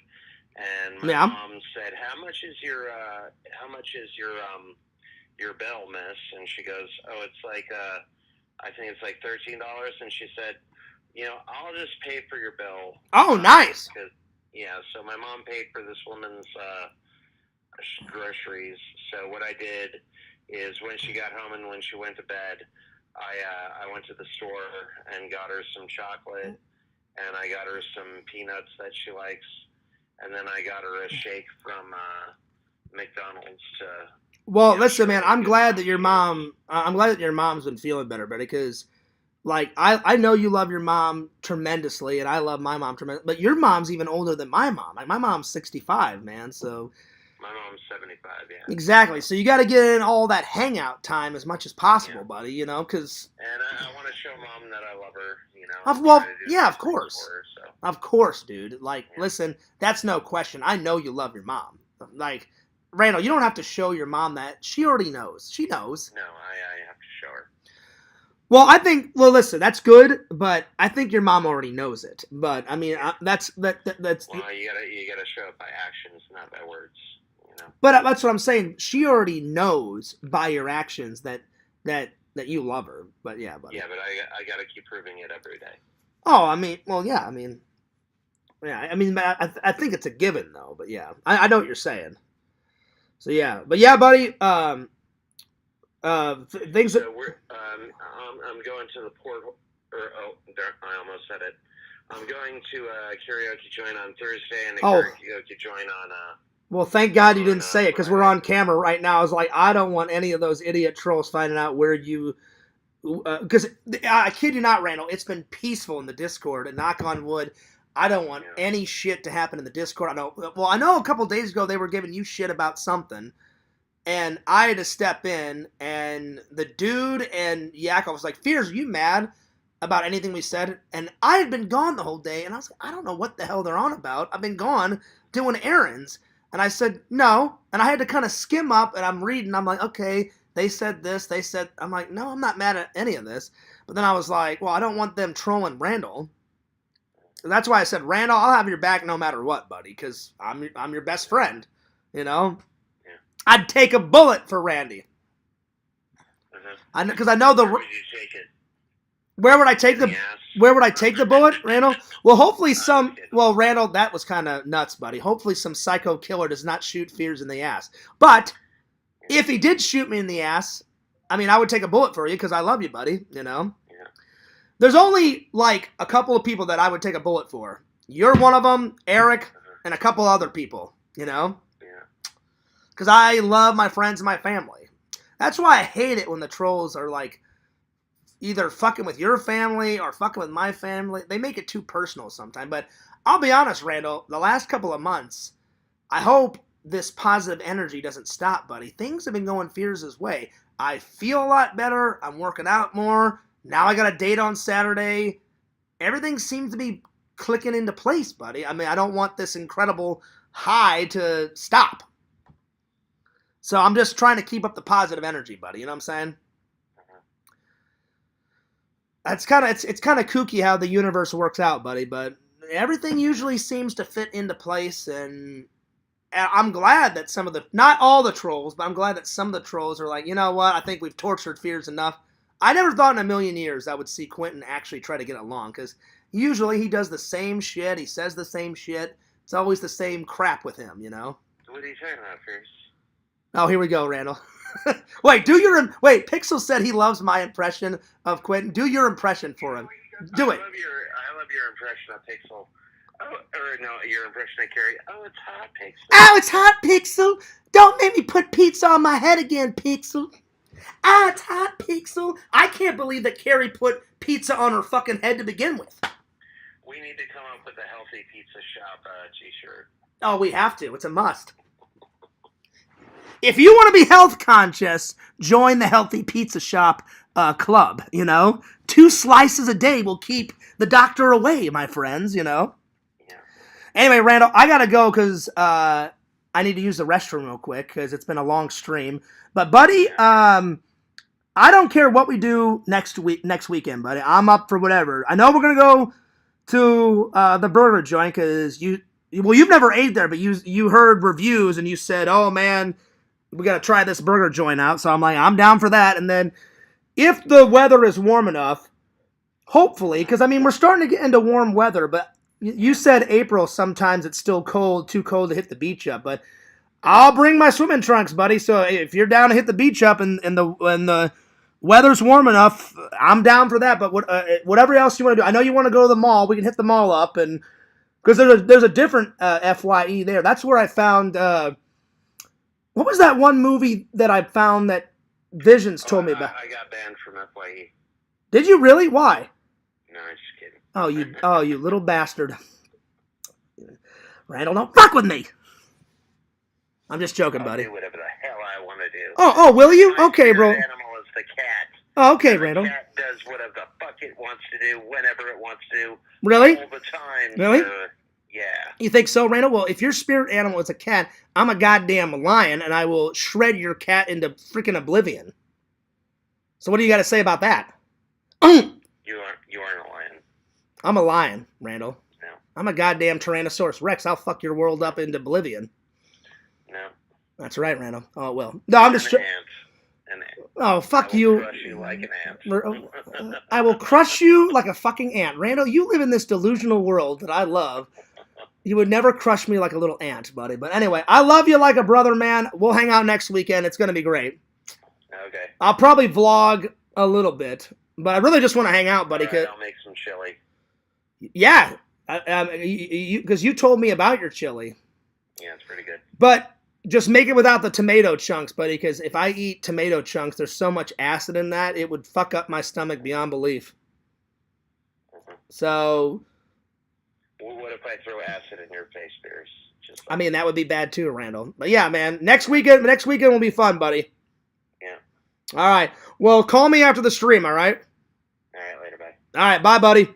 and my mom said, "How much is your bill, miss?" And she goes, "Oh, it's like I think it's like $13." And she said, "I'll just pay for your bill." Oh, nice. So my mom paid for this woman's groceries. So what I did is when she got home and when she went to bed, I went to the store and got her some chocolate, and I got her some peanuts that she likes, and then I got her a shake from McDonald's. Well, listen, man, I'm glad that your mom's been feeling better, buddy, because Like, I know you love your mom tremendously, and I love my mom tremendously, but your mom's even older than my mom. Like, my mom's 65, man, so... My mom's 75, yeah. Exactly, so you got to get in all that hangout time as much as possible, buddy, you know, because... And I want to show Mom that I love her, you know. Well, yeah, of course. Her, so. Of course, dude. Like, listen, that's no question. I know you love your mom. Like, Randall, you don't have to show your mom that. She already knows. She knows. No, I have to show her. Well, I think. Well, listen, that's good, but I think your mom already knows it. But I mean, that's. Well, you gotta show it by actions, not by words. You know. But that's what I'm saying. She already knows by your actions that you love her. But yeah, buddy. Yeah, but I gotta keep proving it every day. Oh, I mean, well, yeah, I mean, I think it's a given though. But yeah, I know what you're saying. So yeah, but yeah, buddy. Things. So I'm going to the port. I almost said it. I'm going to a karaoke joint on Thursday and a karaoke joint on. Well, thank God you didn't say it because we're on camera right now. I was like, I don't want any of those idiot trolls finding out where you. Because I kid you not, Randall, it's been peaceful in the Discord, and knock on wood, I don't want any shit to happen in the Discord. I know a couple days ago they were giving you shit about something, and I had to step in, and the dude and Yakov was like, Fears, are you mad about anything we said? And I had been gone the whole day, and I was like, I don't know what the hell they're on about. I've been gone doing errands. And I said, no. And I had to kind of skim up, and I'm reading. I'm like, okay, they said this. They said, I'm like, no, I'm not mad at any of this. But then I was like, well, I don't want them trolling Randall. And that's why I said, Randall, I'll have your back no matter what, buddy, because I'm your best friend, you know? Yeah. I'd take a bullet for Randy. Because I know the... Where would you take it? Where would I take the bullet, Randall? Well, hopefully well, Randall, that was kind of nuts, buddy. Hopefully some psycho killer does not shoot Fears in the ass. But if he did shoot me in the ass, I mean, I would take a bullet for you because I love you, buddy, you know? Yeah. There's only, like, a couple of people that I would take a bullet for. You're one of them, Eric, and a couple other people, you know? Yeah. Because I love my friends and my family. That's why I hate it when the trolls are, like, either fucking with your family or fucking with my family. They make it too personal sometimes. But I'll be honest, Randall, the last couple of months, I hope this positive energy doesn't stop, buddy. Things have been going Fears' way. I feel a lot better. I'm working out more. Now I got a date on Saturday. Everything seems to be clicking into place, buddy. I mean, I don't want this incredible high to stop. So I'm just trying to keep up the positive energy, buddy. You know what I'm saying? It's kind of kooky how the universe works out, buddy, but everything usually seems to fit into place, and I'm glad that some of the, not all the trolls, but I'm glad that some of the trolls are like, you know what, I think we've tortured Fears enough. I never thought in a million years I would see Quentin actually try to get along, because usually he does the same shit, he says the same shit, it's always the same crap with him, you know? What are you talking about, Fears? Oh, here we go, Randall. Wait, Pixel said he loves my impression of Quentin. Do your impression for him. Do it. I love your impression of Pixel. Oh, or no, your impression of Carrie. Oh, it's hot, Pixel. Oh, it's hot, Pixel. Don't make me put pizza on my head again, Pixel. Ah, it's hot, Pixel. I can't believe that Carrie put pizza on her fucking head to begin with. We need to come up with a healthy pizza shop t-shirt. Oh, we have to. It's a must. If you want to be health conscious, join the Healthy Pizza Shop club, you know? 2 slices a day will keep the doctor away, my friends, you know? Yeah. Anyway, Randall, I gotta go because I need to use the restroom real quick because it's been a long stream. But, buddy, I don't care what we do next weekend, buddy. I'm up for whatever. I know we're gonna go to the burger joint because you've never ate there, but you heard reviews and you said, oh, man, we got to try this burger joint out. So I'm like, I'm down for that. And then if the weather is warm enough, hopefully, because, I mean, we're starting to get into warm weather, but you said April, sometimes it's still cold, too cold to hit the beach up. But I'll bring my swimming trunks, buddy. So if you're down to hit the beach up and the weather's warm enough, I'm down for that. But whatever else you want to do, I know you want to go to the mall. We can hit the mall up. And because there's a different FYE there. That's where I found... what was that one movie that I found that Visions told me about? I got banned from FYE. Did you really? Why? No, I'm just kidding. Oh, you little bastard. Randall, don't fuck with me. I'm just joking, I'll buddy. do whatever the hell I want to do. Oh, will you? My Okay, bro. favorite animal is the cat. Oh, okay, And Randall. The cat does whatever the fuck it wants to do, whenever it wants to. Really? All the time. Really? Yeah. You think so, Randall? Well, if your spirit animal is a cat, I'm a goddamn lion, and I will shred your cat into freaking oblivion. So what do you got to say about that? You aren't a lion. I'm a lion, Randall. No. I'm a goddamn Tyrannosaurus Rex. I'll fuck your world up into oblivion. No. That's right, Randall. Oh, well. No, I'm just... An ant. Oh, fuck you. I will crush you like an ant. I will crush you like a fucking ant. Randall, you live in this delusional world that I love. You would never crush me like a little ant, buddy. But anyway, I love you like a brother, man. We'll hang out next weekend. It's going to be great. Okay. I'll probably vlog a little bit, but I really just want to hang out, buddy. All right, I'll make some chili. Yeah, because you told me about your chili. Yeah, it's pretty good. But just make it without the tomato chunks, buddy, because if I eat tomato chunks, there's so much acid in that, it would fuck up my stomach beyond belief. Mm-hmm. So... Well, what if I throw acid in your face, Pierce? I mean, that would be bad too, Randall. But yeah, man, next weekend will be fun, buddy. Yeah. All right. Well, call me after the stream, all right? All right, later, bye. All right, bye, buddy.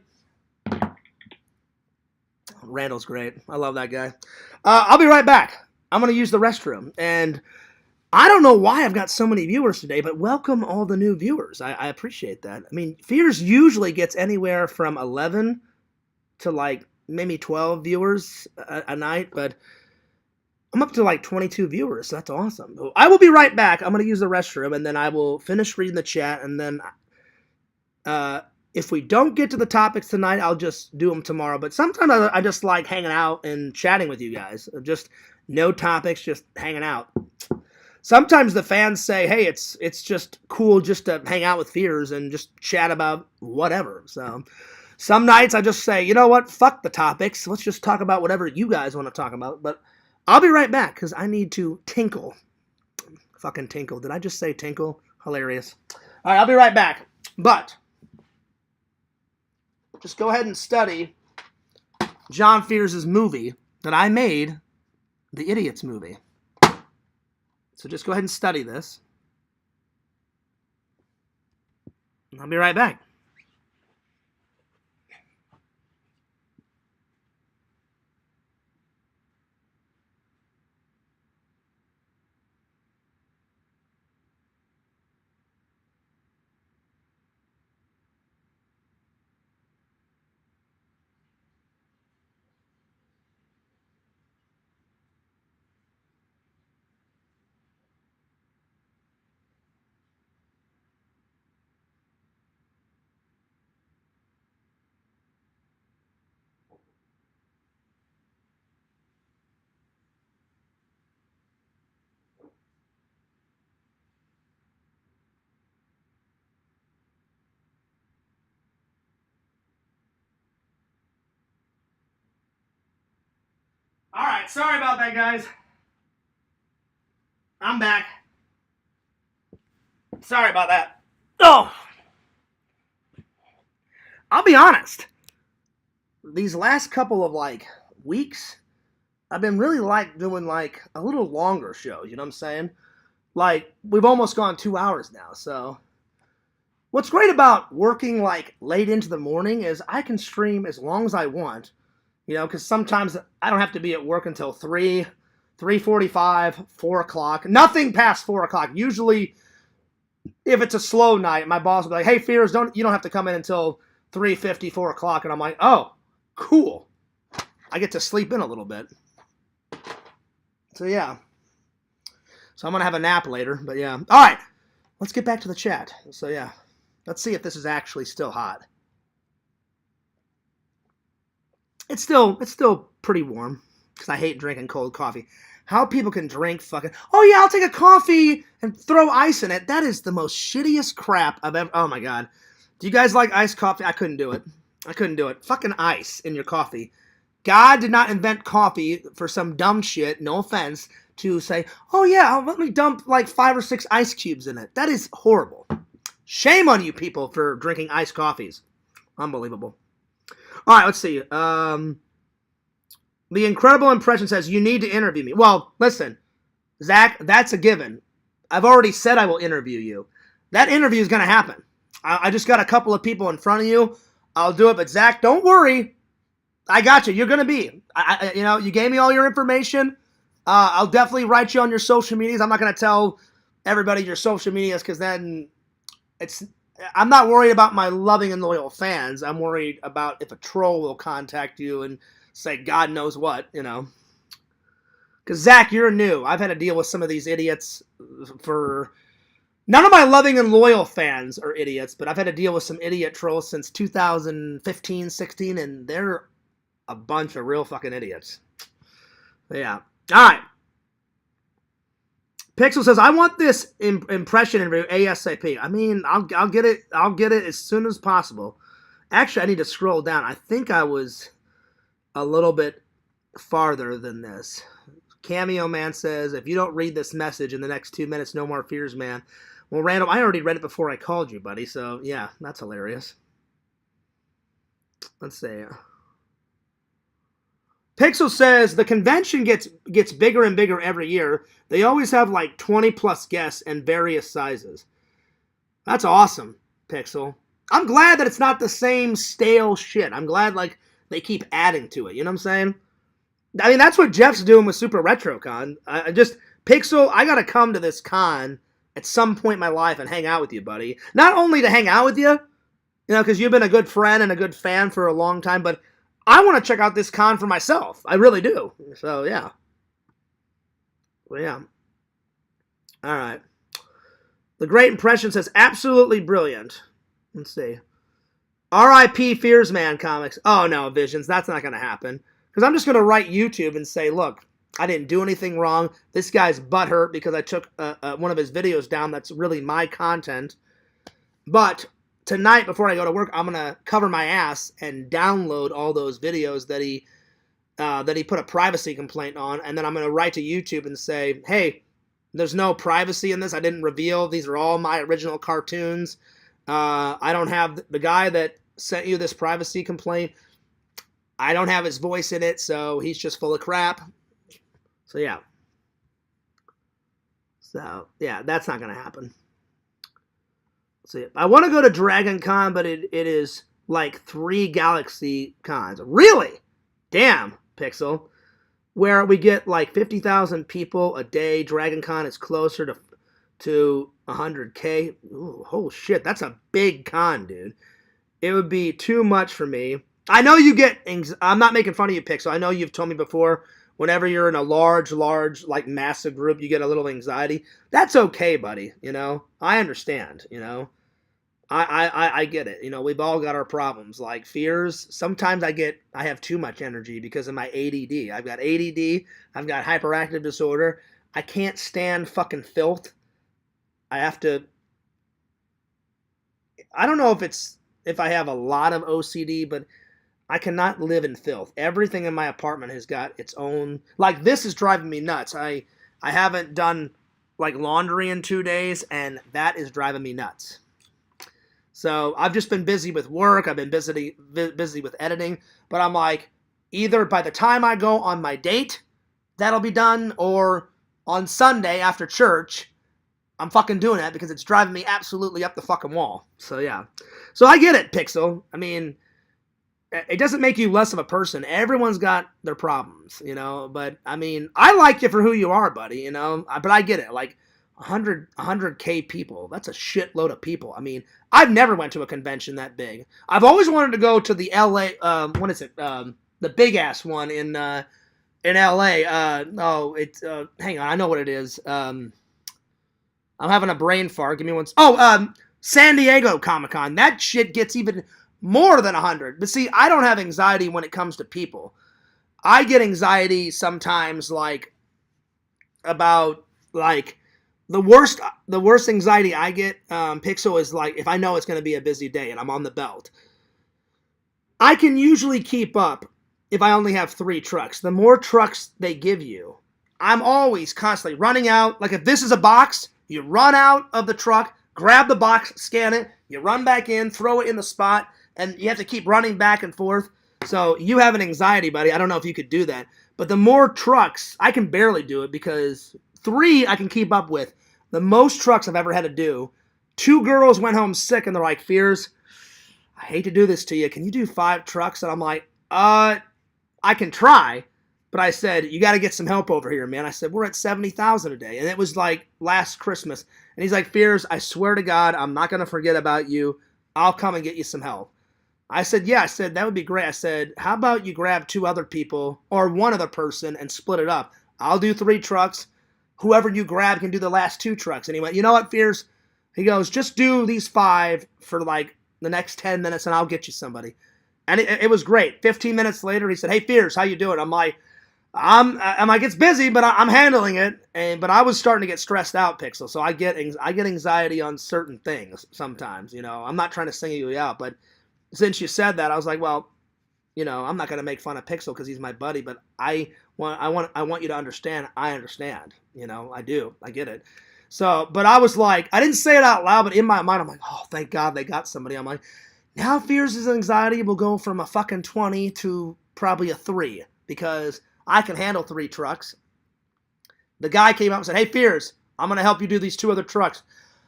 Randall's great. I love that guy. I'll be right back. I'm going to use the restroom. And I don't know why I've got so many viewers today, but welcome all the new viewers. I appreciate that. I mean, Fears usually gets anywhere from 11 to like maybe 12 viewers a night, but I'm up to like 22 viewers, so that's awesome. I will be right back. I'm going to use the restroom, and then I will finish reading the chat, and then if we don't get to the topics tonight, I'll just do them tomorrow. But sometimes I just like hanging out and chatting with you guys. Just no topics, just hanging out. Sometimes the fans say, hey, it's just cool just to hang out with Fears and just chat about whatever, so... Some nights I just say, you know what, fuck the topics. Let's just talk about whatever you guys want to talk about. But I'll be right back because I need to tinkle. Fucking tinkle. Did I just say tinkle? Hilarious. All right, I'll be right back. But just go ahead and study John Fears' movie that I made, the Idiots movie. So just go ahead and study this. I'll be right back. All right, sorry about that, guys. I'm back. Sorry about that. Oh! I'll be honest. These last couple of, weeks, I've been really doing, a little longer shows, you know what I'm saying? We've almost gone 2 hours now, so... What's great about working, late into the morning is I can stream as long as I want. You know, because sometimes I don't have to be at work until 3, 3:45, 4 o'clock. Nothing past 4 o'clock. Usually, if it's a slow night, my boss will be like, hey, Fears, you don't have to come in until 3:50, 4 o'clock. And I'm like, oh, cool. I get to sleep in a little bit. So, yeah. So I'm going to have a nap later, but yeah. All right, let's get back to the chat. So, yeah, let's see if this is actually still hot. It's still pretty warm, because I hate drinking cold coffee. How people can drink fucking... Oh, yeah, I'll take a coffee and throw ice in it. That is the most shittiest crap I've ever... Oh, my God. Do you guys like iced coffee? I couldn't do it. Fucking ice in your coffee. God did not invent coffee for some dumb shit, no offense, to say, oh, yeah, let me dump 5 or 6 ice cubes in it. That is horrible. Shame on you people for drinking iced coffees. Unbelievable. All right, let's see. The Incredible Impression says, you need to interview me. Well, listen, Zach, that's a given. I've already said I will interview you. That interview is going to happen. I just got a couple of people in front of you. I'll do it, but Zach, don't worry. I got you. You're going to be. You gave me all your information. I'll definitely write you on your social medias. I'm not going to tell everybody your social medias because then I'm not worried about my loving and loyal fans. I'm worried about if a troll will contact you and say God knows what, Because, Zach, you're new. I've had to deal with some of these idiots for... None of my loving and loyal fans are idiots, but I've had to deal with some idiot trolls since 2015, 16, and they're a bunch of real fucking idiots. Yeah. All right. Pixel says, I want this impression interview ASAP. I mean, I'll get it. I'll get it as soon as possible. Actually, I need to scroll down. I think I was a little bit farther than this. Cameo Man says, if you don't read this message in the next 2 minutes, no more fears, man. Well, Randall, I already read it before I called you, buddy. So, yeah, that's hilarious. Let's see. Pixel says, the convention gets bigger and bigger every year. They always have like 20 plus guests and various sizes. That's awesome, Pixel. I'm glad that it's not the same stale shit. I'm glad like they keep adding to it. You know what I'm saying? I mean, that's what Jeff's doing with Super RetroCon. Pixel, I got to come to this con at some point in my life and hang out with you, buddy. Not only to hang out with you, because you've been a good friend and a good fan for a long time, but I want to check out this con for myself. I really do. So, yeah. Well, yeah. All right. The Great Impression says, absolutely brilliant. Let's see. R.I.P. Fearsman Comics. Oh, no, Visions. That's not going to happen. Because I'm just going to write YouTube and say, look, I didn't do anything wrong. This guy's butthurt because I took one of his videos down. That's really my content. But tonight, before I go to work, I'm going to cover my ass and download all those videos that he put a privacy complaint on. And then I'm going to write to YouTube and say, hey, there's no privacy in this. I didn't reveal. These are all my original cartoons. I don't have the guy that sent you this privacy complaint. I don't have his voice in it, so he's just full of crap. So, yeah. So, yeah, that's not going to happen. See, I want to go to Dragon Con, but it is like 3 Galaxy Cons. Really? Damn, Pixel. Where we get like 50,000 people a day. Dragon Con is closer to 100K. Ooh, oh, shit. That's a big con, dude. It would be too much for me. I know you get... I'm not making fun of you, Pixel. I know you've told me before... Whenever you're in a large, like, massive group, you get a little anxiety. That's okay, buddy, I understand, I get it. We've all got our problems. Like, fears, sometimes I have too much energy because of my ADD. I've got ADD. I've got hyperactive disorder. I can't stand fucking filth. I have to... I don't know if I have a lot of OCD, but... I cannot live in filth. Everything in my apartment has got its own... Like, this is driving me nuts. I haven't done, like, laundry in 2 days, and that is driving me nuts. So, I've just been busy with work. I've been busy with editing. But I'm like, either by the time I go on my date, that'll be done, or on Sunday after church, I'm fucking doing that because it's driving me absolutely up the fucking wall. So, yeah. So, I get it, Pixel. I mean... It doesn't make you less of a person. Everyone's got their problems, But, I mean, I like you for who you are, buddy, But I get it. Like, 100K people. That's a shitload of people. I mean, I've never went to a convention that big. I've always wanted to go to the LA, what is it? The big-ass one in LA. Hang on. I know what it is. I'm having a brain fart. Give me one. San Diego Comic-Con. That shit gets even... more than 100. But see, I don't have anxiety when it comes to people. I get anxiety sometimes, like, about, like, the worst anxiety I get, Pixel, is, like, if I know it's going to be a busy day and I'm on the belt. I can usually keep up if I only have 3 trucks. The more trucks they give you, I'm always constantly running out. Like, if this is a box, you run out of the truck, grab the box, scan it, you run back in, throw it in the spot, and you have to keep running back and forth. So you have an anxiety, buddy. I don't know if you could do that. But the more trucks, I can barely do it because 3 I can keep up with. The most trucks I've ever had to do, 2 girls went home sick and they're like, Fears, I hate to do this to you. Can you do 5 trucks? And I'm like, I can try. But I said, you got to get some help over here, man. I said, we're at 70,000 a day. And it was like last Christmas. And he's like, Fears, I swear to God, I'm not going to forget about you. I'll come and get you some help. I said, yeah. I said, that would be great. I said, how about you grab 2 other people or 1 other person and split it up? I'll do 3 trucks. Whoever you grab can do the last 2 trucks. And he went, you know what, Fears? He goes, just do these 5 for like the next 10 minutes and I'll get you somebody. And it was great. 15 minutes later, he said, hey, Fears, how you doing? I'm like, it's busy, but I'm handling it. But I was starting to get stressed out, Pixel. So I get anxiety on certain things sometimes. You know, I'm not trying to single you out, but since you said that, I was like, well, you know, I'm not going to make fun of Pixel because he's my buddy, but I want you to understand. I understand. You know, I do. I get it. So, but I was like, I didn't say it out loud, but in my mind, I'm like, oh, thank God they got somebody. I'm like, now Fears' anxiety will go from a fucking 20 to probably a 3 because I can handle 3 trucks. The guy came up and said, hey, Fears, I'm going to help you do these 2 other trucks.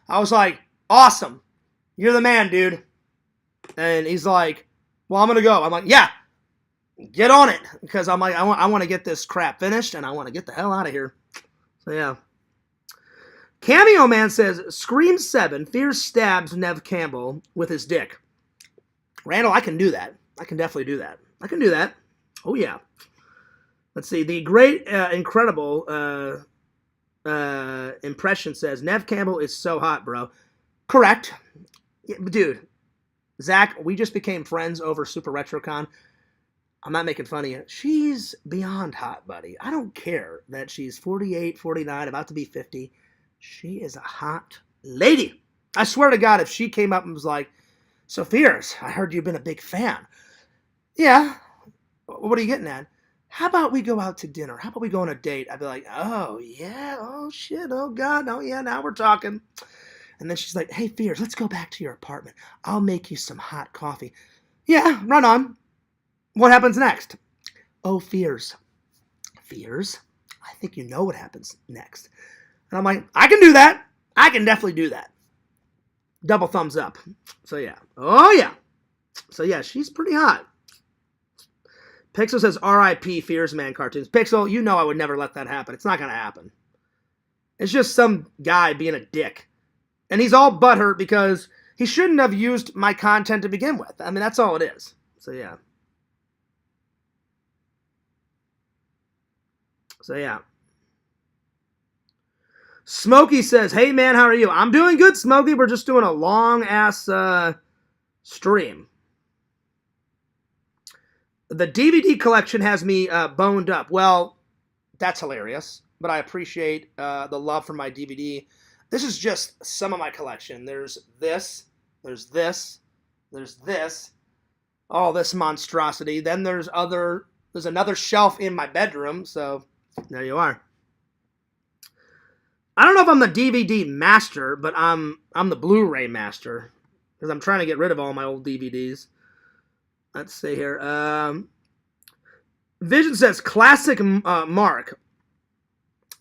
I was like, awesome. You're the man, dude. And he's like, well, I'm going to go. I'm like, yeah, get on it. Because I'm like, I want to get this crap finished and I want to get the hell out of here. So, yeah. Cameo Man says, Scream 7, Fears stabs Nev Campbell with his dick. Randall, I can do that. I can definitely do that. I can do that. Oh, yeah. Let's see. The great, incredible impression says, Nev Campbell is so hot, bro. Correct. Yeah, dude, Zach, we just became friends over Super RetroCon. I'm not making fun of you. She's beyond hot, buddy. I don't care that she's 48, 49, about to be 50. She is a hot lady. I swear to God, if she came up and was like, so Fears, I heard you've been a big fan. Yeah. What are you getting at? How about we go out to dinner? How about we go on a date? I'd be like, oh, yeah. Oh, shit. Oh, God. Oh, yeah. Now we're talking. And then she's like, hey, Fears, let's go back to your apartment. I'll make you some hot coffee. Yeah, run on. What happens next? Oh, Fears. Fears, I think you know what happens next. And I'm like, I can do that. I can definitely do that. Double thumbs up. So, yeah. Oh, yeah. So, yeah, she's pretty hot. Pixel says, R.I.P. Fears Man cartoons. Pixel, you know I would never let that happen. It's not going to happen. It's just some guy being a dick. And he's all butthurt because he shouldn't have used my content to begin with. I mean, that's all it is. So, yeah. So, yeah. Smokey says, hey, man, how are you? I'm doing good, Smokey. We're just doing a long-ass stream. The DVD collection has me boned up. Well, that's hilarious. But I appreciate the love for my DVD. This is just some of my collection. There's this. There's this. There's this. All this monstrosity. Then there's another shelf in my bedroom. So there you are. I don't know if I'm the DVD master, but I'm the Blu-ray master. Because I'm trying to get rid of all my old DVDs. Let's see here. Vision says, classic Mark.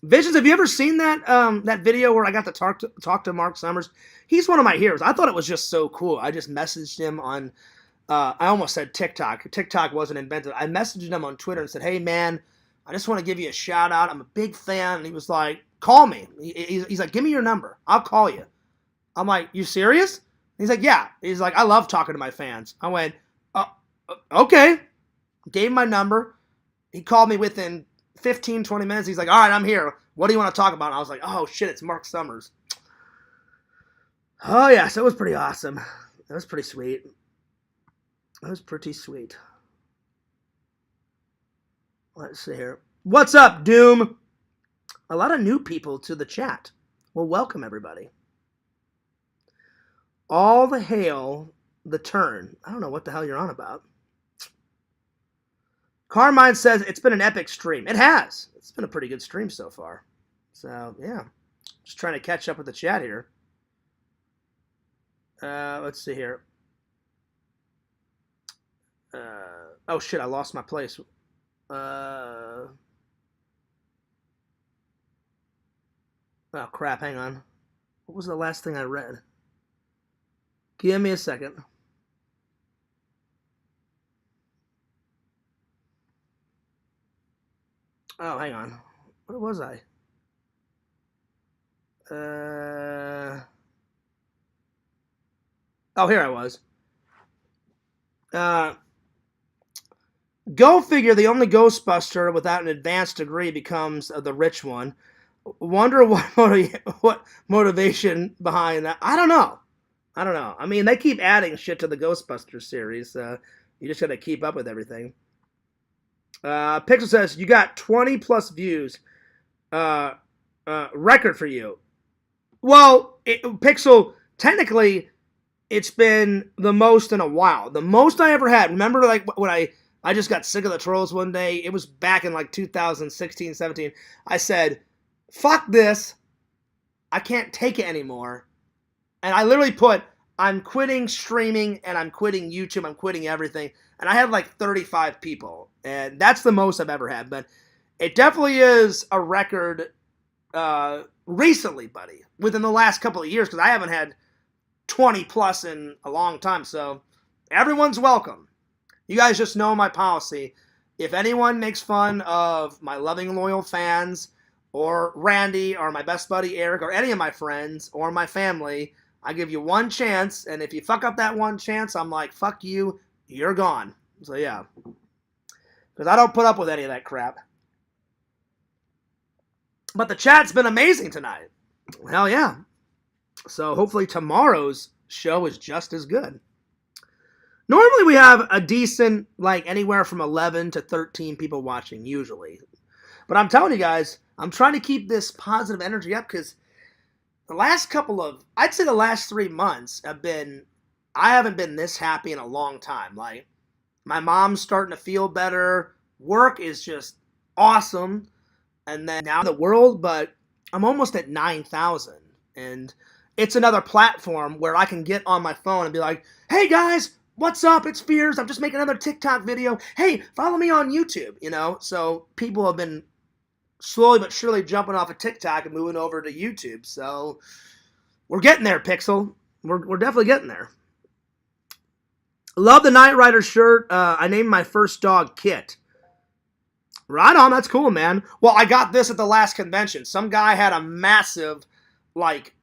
Visions, have you ever seen that video where I got to talk to Mark Summers? He's one of my heroes. I thought it was just so cool. I just messaged him on, I almost said TikTok. TikTok wasn't invented. I messaged him on Twitter and said, hey, man, I just want to give you a shout out. I'm a big fan. And he was like, call me. He's like, give me your number. I'll call you. I'm like, you serious? He's like, yeah. He's like, I love talking to my fans. I went, okay. Gave him my number. He called me within 15, 20 minutes. He's like, all right, I'm here. What do you want to talk about? And I was like, oh, shit, it's Mark Summers. Oh, yeah, so it was pretty awesome. It was pretty sweet. It was pretty sweet. Let's see here. What's up, Doom? A lot of new people to the chat. Well, welcome, everybody. All the hail, the turn. I don't know what the hell you're on about. Carmine says it's been an epic stream. It has. It's been a pretty good stream so far. So, yeah. Just trying to catch up with the chat here. Let's see here. Oh shit, I lost my place. Oh crap, hang on. What was the last thing I read? Give me a second. Oh, hang on. Where was I? Oh, here I was. Go figure, the only Ghostbuster without an advanced degree becomes the rich one. Wonder what motivation behind that. I don't know. I mean, they keep adding shit to the Ghostbusters series. You just got to keep up with everything. Pixel says, you got 20 plus views. Record for you. Well, Pixel, technically, it's been the most in a while. The most I ever had. Remember, like, when I just got sick of the trolls one day? It was back in, like, 2016, 17. I said, fuck this. I can't take it anymore. And I literally put, I'm quitting streaming and I'm quitting YouTube. I'm quitting everything. And I had like 35 people. And that's the most I've ever had. But it definitely is a record recently, buddy. Within the last couple of years. Because I haven't had 20 plus in a long time. So everyone's welcome. You guys just know my policy. If anyone makes fun of my loving, loyal fans, or Randy, or my best buddy Eric, or any of my friends, or my family, I give you one chance, and if you fuck up that one chance, I'm like, fuck you, you're gone. So yeah. Because I don't put up with any of that crap. But the chat's been amazing tonight. Hell yeah. So hopefully tomorrow's show is just as good. Normally we have a decent, like anywhere from 11 to 13 people watching, usually. But I'm telling you guys, I'm trying to keep this positive energy up because the last I'd say the last 3 months I haven't been this happy in a long time. Like, my mom's starting to feel better. Work is just awesome. And then now the world, but I'm almost at 9,000. And it's another platform where I can get on my phone and be like, hey guys, what's up? It's Fears. I'm just making another TikTok video. Hey, follow me on YouTube, you know? So people have been slowly but surely jumping off of TikTok and moving over to YouTube. So we're getting there, Pixel. We're definitely getting there. Love the Knight Rider shirt. I named my first dog Kit. Right on, that's cool, man. Well, I got this at the last convention. Some guy had a massive, like,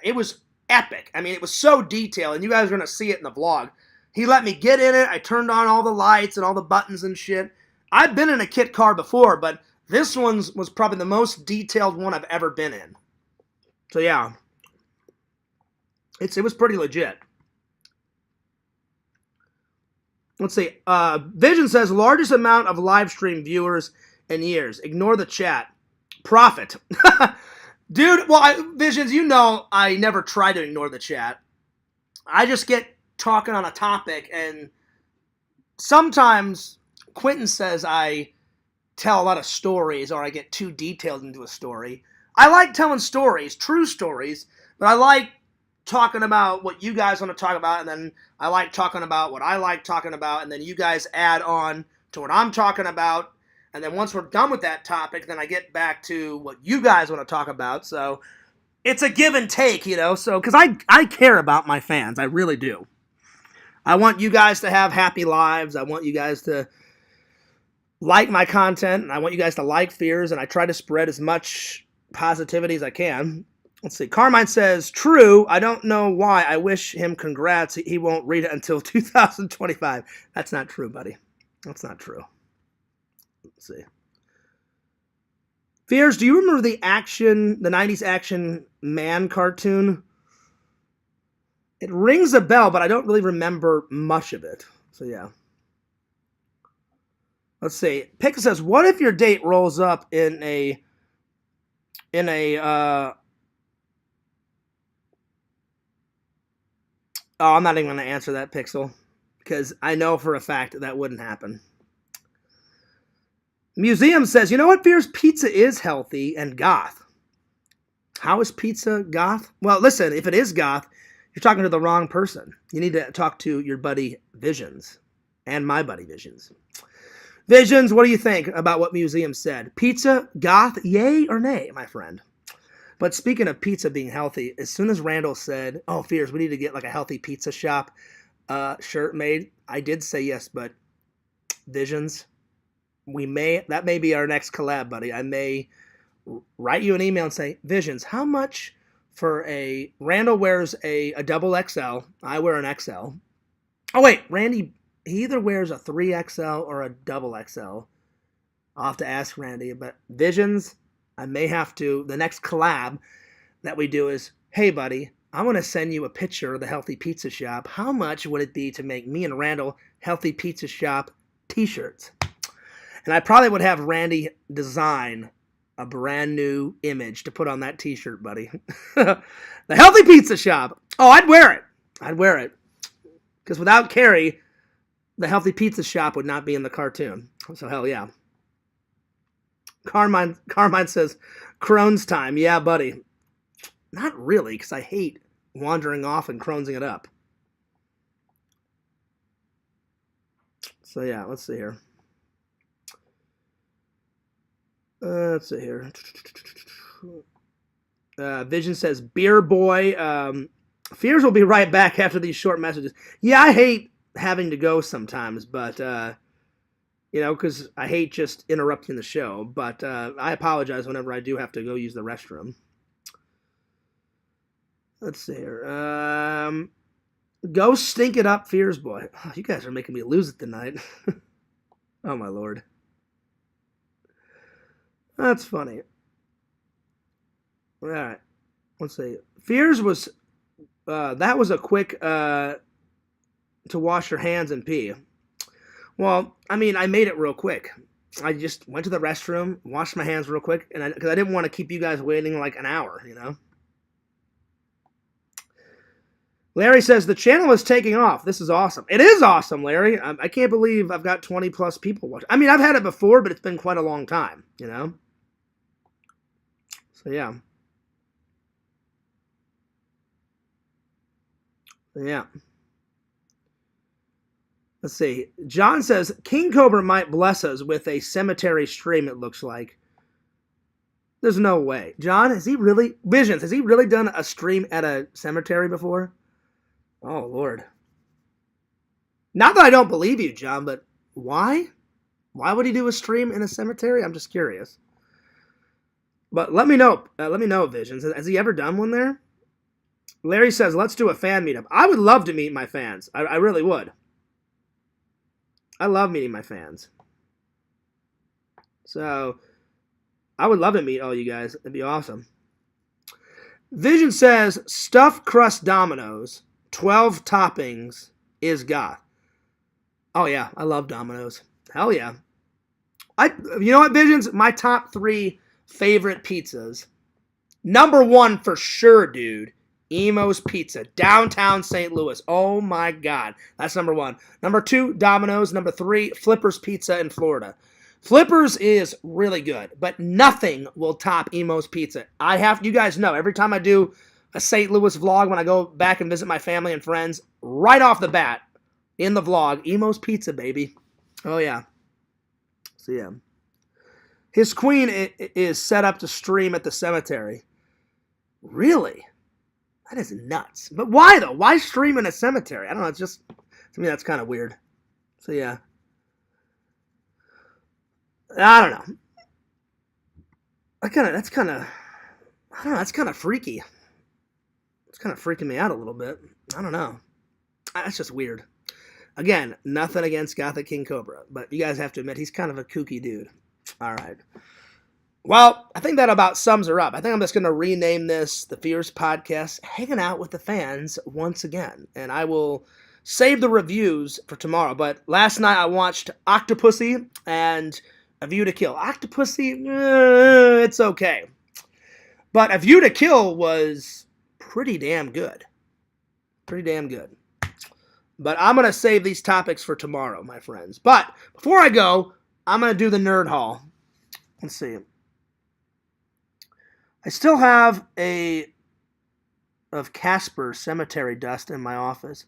it was epic. I mean, it was so detailed, and you guys are going to see it in the vlog. He let me get in it. I turned on all the lights and all the buttons and shit. I've been in a Kit car before, but this one was probably the most detailed one I've ever been in. So, yeah. It was pretty legit. Let's see. Vision says, largest amount of live stream viewers in years. Ignore the chat. Profit. Dude, well, Visions, you know I never try to ignore the chat. I just get talking on a topic, and sometimes Quentin says I tell a lot of stories or I get too detailed into a story. I like telling stories, true stories, but I like talking about what you guys want to talk about, and then I like talking about what I like talking about, and then you guys add on to what I'm talking about, and then once we're done with that topic, then I get back to what you guys want to talk about. So it's a give and take, you know, so because I care about my fans. I really do. I want you guys to have happy lives. I want you guys to like my content, and I want you guys to like Fears, and I try to spread as much positivity as I can. Let's see. Carmine says, true. I don't know why. I wish him congrats. He won't read it until 2025. That's not true, buddy. That's not true. Let's see. Fears, do you remember the 90s Action Man cartoon? It rings a bell, but I don't really remember much of it. So, yeah. Let's see. Pixel says, what if your date rolls up in a Oh, I'm not even going to answer that, Pixel, because I know for a fact that wouldn't happen. Museum says, you know what, Fears? Pizza is healthy and goth. How is pizza goth? Well, listen, if it is goth, You're talking to the wrong person. You need to talk to your buddy Visions and my buddy Visions. Visions, what do you think about what Museum said? Pizza, goth, yay or nay, my friend? But speaking of pizza being healthy, as soon as Randall said, oh, Fears, we need to get like a healthy pizza shop shirt made, I did say yes, but Visions, that may be our next collab, buddy. I may write you an email and say, Visions, how much for Randall wears a double XL, I wear an XL. Oh wait, Randy, he either wears a 3XL or a double XL. I'll have to ask Randy, but Visions, I may have to, the next collab that we do is, hey buddy, I want to send you a picture of the Healthy Pizza Shop. How much would it be to make me and Randall Healthy Pizza Shop t-shirts? And I probably would have Randy design a brand new image to put on that t-shirt, buddy. The Healthy Pizza Shop. Oh, I'd wear it. I'd wear it. Because without Carrie, the Healthy Pizza Shop would not be in the cartoon. So hell yeah. Carmine says, Crohn's time. Yeah, buddy. Not really, because I hate wandering off and Crohn'sing it up. So yeah, let's see here. Let's see here. Vision says, Beer Boy. Fears will be right back after these short messages. Yeah, I hate having to go sometimes, but, because I hate just interrupting the show. But I apologize whenever I do have to go use the restroom. Let's see here. Go stink it up, Fears Boy. Oh, you guys are making me lose it tonight. Oh, my Lord. That's funny. All right. Let's see. Fears was, that was a quick, to wash your hands and pee. Well, I mean, I made it real quick. I just went to the restroom, washed my hands real quick, and because I didn't want to keep you guys waiting like an hour, Larry says, the channel is taking off. This is awesome. It is awesome, Larry. I can't believe I've got 20 plus people watching. I mean, I've had it before, but it's been quite a long time, So, yeah. Yeah. Let's see. John says, King Cobra might bless us with a cemetery stream, it looks like. There's no way. John, has he really done a stream at a cemetery before? Oh, Lord. Not that I don't believe you, John, but why? Why would he do a stream in a cemetery? I'm just curious. But let me know. Visions. Has he ever done one there? Larry says, let's do a fan meetup. I would love to meet my fans. I really would. I love meeting my fans. So, I would love to meet all you guys. It'd be awesome. Vision says, stuffed crust Dominoes, 12 toppings is goth. Oh, yeah. I love Dominoes. Hell yeah. You know what, Visions? My top 3 favorite pizzas. Number 1 for sure, dude. Emo's Pizza, downtown St. Louis. Oh my God. That's number 1. Number 2, Domino's. Number 3, Flippers Pizza in Florida. Flippers is really good, but nothing will top Emo's Pizza. You guys know, every time I do a St. Louis vlog, when I go back and visit my family and friends, right off the bat, in the vlog, Emo's Pizza, baby. Oh yeah. So yeah. His queen is set up to stream at the cemetery. Really? That is nuts. But why, though? Why stream in a cemetery? I don't know. It's just, to me, that's kind of weird. So, yeah. I don't know. That's kind of freaky. It's kind of freaking me out a little bit. I don't know. That's just weird. Again, nothing against Gothic King Cobra, but you guys have to admit, he's kind of a kooky dude. All right. Well, I think that about sums her up. I think I'm just going to rename this the Fierce Podcast, Hanging Out with the Fans once again. And I will save the reviews for tomorrow. But last night I watched Octopussy and A View to Kill. Octopussy, it's okay. But A View to Kill was pretty damn good. Pretty damn good. But I'm going to save these topics for tomorrow, my friends. But before I go, I'm going to do the Nerd Haul. Let's see. I still have a of Casper cemetery dust in my office.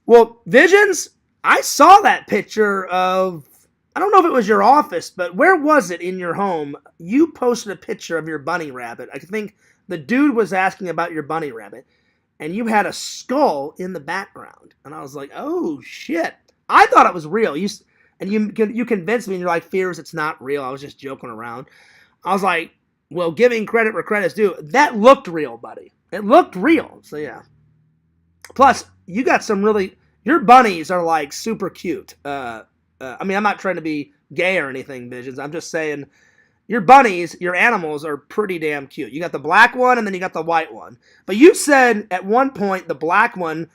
Well, Visions, I saw that picture of, I don't know if it was your office, but where was it in your home? You posted a picture of your bunny rabbit. I think the dude was asking about your bunny rabbit, and you had a skull in the background. And I was like, oh, shit. I thought it was real. You convinced me, and you're like, Fears, it's not real. I was just joking around. I was like, well, giving credit where credit's due, that looked real, buddy. It looked real. So, yeah. Plus, you got some really, your bunnies are like super cute. I mean, I'm not trying to be gay or anything, Visions. I'm just saying your bunnies, your animals are pretty damn cute. You got the black one and then you got the white one. But you said at one point the black one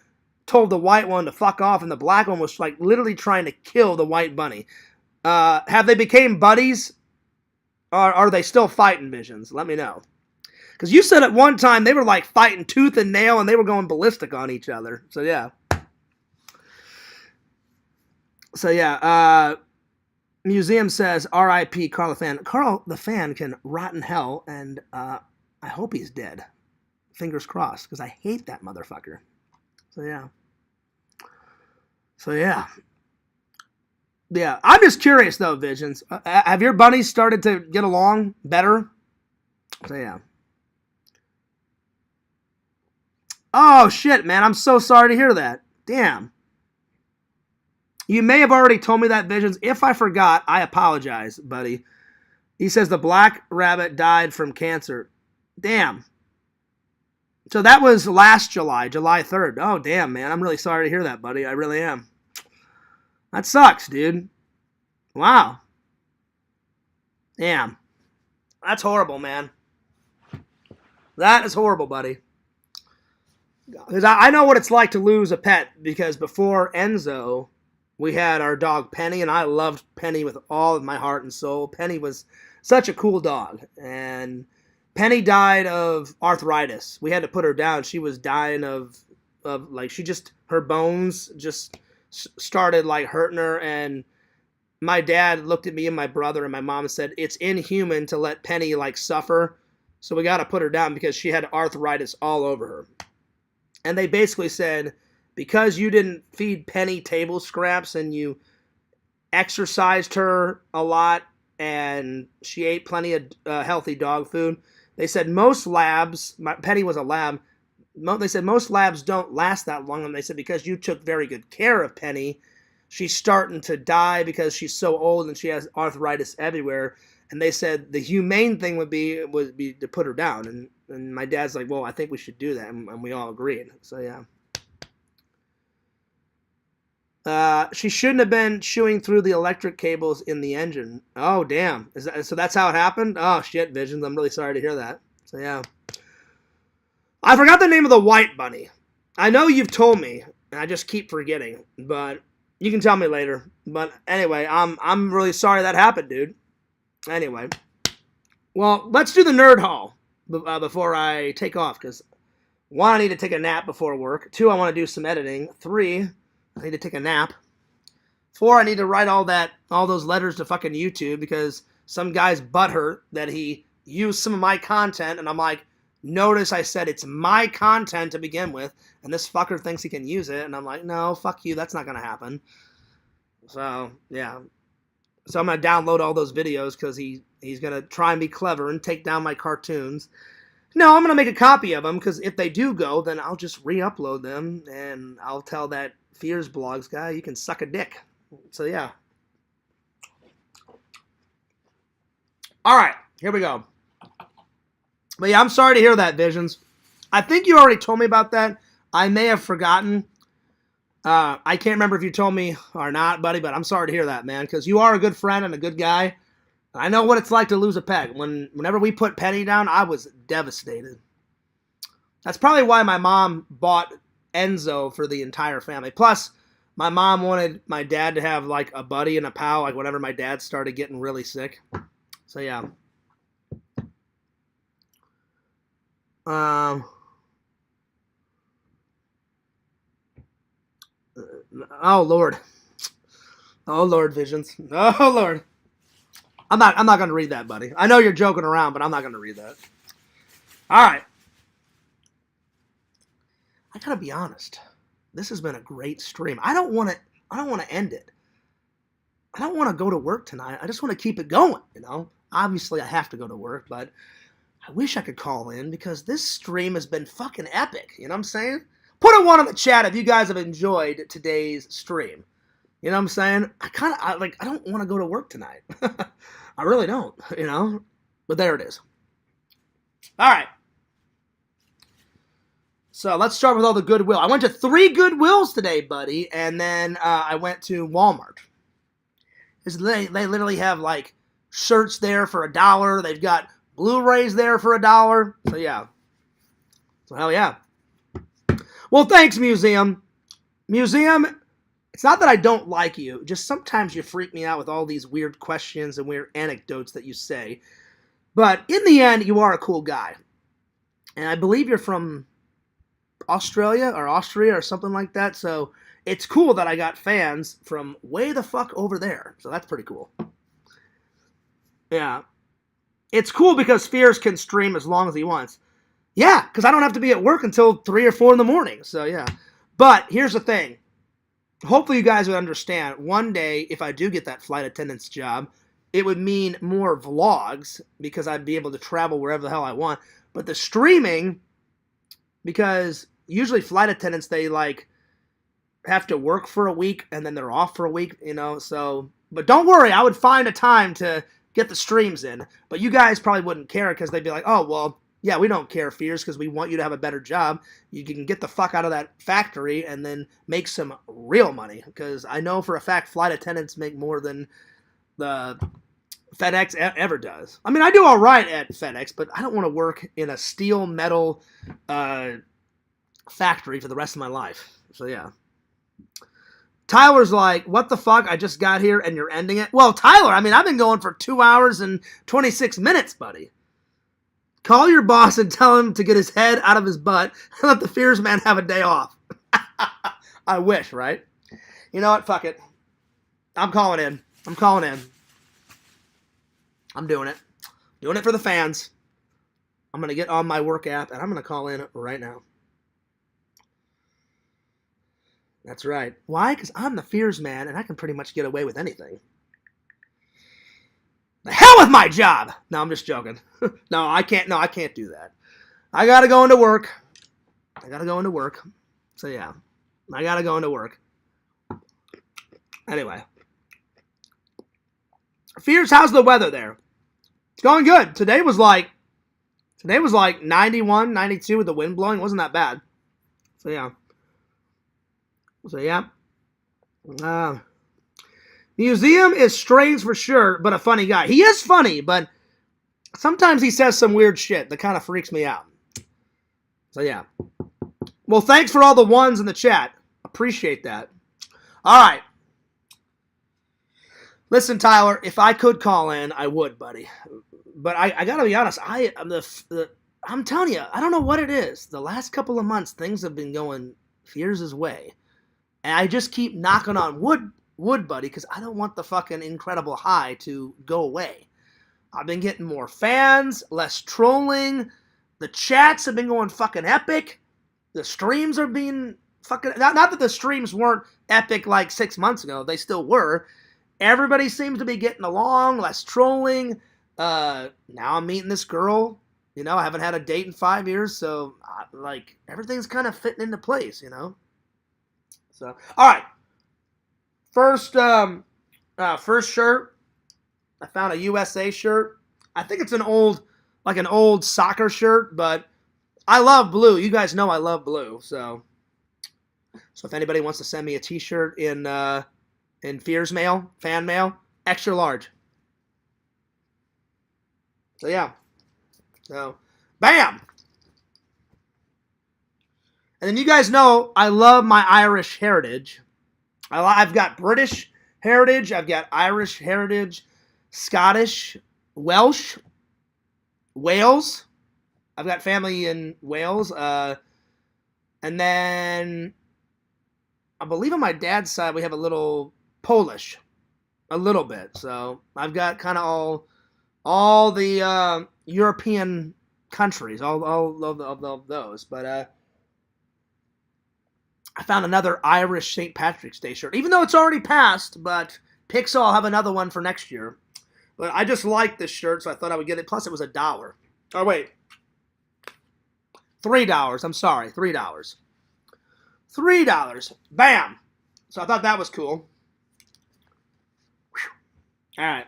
told the white one to fuck off and the black one was like literally trying to kill the white bunny. Have they became buddies? Or are they still fighting, Visions? Let me know. Because you said at one time they were like fighting tooth and nail and they were going ballistic on each other. So, yeah. Museum says, R.I.P. Carl the Fan. Carl the Fan can rot in hell, and I hope he's dead. Fingers crossed, because I hate that motherfucker. So, yeah. Yeah, I'm just curious, though, Visions. Have your bunnies started to get along better? So, yeah. Oh, shit, man. I'm so sorry to hear that. Damn. You may have already told me that, Visions. If I forgot, I apologize, buddy. He says the black rabbit died from cancer. Damn. So that was last July 3rd. Oh, damn, man. I'm really sorry to hear that, buddy. I really am. That sucks, dude. Wow. Damn. That's horrible, man. That is horrible, buddy. Because I know what it's like to lose a pet, because before Enzo, we had our dog Penny, and I loved Penny with all of my heart and soul. Penny was such a cool dog, and Penny died of arthritis. We had to put her down. She was dying of like, her bones just started like hurting her, and my dad looked at me and my brother and my mom and said, it's inhuman to let Penny like suffer, so we got to put her down because she had arthritis all over her. And they basically said, because you didn't feed Penny table scraps and you exercised her a lot and she ate plenty of healthy dog food, they said most labs, Penny was a lab, they said most labs don't last that long. And they said because you took very good care of Penny, she's starting to die because she's so old and she has arthritis everywhere. And they said the humane thing would be to put her down. And my dad's like, well, I think we should do that. And we all agreed. So, yeah. She shouldn't have been chewing through the electric cables in the engine. Oh, damn. So that's how it happened? Oh, shit, Visions. I'm really sorry to hear that. So, yeah. I forgot the name of the white bunny. I know you've told me, and I just keep forgetting. But you can tell me later. But anyway, I'm really sorry that happened, dude. Anyway. Well, let's do the nerd haul before I take off. Because 1, I need to take a nap before work. 2, I want to do some editing. 3, I need to take a nap. 4, I need to write all those letters to fucking YouTube because some guy's butthurt that he used some of my content, and I'm like, notice I said it's my content to begin with, and this fucker thinks he can use it, and I'm like, no, fuck you, that's not gonna happen. So, yeah. So I'm gonna download all those videos because he's gonna try and be clever and take down my cartoons. No, I'm gonna make a copy of them because if they do go, then I'll just re-upload them, and I'll tell that Fears Blogs guy, you can suck a dick. So, yeah. All right, here we go. But, yeah, I'm sorry to hear that, Visions. I think you already told me about that. I may have forgotten. I can't remember if you told me or not, buddy, but I'm sorry to hear that, man, because you are a good friend and a good guy. I know what it's like to lose a pet. Whenever we put Penny down, I was devastated. That's probably why my mom bought Enzo for the entire family. Plus, my mom wanted my dad to have, like, a buddy and a pal, like, whenever my dad started getting really sick. So, yeah. Oh, Lord. Oh, Lord, Visions. Oh, Lord. I'm not going to read that, buddy. I know you're joking around, but I'm not going to read that. All right. gotta be honest. This has been a great stream. I don't want to end it. I don't want to go to work tonight. I just want to keep it going, you know? Obviously, I have to go to work, but I wish I could call in because this stream has been fucking epic. You know what I'm saying? Put a 1 in the chat if you guys have enjoyed today's stream. You know what I'm saying? I don't want to go to work tonight. I really don't, you know? But there it is. All right. So let's start with all the Goodwill. I went to 3 Goodwills today, buddy, and then I went to Walmart. They literally have like shirts there for $1. They've got Blu-rays there for $1. So yeah. So hell yeah. Well, thanks, Museum. Museum, it's not that I don't like you. Just sometimes you freak me out with all these weird questions and weird anecdotes that you say. But in the end, you are a cool guy. And I believe you're from Australia or Austria or something like that. So it's cool that I got fans from way the fuck over there. So that's pretty cool. Yeah. It's cool because Fears can stream as long as he wants. Yeah, because I don't have to be at work until 3 or 4 in the morning. So yeah. But here's the thing. Hopefully you guys would understand. One day, if I do get that flight attendant's job, it would mean more vlogs because I'd be able to travel wherever the hell I want. But the streaming, because usually flight attendants, they like have to work for a week and then they're off for a week, you know, so, but don't worry, I would find a time to get the streams in, but you guys probably wouldn't care because they'd be like, oh, well, yeah, we don't care, Fears, because we want you to have a better job. You can get the fuck out of that factory and then make some real money, because I know for a fact flight attendants make more than the FedEx ever does. I mean, I do all right at FedEx, but I don't want to work in a steel metal factory for the rest of my life. So yeah. Tyler's like, what the fuck? I just got here and you're ending it? Well, Tyler, I mean, I've been going for 2 hours and 26 minutes, buddy. Call your boss and tell him to get his head out of his butt and let the Fears man have a day off. I wish, right? You know what? Fuck it. I'm calling in. I'm calling in. I'm doing it. Doing it for the fans. I'm going to get on my work app and I'm going to call in right now. That's right. Why? Because I'm the Fears man and I can pretty much get away with anything. The hell with my job! No, I'm just joking. No, I can't do that. I gotta go into work. So yeah. I gotta go into work. Anyway. Fears, how's the weather there? It's going good. Today was like 91, 92 with the wind blowing. It wasn't that bad. So yeah. Museum is strange for sure, but a funny guy. He is funny, but sometimes he says some weird shit that kind of freaks me out. So yeah. Well, thanks for all the ones in the chat. Appreciate that. All right. Listen, Tyler, if I could call in, I would, buddy. But I gotta be honest. I'm telling you, I don't know what it is. The last couple of months, things have been going Fears' way, and I just keep knocking on wood, buddy, because I don't want the fucking incredible high to go away. I've been getting more fans, less trolling. The chats have been going fucking epic. The streams are being fucking... Not that the streams weren't epic like 6 months ago. They still were. Everybody seems to be getting along, less trolling. Now I'm meeting this girl. You know, I haven't had a date in 5 years, so, like, everything's kind of fitting into place, you know? So, all right. First shirt. I found a USA shirt. I think it's an old soccer shirt, but I love blue. You guys know I love blue, so if anybody wants to send me a t-shirt in Fears mail, fan mail, extra large. So yeah. So, bam! And then you guys know I love my Irish heritage. I've got British heritage, I've got Irish heritage, Scottish, Welsh, Wales. I've got family in Wales. And then I believe on my dad's side we have a little Polish. A little bit. So I've got kind of all the European countries, all of those. But I found another Irish St. Patrick's Day shirt, even though it's already passed, but Pixel will have another one for next year. But I just like this shirt, so I thought I would get it. Plus, it was $1. Oh, wait. $3. I'm sorry. $3. $3. Bam. So I thought that was cool. All right.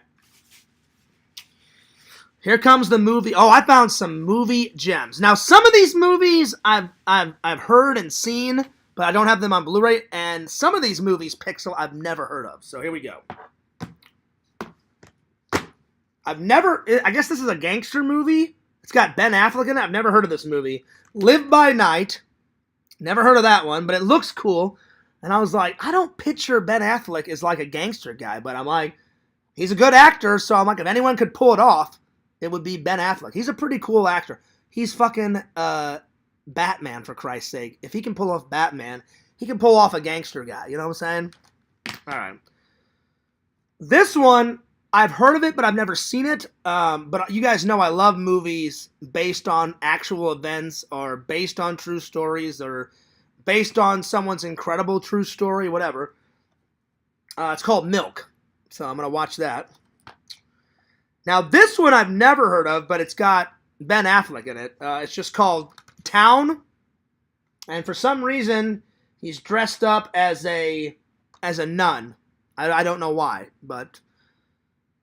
Here comes the movie. Oh, I found some movie gems. Now, some of these movies I've heard and seen, but I don't have them on Blu-ray. And some of these movies, Pixel, I've never heard of. So here we go. I guess this is a gangster movie. It's got Ben Affleck in it. I've never heard of this movie. Live by Night. Never heard of that one, but it looks cool. And I was like, I don't picture Ben Affleck as like a gangster guy, but I'm like, he's a good actor, so I'm like, if anyone could pull it off, it would be Ben Affleck. He's a pretty cool actor. He's fucking Batman, for Christ's sake. If he can pull off Batman, he can pull off a gangster guy. You know what I'm saying? All right. This one, I've heard of it, but I've never seen it. But you guys know I love movies based on actual events or based on true stories or based on someone's incredible true story, whatever. It's called Milk. So I'm going to watch that. Now, this one I've never heard of, but it's got Ben Affleck in it. It's just called Town. And for some reason, he's dressed up as a nun. I don't know why, but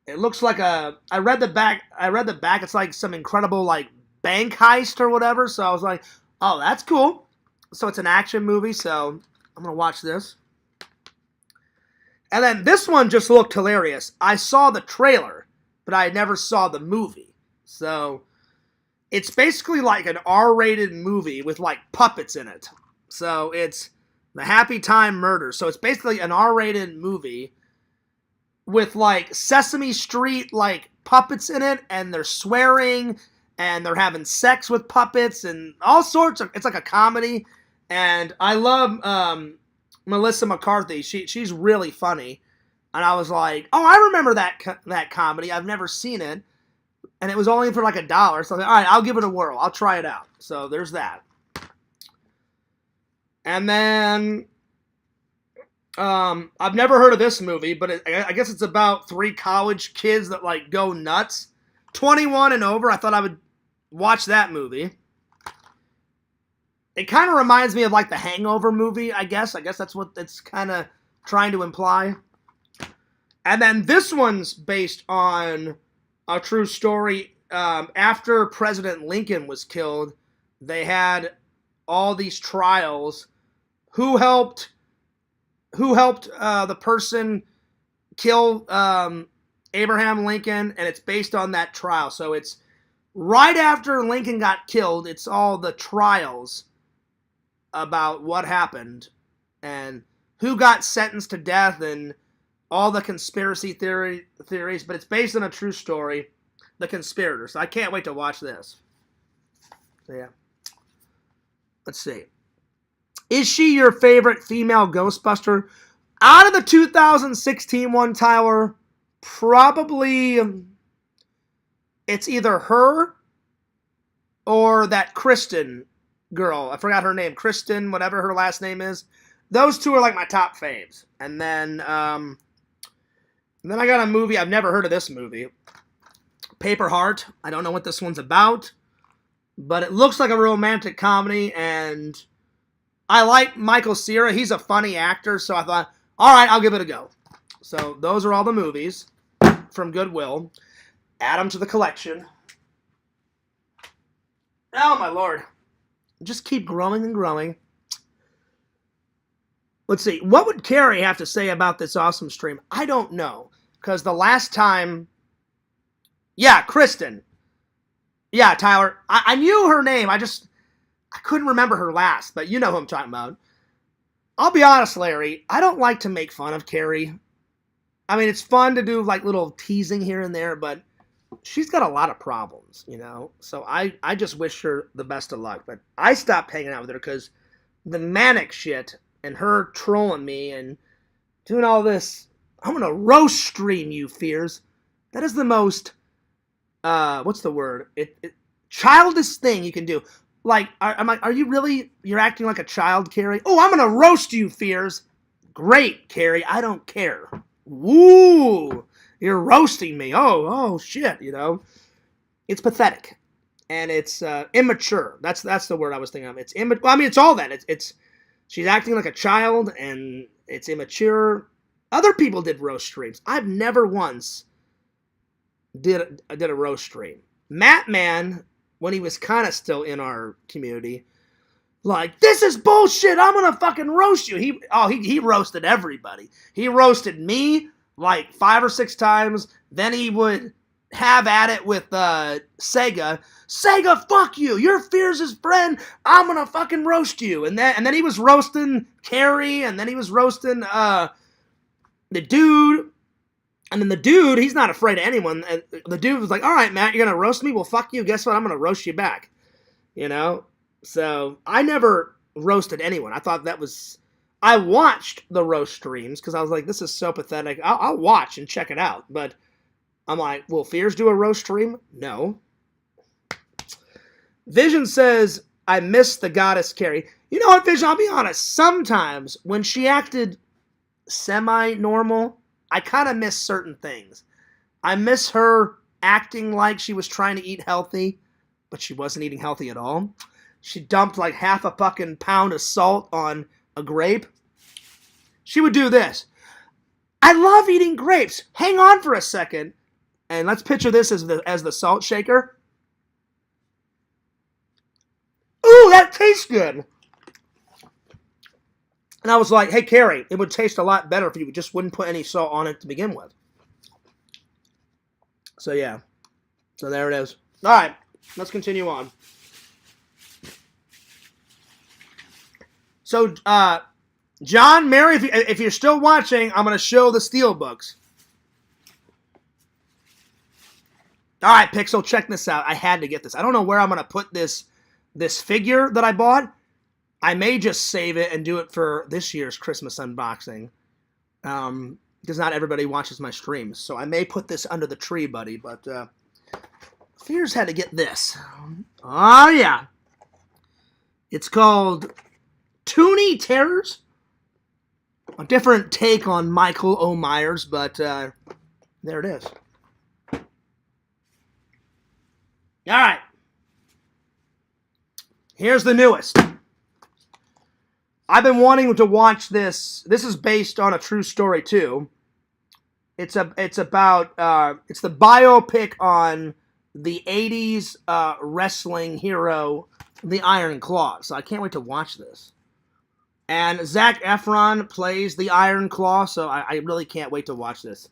it looks like I read the back. It's like some incredible like bank heist or whatever. So I was like, oh, that's cool. So it's an action movie. So I'm going to watch this. And then this one just looked hilarious. I saw the trailer, but I never saw the movie. So it's basically like an R-rated movie with like puppets in it. So it's The Happy Time Murder. So it's basically an R-rated movie with like Sesame Street like puppets in it, and they're swearing and they're having sex with puppets and all sorts of. It's like a comedy, and I love Melissa McCarthy. She's really funny, and I was like, oh, I remember that comedy. I've never seen it, and it was only for like $1. So I was like, all right, I'll give it a whirl. I'll try it out. So there's that. And then I've never heard of this movie, but I guess it's about 3 college kids that like go nuts. 21 and over. I thought I would watch that movie. It kind of reminds me of like the Hangover movie, I guess. I guess that's what it's kind of trying to imply. And then this one's based on a true story. After President Lincoln was killed, they had all these trials. Who helped the person kill Abraham Lincoln, and it's based on that trial. So it's right after Lincoln got killed. It's all the trials about what happened and who got sentenced to death and all the conspiracy theories. But it's based on a true story, The Conspirators. So I can't wait to watch this. So yeah. Let's see. Is she your favorite female Ghostbuster? Out of the 2016 one, Tyler, probably it's either her or that Kristen girl. I forgot her name. Kristen, whatever her last name is. Those two are like my top faves. And then I got a movie. I've never heard of this movie. Paper Heart. I don't know what this one's about, but it looks like a romantic comedy, and I like Michael Cera. He's a funny actor, so I thought, all right, I'll give it a go. So those are all the movies from Goodwill. Add them to the collection. Oh, my Lord. Just keep growing and growing. Let's see. What would Carrie have to say about this awesome stream? I don't know. Because the last time... Yeah, Kristen. Yeah, Tyler. I knew her name. I couldn't remember her last, but you know who I'm talking about. I'll be honest, Larry. I don't like to make fun of Carrie. I mean, it's fun to do like little teasing here and there, but she's got a lot of problems, you know? So I just wish her the best of luck. But I stopped hanging out with her because the manic shit and her trolling me and doing all this, I'm going to roast stream you, Fears. That is the most, what's the word? Childish thing you can do. Like, I'm like, are you really? You're acting like a child, Carrie. Oh, I'm gonna roast you, Fears. Great, Carrie. I don't care. Woo! You're roasting me. Oh, shit. You know, it's pathetic, and it's immature. That's the word I was thinking of. It's immature. Well, I mean, it's all that. It's she's acting like a child, and it's immature. Other people did roast streams. I've never once did a roast stream. Matt Man, when he was kind of still in our community, like, this is bullshit. I'm gonna fucking roast you. He roasted everybody. He roasted me like 5 or 6 times. Then he would have at it with Sega. Sega, fuck you. You're Fears' friend. I'm gonna fucking roast you. And then he was roasting Carrie, and then he was roasting the dude. And then the dude, he's not afraid of anyone. And the dude was like, all right, Matt, you're gonna roast me? Well, fuck you. Guess what? I'm gonna roast you back. You know? So, I never roasted anyone. I thought that was... I watched the roast streams, because I was like, this is so pathetic. I'll watch and check it out. But I'm like, will Fears do a roast stream? No. Vision says, I miss the goddess Carrie. You know what, Vision? I'll be honest. Sometimes, when she acted semi-normal, I kind of miss certain things. I miss her acting like she was trying to eat healthy, but she wasn't eating healthy at all. She dumped like half a fucking pound of salt on a grape. She would do this. I love eating grapes. Hang on for a second. And let's picture this as the salt shaker. Ooh, that tastes good. And I was like, hey, Carrie, it would taste a lot better if you just wouldn't put any salt on it to begin with. So, yeah. So, there it is. All right. Let's continue on. So, John, Mary, if you're still watching, I'm going to show the steelbooks. All right, Pixel, check this out. I had to get this. I don't know where I'm going to put this figure that I bought. I may just save it and do it for this year's Christmas unboxing. Because not everybody watches my streams. So I may put this under the tree, buddy. But Fears had to get this. Oh, yeah. It's called Toonie Terrors. A different take on Michael O. Myers, but there it is. All right. Here's the newest. I've been wanting to watch this. This is based on a true story too. It's about it's the biopic on the 80s wrestling hero, the Iron Claw. So I can't wait to watch this. And Zac Efron plays the Iron Claw, so I really can't wait to watch this.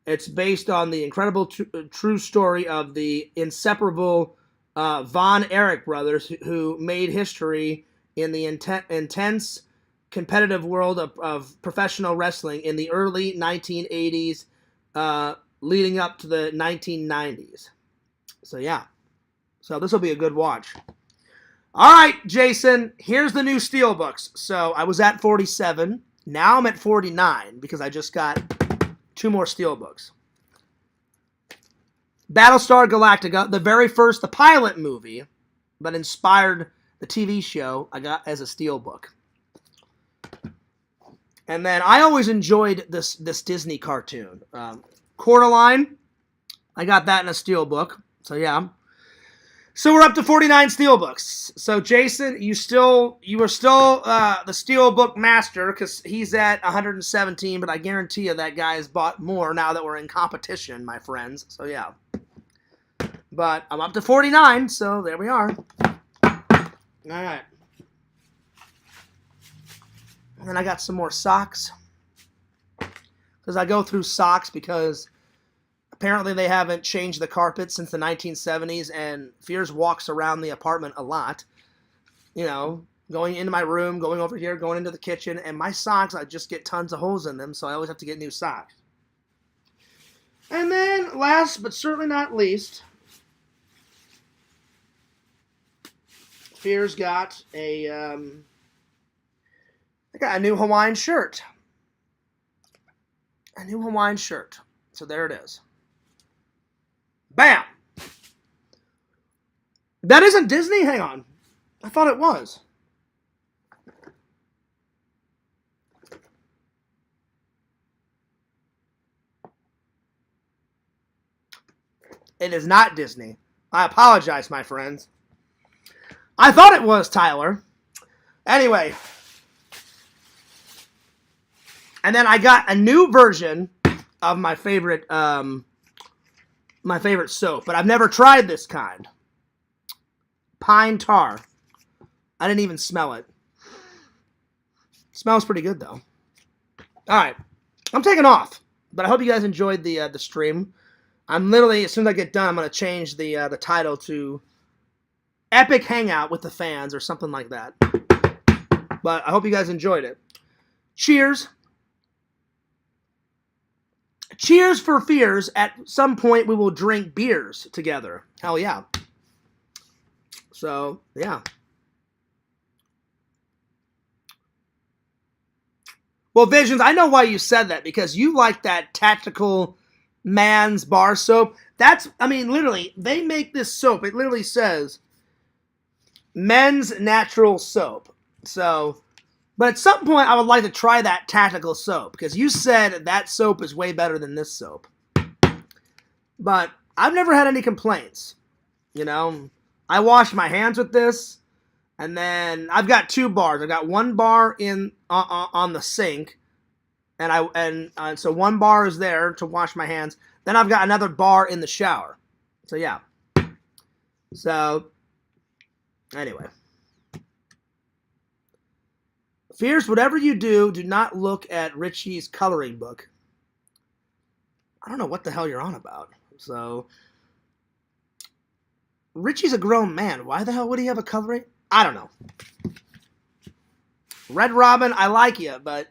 It's based on the incredible true story of the inseparable Von Erich brothers who made history in the intense competitive world of professional wrestling in the early 1980s leading up to the 1990s. So, yeah. So, this will be a good watch. All right, Jason, here's the new Steelbooks. So, I was at 47. Now I'm at 49 because I just got 2 more Steelbooks. Battlestar Galactica, the pilot movie, but inspired the TV show, I got as a Steelbook. And then I always enjoyed this Disney cartoon. Coraline, I got that in a Steelbook. So, yeah. So we're up to 49 Steelbooks. So Jason, you are still the Steelbook master because he's at 117, but I guarantee you that guy has bought more now that we're in competition, my friends. So yeah. But I'm up to 49, so there we are. All right. And then I got some more socks. Because I go through socks because apparently they haven't changed the carpet since the 1970s, and Fears walks around the apartment a lot. You know, going into my room, going over here, going into the kitchen, and my socks, I just get tons of holes in them, so I always have to get new socks. And then, last but certainly not least, Fears got I got a new Hawaiian shirt. A new Hawaiian shirt. So there it is. Bam! That isn't Disney? Hang on. I thought it was. It is not Disney. I apologize, my friends. I thought it was, Tyler. Anyway. And then I got a new version of my favorite soap, but I've never tried this kind. Pine tar. I didn't even smell it. Smells pretty good though. All right, I'm taking off, but I hope you guys enjoyed the stream. I'm literally, as soon as I get done, I'm gonna change the title to Epic Hangout with the Fans or something like that. But I hope you guys enjoyed it. Cheers. Cheers for fears. At some point, we will drink beers together. Hell yeah. So, yeah. Well, Visions, I know why you said that, because you like that tactical man's bar soap. That's, I mean, literally, they make this soap. It literally says men's natural soap. So, but at some point, I would like to try that tactical soap, because you said that soap is way better than this soap. But I've never had any complaints. You know, I wash my hands with this, and then I've got 2 bars. I've got 1 bar in on the sink, and so 1 bar is there to wash my hands. Then I've got another bar in the shower. So yeah. So anyway. Fears, whatever you do not look at Richie's coloring book. I don't know what the hell you're on about. So, Richie's a grown man. Why the hell would he have a coloring? I don't know. Red Robin, I like you, but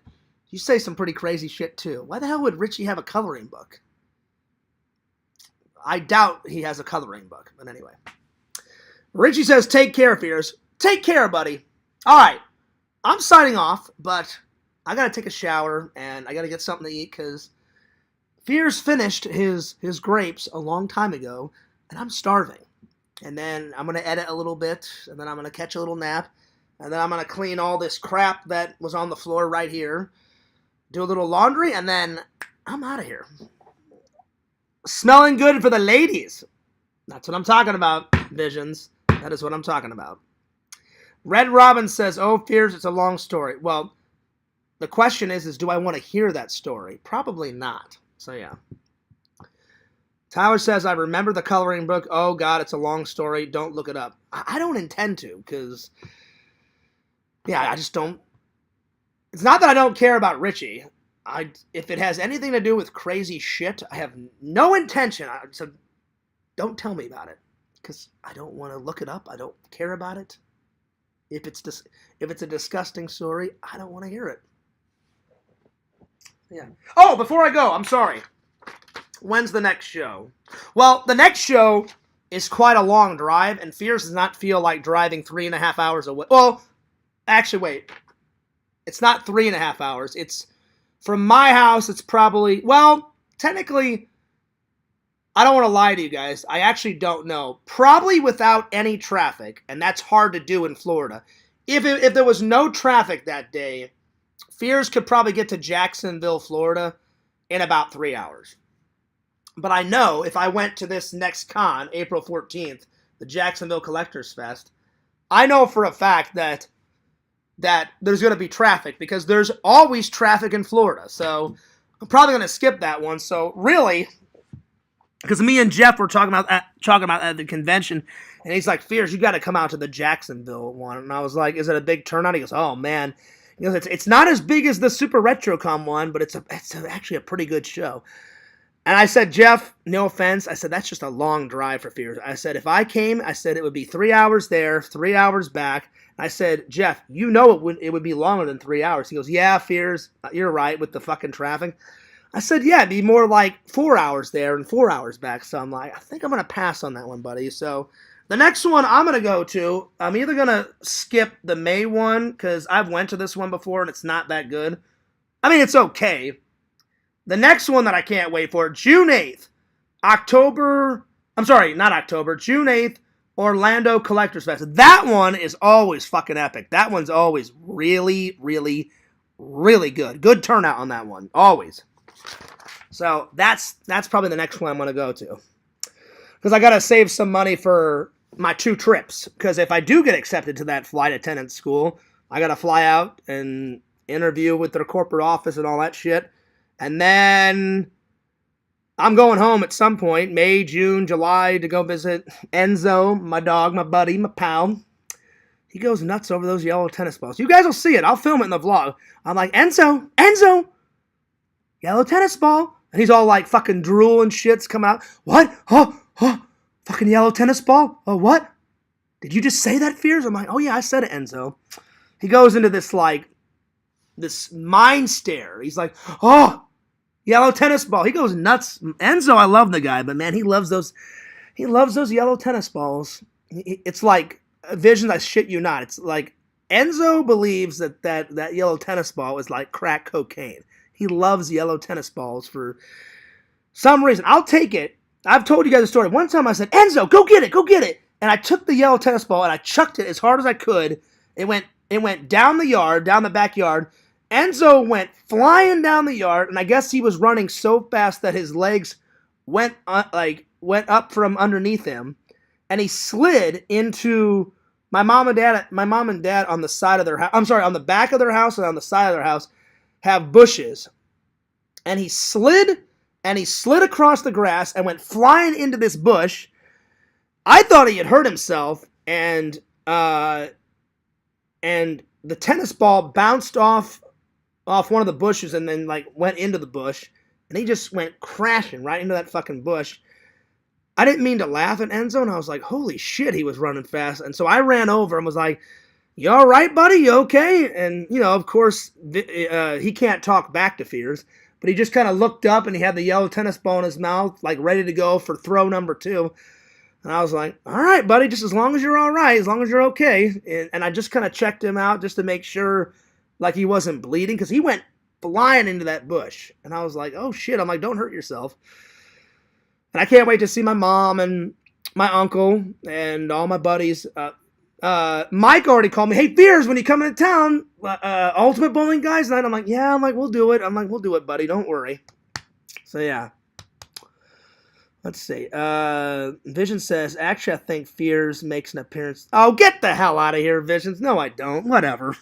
you say some pretty crazy shit too. Why the hell would Richie have a coloring book? I doubt he has a coloring book, but anyway. Richie says, take care, Fears. Take care, buddy. All right. I'm signing off, but I gotta take a shower and I gotta get something to eat because Fears finished his grapes a long time ago, and I'm starving. And then I'm gonna edit a little bit, and then I'm gonna catch a little nap, and then I'm gonna clean all this crap that was on the floor right here, do a little laundry, and then I'm out of here. Smelling good for the ladies. That's what I'm talking about, Visions. That is what I'm talking about. Red Robin says, oh, Fears, it's a long story. Well, the question is do I want to hear that story? Probably not. So, yeah. Tyler says, I remember the coloring book. Oh, God, it's a long story. Don't look it up. I don't intend to, because, yeah, I just don't. It's not that I don't care about Richie. If it has anything to do with crazy shit, I have no intention. So don't tell me about it, because I don't want to look it up. I don't care about it. If it's a disgusting story, I don't want to hear it. Yeah. Oh, before I go, I'm sorry. When's the next show? Well, the next show is quite a long drive, and Fears does not feel like driving 3.5 hours away. Well, actually, wait. It's not 3.5 hours. It's from my house. It's probably, well, technically, I don't want to lie to you guys. I actually don't know. Probably without any traffic, and that's hard to do in Florida. If there was no traffic that day, Fears could probably get to Jacksonville, Florida in about 3 hours. But I know if I went to this next con, April 14th, the Jacksonville Collectors Fest, I know for a fact that there's going to be traffic because there's always traffic in Florida. So I'm probably going to skip that one. So really, because me and Jeff were talking about at the convention, and he's like, Fears, you got to come out to the Jacksonville one. And I was like, is it a big turnout? He goes, oh, man. He goes, it's not as big as the Super RetroCon one, but it's actually a pretty good show. And I said, Jeff, no offense. I said, that's just a long drive for Fears. I said, if I came, I said, it would be 3 hours there, 3 hours back. I said, Jeff, you know it would be longer than 3 hours. He goes, yeah, Fears, you're right with the fucking traffic. I said, yeah, it'd be more like 4 hours there and 4 hours back. So I'm like, I think I'm going to pass on that one, buddy. So the next one I'm going to go to, I'm either going to skip the May one because I've went to this one before and it's not that good. I mean, it's okay. The next one that I can't wait for, June 8th, June 8th Orlando Collectors Fest. That one is always fucking epic. That one's always really, really, really good. Good turnout on that one. Always. So that's probably the next one I'm going to go to. Because I got to save some money for my 2 trips. Because if I do get accepted to that flight attendant school, I got to fly out and interview with their corporate office and all that shit. And then I'm going home at some point, May, June, July, to go visit Enzo, my dog, my buddy, my pal. He goes nuts over those yellow tennis balls. You guys will see it. I'll film it in the vlog. I'm like, Enzo, yellow tennis ball. And he's all like fucking drool and shit's coming out. What? Oh, fucking yellow tennis ball? Oh, what? Did you just say that, Fears? I'm like, oh yeah, I said it, Enzo. He goes into this mind stare. He's like, oh, yellow tennis ball. He goes nuts. Enzo, I love the guy, but man, he loves those yellow tennis balls. It's like Visions, I shit you not. It's like Enzo believes that yellow tennis ball is like crack cocaine. He loves yellow tennis balls for some reason. I'll take it. I've told you guys a story. One time I said, Enzo, go get it. And I took the yellow tennis ball and I chucked it as hard as I could. It went down the backyard. Enzo went flying down the yard, and I guess he was running so fast that his legs went up from underneath him, and he slid into my mom and dad on the side of their house. I'm sorry, on the back of their house and on the side of their house have bushes. And he slid across the grass and went flying into this bush. I thought he had hurt himself, and the tennis ball bounced off one of the bushes and then went into the bush, and he just went crashing right into that fucking bush. I didn't mean to laugh at Enzo, and I was like, holy shit, he was running fast. And so I ran over and was like, you all right, buddy? You okay? And, of course, he can't talk back to Fears, but he just kind of looked up and he had the yellow tennis ball in his mouth, ready to go for throw number 2. And I was like, all right, buddy, just as long as you're all right, as long as you're okay. And I just kind of checked him out just to make sure he wasn't bleeding, because he went flying into that bush. And I was like, oh shit. I'm like, don't hurt yourself. And I can't wait to see my mom and my uncle and all my buddies. Mike already called me, hey, Fears, when you come into town, Ultimate Bowling Guys night. I'm like, yeah, we'll do it. We'll do it, buddy. Don't worry. So yeah. Let's see. Vision says, actually, I think Fears makes an appearance. Oh, get the hell out of here, Visions. No, I don't. Whatever.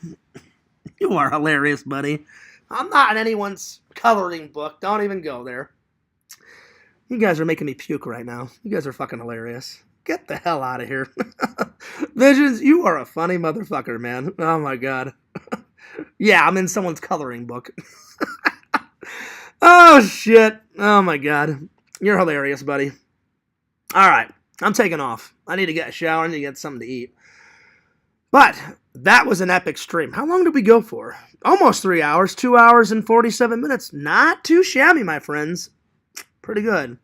You are hilarious, buddy. I'm not in anyone's coloring book. Don't even go there. You guys are making me puke right now. You guys are fucking hilarious. Get the hell out of here. Visions, you are a funny motherfucker, man. Oh, my God. Yeah, I'm in someone's coloring book. Oh, shit. Oh, my God. You're hilarious, buddy. All right. I'm taking off. I need to get a shower. I need to get something to eat. But that was an epic stream. How long did we go for? Almost 3 hours. 2 hours and 47 minutes. Not too shabby, my friends. Pretty good.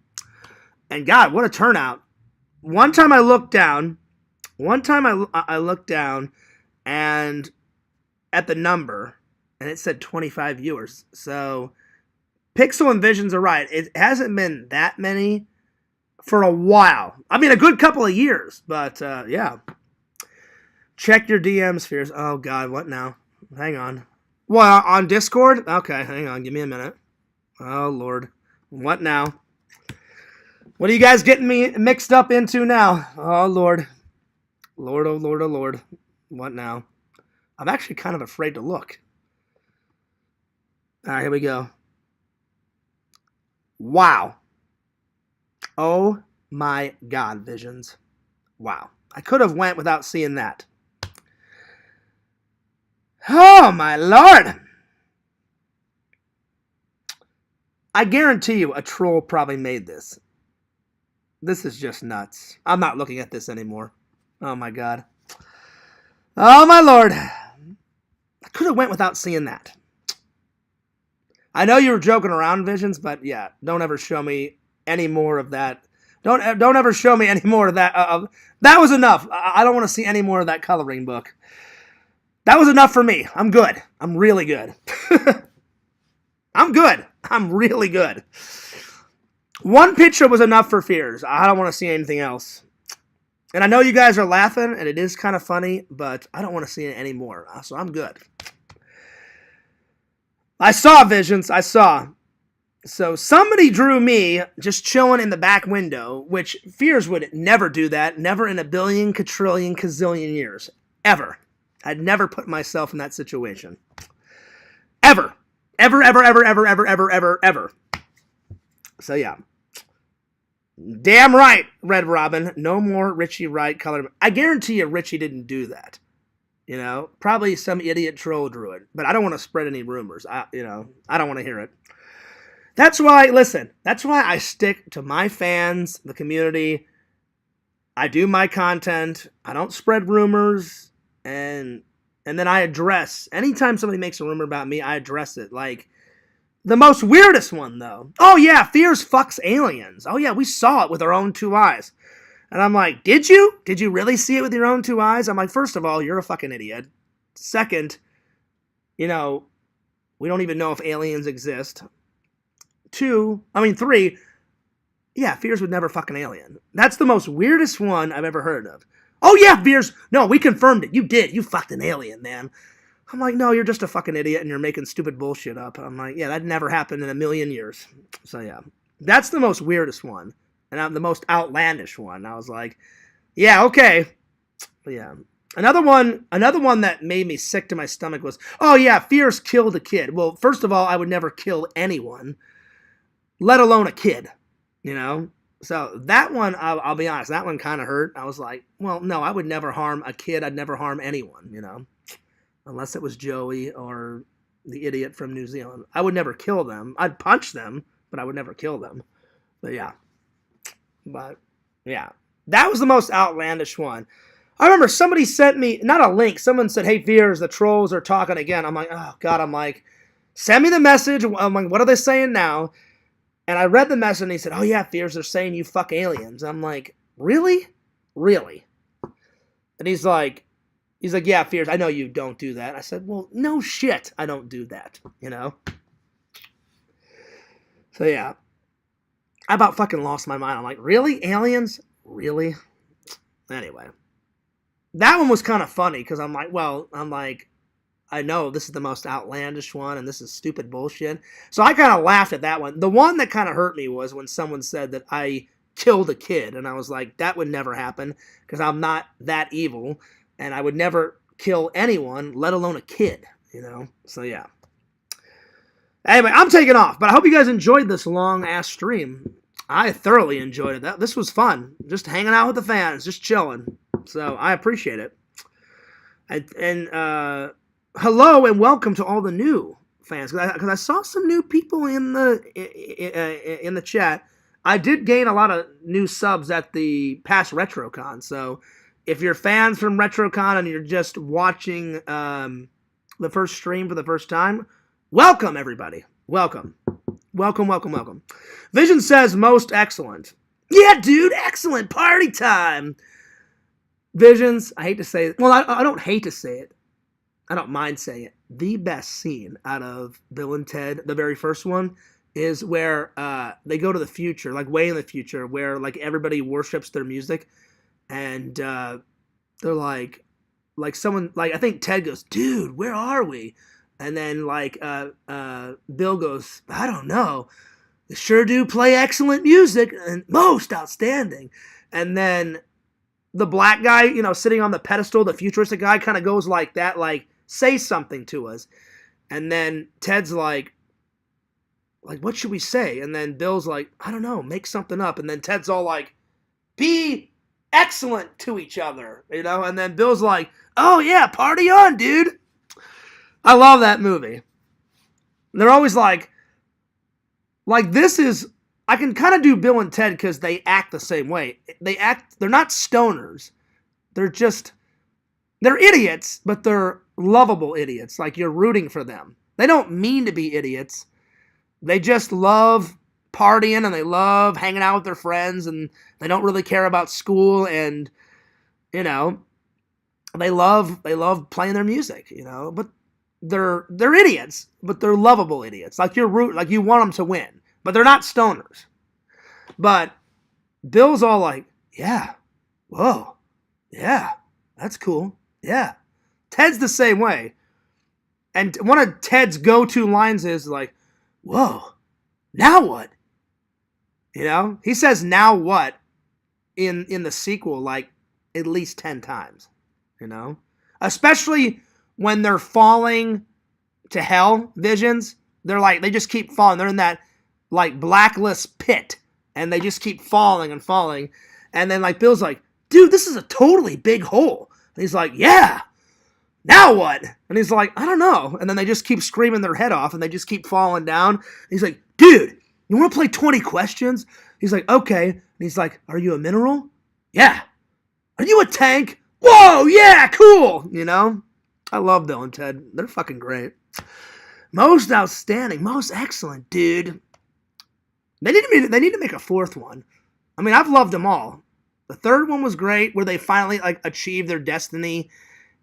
And God, what a turnout. One time I looked down and at the number, and it said 25 viewers. So Pixel and Visions are right. It hasn't been that many for a while. I mean, a good couple of years, but yeah. Check your DMs, Fears. Oh, God, what now? Hang on. Well, on Discord? Okay, hang on. Give me a minute. Oh, Lord. What now? What are you guys getting me mixed up into now? Oh, Lord. Lord, oh, Lord, oh, Lord. What now? I'm actually kind of afraid to look. All right, here we go. Wow. Oh, my God, Visions. Wow. I could have went without seeing that. Oh, my Lord. I guarantee you a troll probably made this. This is just nuts. I'm not looking at this anymore. Oh, my God. Oh, my Lord. I could have went without seeing that. I know you were joking around, Visions, but yeah, don't ever show me any more of that. Don't ever show me any more of that. That was enough. I don't want to see any more of that coloring book. That was enough for me. I'm good. I'm really good. I'm good. I'm really good. One picture was enough for Fears. I don't want to see anything else. And I know you guys are laughing, and it is kind of funny, but I don't want to see it anymore, so I'm good. I saw visions. I saw. So somebody drew me just chilling in the back window, which Fears would never do that. Never in a billion, quadrillion, gazillion years. Ever. I'd never put myself in that situation. Ever. Ever, ever, ever, ever, ever, ever, ever, ever. So yeah. Damn right, Red Robin. No more Richie Wright color. I guarantee you Richie didn't do that. You know, probably some idiot troll drew it. But I don't want to spread any rumors. I don't want to hear it. That's why I stick to my fans, the community. I do my content. I don't spread rumors. And then I address. Anytime somebody makes a rumor about me, I address it. Like, the most weirdest one, though. Oh, yeah, Fears fucks aliens. Oh, yeah, we saw it with our own 2 eyes. And I'm like, did you? Did you really see it with your own 2 eyes? I'm like, first of all, you're a fucking idiot. Second, we don't even know if aliens exist. 3, yeah, Fears would never fuck an alien. That's the most weirdest one I've ever heard of. Oh, yeah, Fears. No, we confirmed it. You did. You fucked an alien, man. I'm like, no, you're just a fucking idiot and you're making stupid bullshit up. I'm like, yeah, that never happened in a million years. So, yeah, that's the most weirdest one. And the most outlandish one. I was like, yeah, okay. But yeah. Another one that made me sick to my stomach was, oh, yeah, Fears killed a kid. Well, first of all, I would never kill anyone, let alone a kid, So that one, I'll be honest, that one kind of hurt. I was like, well, no, I would never harm a kid. I'd never harm anyone, unless it was Joey or the idiot from New Zealand. I would never kill them. I'd punch them, but I would never kill them. But yeah, that was the most outlandish one. I remember somebody sent me, not a link, someone said, hey, Fears, the trolls are talking again. I'm like, oh, God, send me the message. I'm like, what are they saying now? And I read the message and he said, oh, yeah, Fears, they're saying you fuck aliens. I'm like, really? Really? And he's like, yeah, Fears, I know you don't do that. I said, well, no shit, I don't do that, So, yeah. I about fucking lost my mind. I'm like, really? Aliens? Really? Anyway. That one was kind of funny because I'm like, I know this is the most outlandish one and this is stupid bullshit. So I kind of laughed at that one. The one that kind of hurt me was when someone said that I killed a kid. And I was like, that would never happen because I'm not that evil. And I would never kill anyone, let alone a kid, So, yeah. Anyway, I'm taking off. But I hope you guys enjoyed this long-ass stream. I thoroughly enjoyed it. This was fun. Just hanging out with the fans. Just chilling. So, I appreciate it. And hello and welcome to all the new fans. Because I saw some new people in the chat. I did gain a lot of new subs at the past RetroCon. So, if you're fans from RetroCon and you're just watching the first stream for the first time, welcome, everybody. Welcome. Welcome, welcome, welcome. Vision says, most excellent. Yeah, dude, excellent. Party time. Visions, I hate to say it. Well, I don't hate to say it. I don't mind saying it. The best scene out of Bill and Ted, the very first one, is where they go to the future, like way in the future, where like everybody worships their music. And they're like someone, like, I think Ted goes, dude, where are we? And then like Bill goes, I don't know. They sure do play excellent music and most outstanding. And then the black guy, sitting on the pedestal, the futuristic guy kind of goes like that, like, say something to us. And then Ted's like, what should we say? And then Bill's like, I don't know, make something up. And then Ted's all like, be excellent to each other, And then Bill's like, oh yeah, party on, dude. I love that movie. They're always like this is, I can kind of do Bill and Ted because they act the same way. They're not stoners. They're idiots, but they're lovable idiots. Like, you're rooting for them. They don't mean to be idiots. They just love partying and they love hanging out with their friends and they don't really care about school and, they love playing their music, but they're idiots, but they're lovable idiots. Like, you want them to win, but they're not stoners. But Bill's all like, yeah, whoa, Yeah, that's cool. Yeah. Ted's the same way. And one of Ted's go-to lines is like, whoa, now what? You know? He says now what in the sequel like at least 10 times. You know? Especially when they're falling to hell, visions. They're like, they just keep falling. They're in that like blacklist pit. And they just keep falling and falling. And then like Bill's like, dude, this is a totally big hole. And he's like, yeah. Now what? And he's like, I don't know. And then they just keep screaming their head off and they just keep falling down. And he's like, dude, you want to play 20 questions? He's like, okay. And he's like, are you a mineral? Yeah. Are you a tank? Whoa, yeah, cool. You know? I love Bill and Ted. They're fucking great. Most outstanding, most excellent, dude. They need to make a fourth one. I mean, I've loved them all. The third one was great, where they finally like achieved their destiny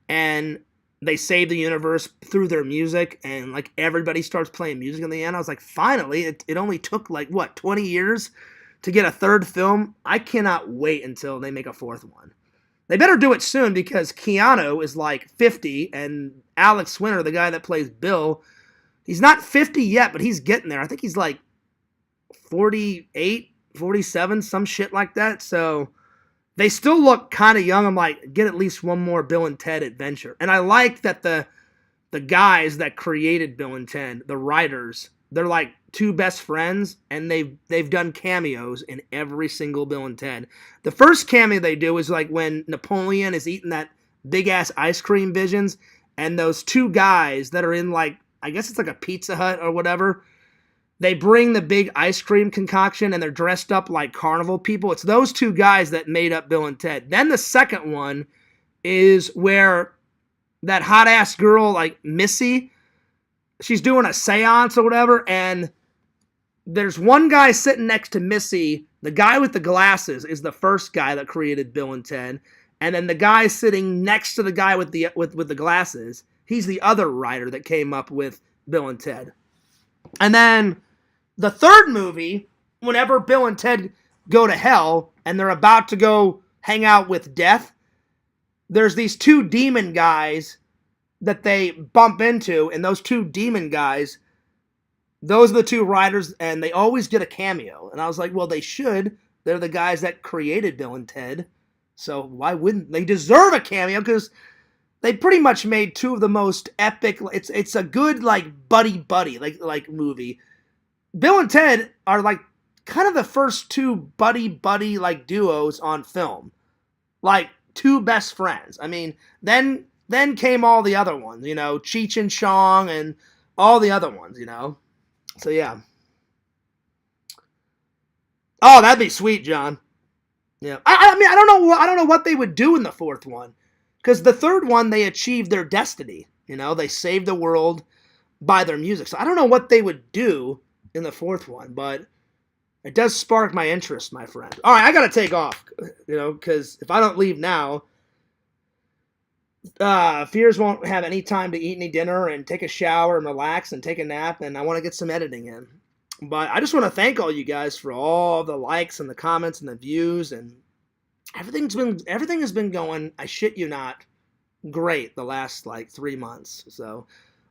and they save the universe through their music, and like everybody starts playing music in the end. I was like, finally, it only took like what, 20 years to get a third film. I cannot wait until they make a fourth one. They better do it soon because Keanu is like 50 and Alex Winter, the guy that plays Bill, he's not 50 yet, but he's getting there. I think he's like 48, 47, some shit like that. So they still look kind of young. I'm like, get at least one more Bill and Ted adventure. And I like that the guys that created Bill and Ted, the writers, they're like two best friends, and they've done cameos in every single Bill and Ted. The first cameo they do is like when Napoleon is eating that big ass ice cream visions, and those two guys that are in like, I guess it's like a Pizza Hut or whatever, they bring the big ice cream concoction and they're dressed up like carnival people. It's those two guys that made up Bill and Ted. Then the second one is where that hot ass girl, like Missy, she's doing a seance or whatever, and there's one guy sitting next to Missy. The guy with the glasses is the first guy that created Bill and Ted. And then the guy sitting next to the guy with the glasses, he's the other writer that came up with Bill and Ted. And then the third movie, whenever Bill and Ted go to hell and they're about to go hang out with death, there's these two demon guys that they bump into, and those two demon guys, those are the two writers, and they always get a cameo. And I was like, well, they should. They're the guys that created Bill and Ted. So why wouldn't they deserve a cameo? Because they pretty much made two of the most epic. It's a good like buddy like movie. Bill and Ted are like kind of the first two buddy like duos on film, like two best friends. I mean, then came all the other ones, you know, Cheech and Chong and all the other ones, you know. So yeah. Oh, that'd be sweet, John. Yeah. I mean, I don't know what they would do in the fourth one. Because the third one, they achieved their destiny. You know, they saved the world by their music. So I don't know what they would do in the fourth one, but it does spark my interest, my friend. All right, I got to take off, you know, because if I don't leave now, Fears won't have any time to eat any dinner and take a shower and relax and take a nap, and I want to get some editing in. But I just want to thank all you guys for all the likes and the comments and the views, and everything has been going, I shit you not, great the last like 3 months. So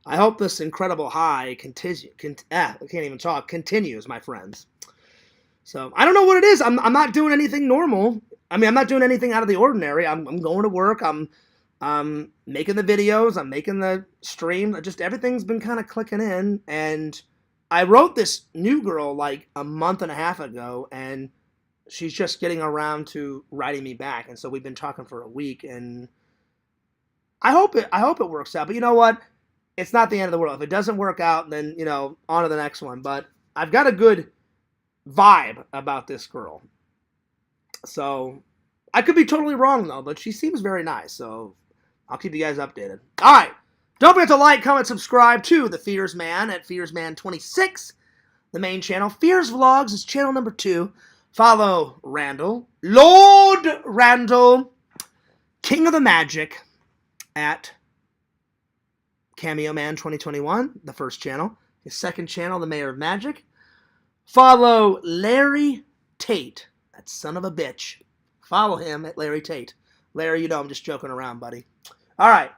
I hope this incredible high continues, my friends. So I don't know what it is. I'm not doing anything normal. I mean, I'm not doing anything out of the ordinary. I'm going to work. I'm making the videos. I'm making the stream. Just everything's been kind of clicking in. And I wrote this new girl like a month and a half ago, and she's just getting around to writing me back. And so we've been talking for a week, and I hope it works out. But you know what? It's not the end of the world. If it doesn't work out, then, you know, on to the next one. But I've got a good vibe about this girl. So I could be totally wrong, though, but she seems very nice. So I'll keep you guys updated. All right. Don't forget to like, comment, subscribe to The Fears Man at FearsMan26, the main channel. Fears Vlogs is channel number 2. Follow Randall, Lord Randall, King of the Magic, at Cameo Man 2021, the first channel. His second channel, The Mayor of Magic. Follow Larry Tate, that son of a bitch. Follow him at Larry Tate Larry, you know I'm just joking around, buddy. All right.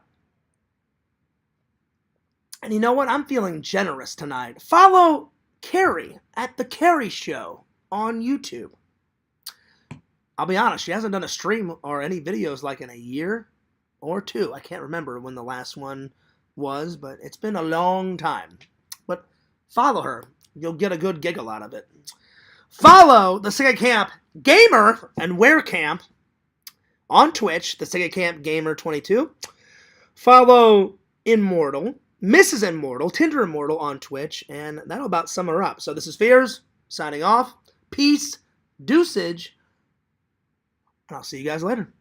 And you know what? I'm feeling generous tonight. Follow Carrie at The Carrie Show on YouTube. I'll be honest, she hasn't done a stream or any videos like in a year or two. I can't remember when the last one was, but it's been a long time. But follow her. You'll get a good giggle out of it. Follow the Sega Camp Gamer and Wear Camp on Twitch, the Sega Camp Gamer 22. Follow Immortal, Mrs. Immortal, Tinder Immortal on Twitch, and that'll about sum her up. So this is Fears, signing off. Peace, deuceage, and I'll see you guys later.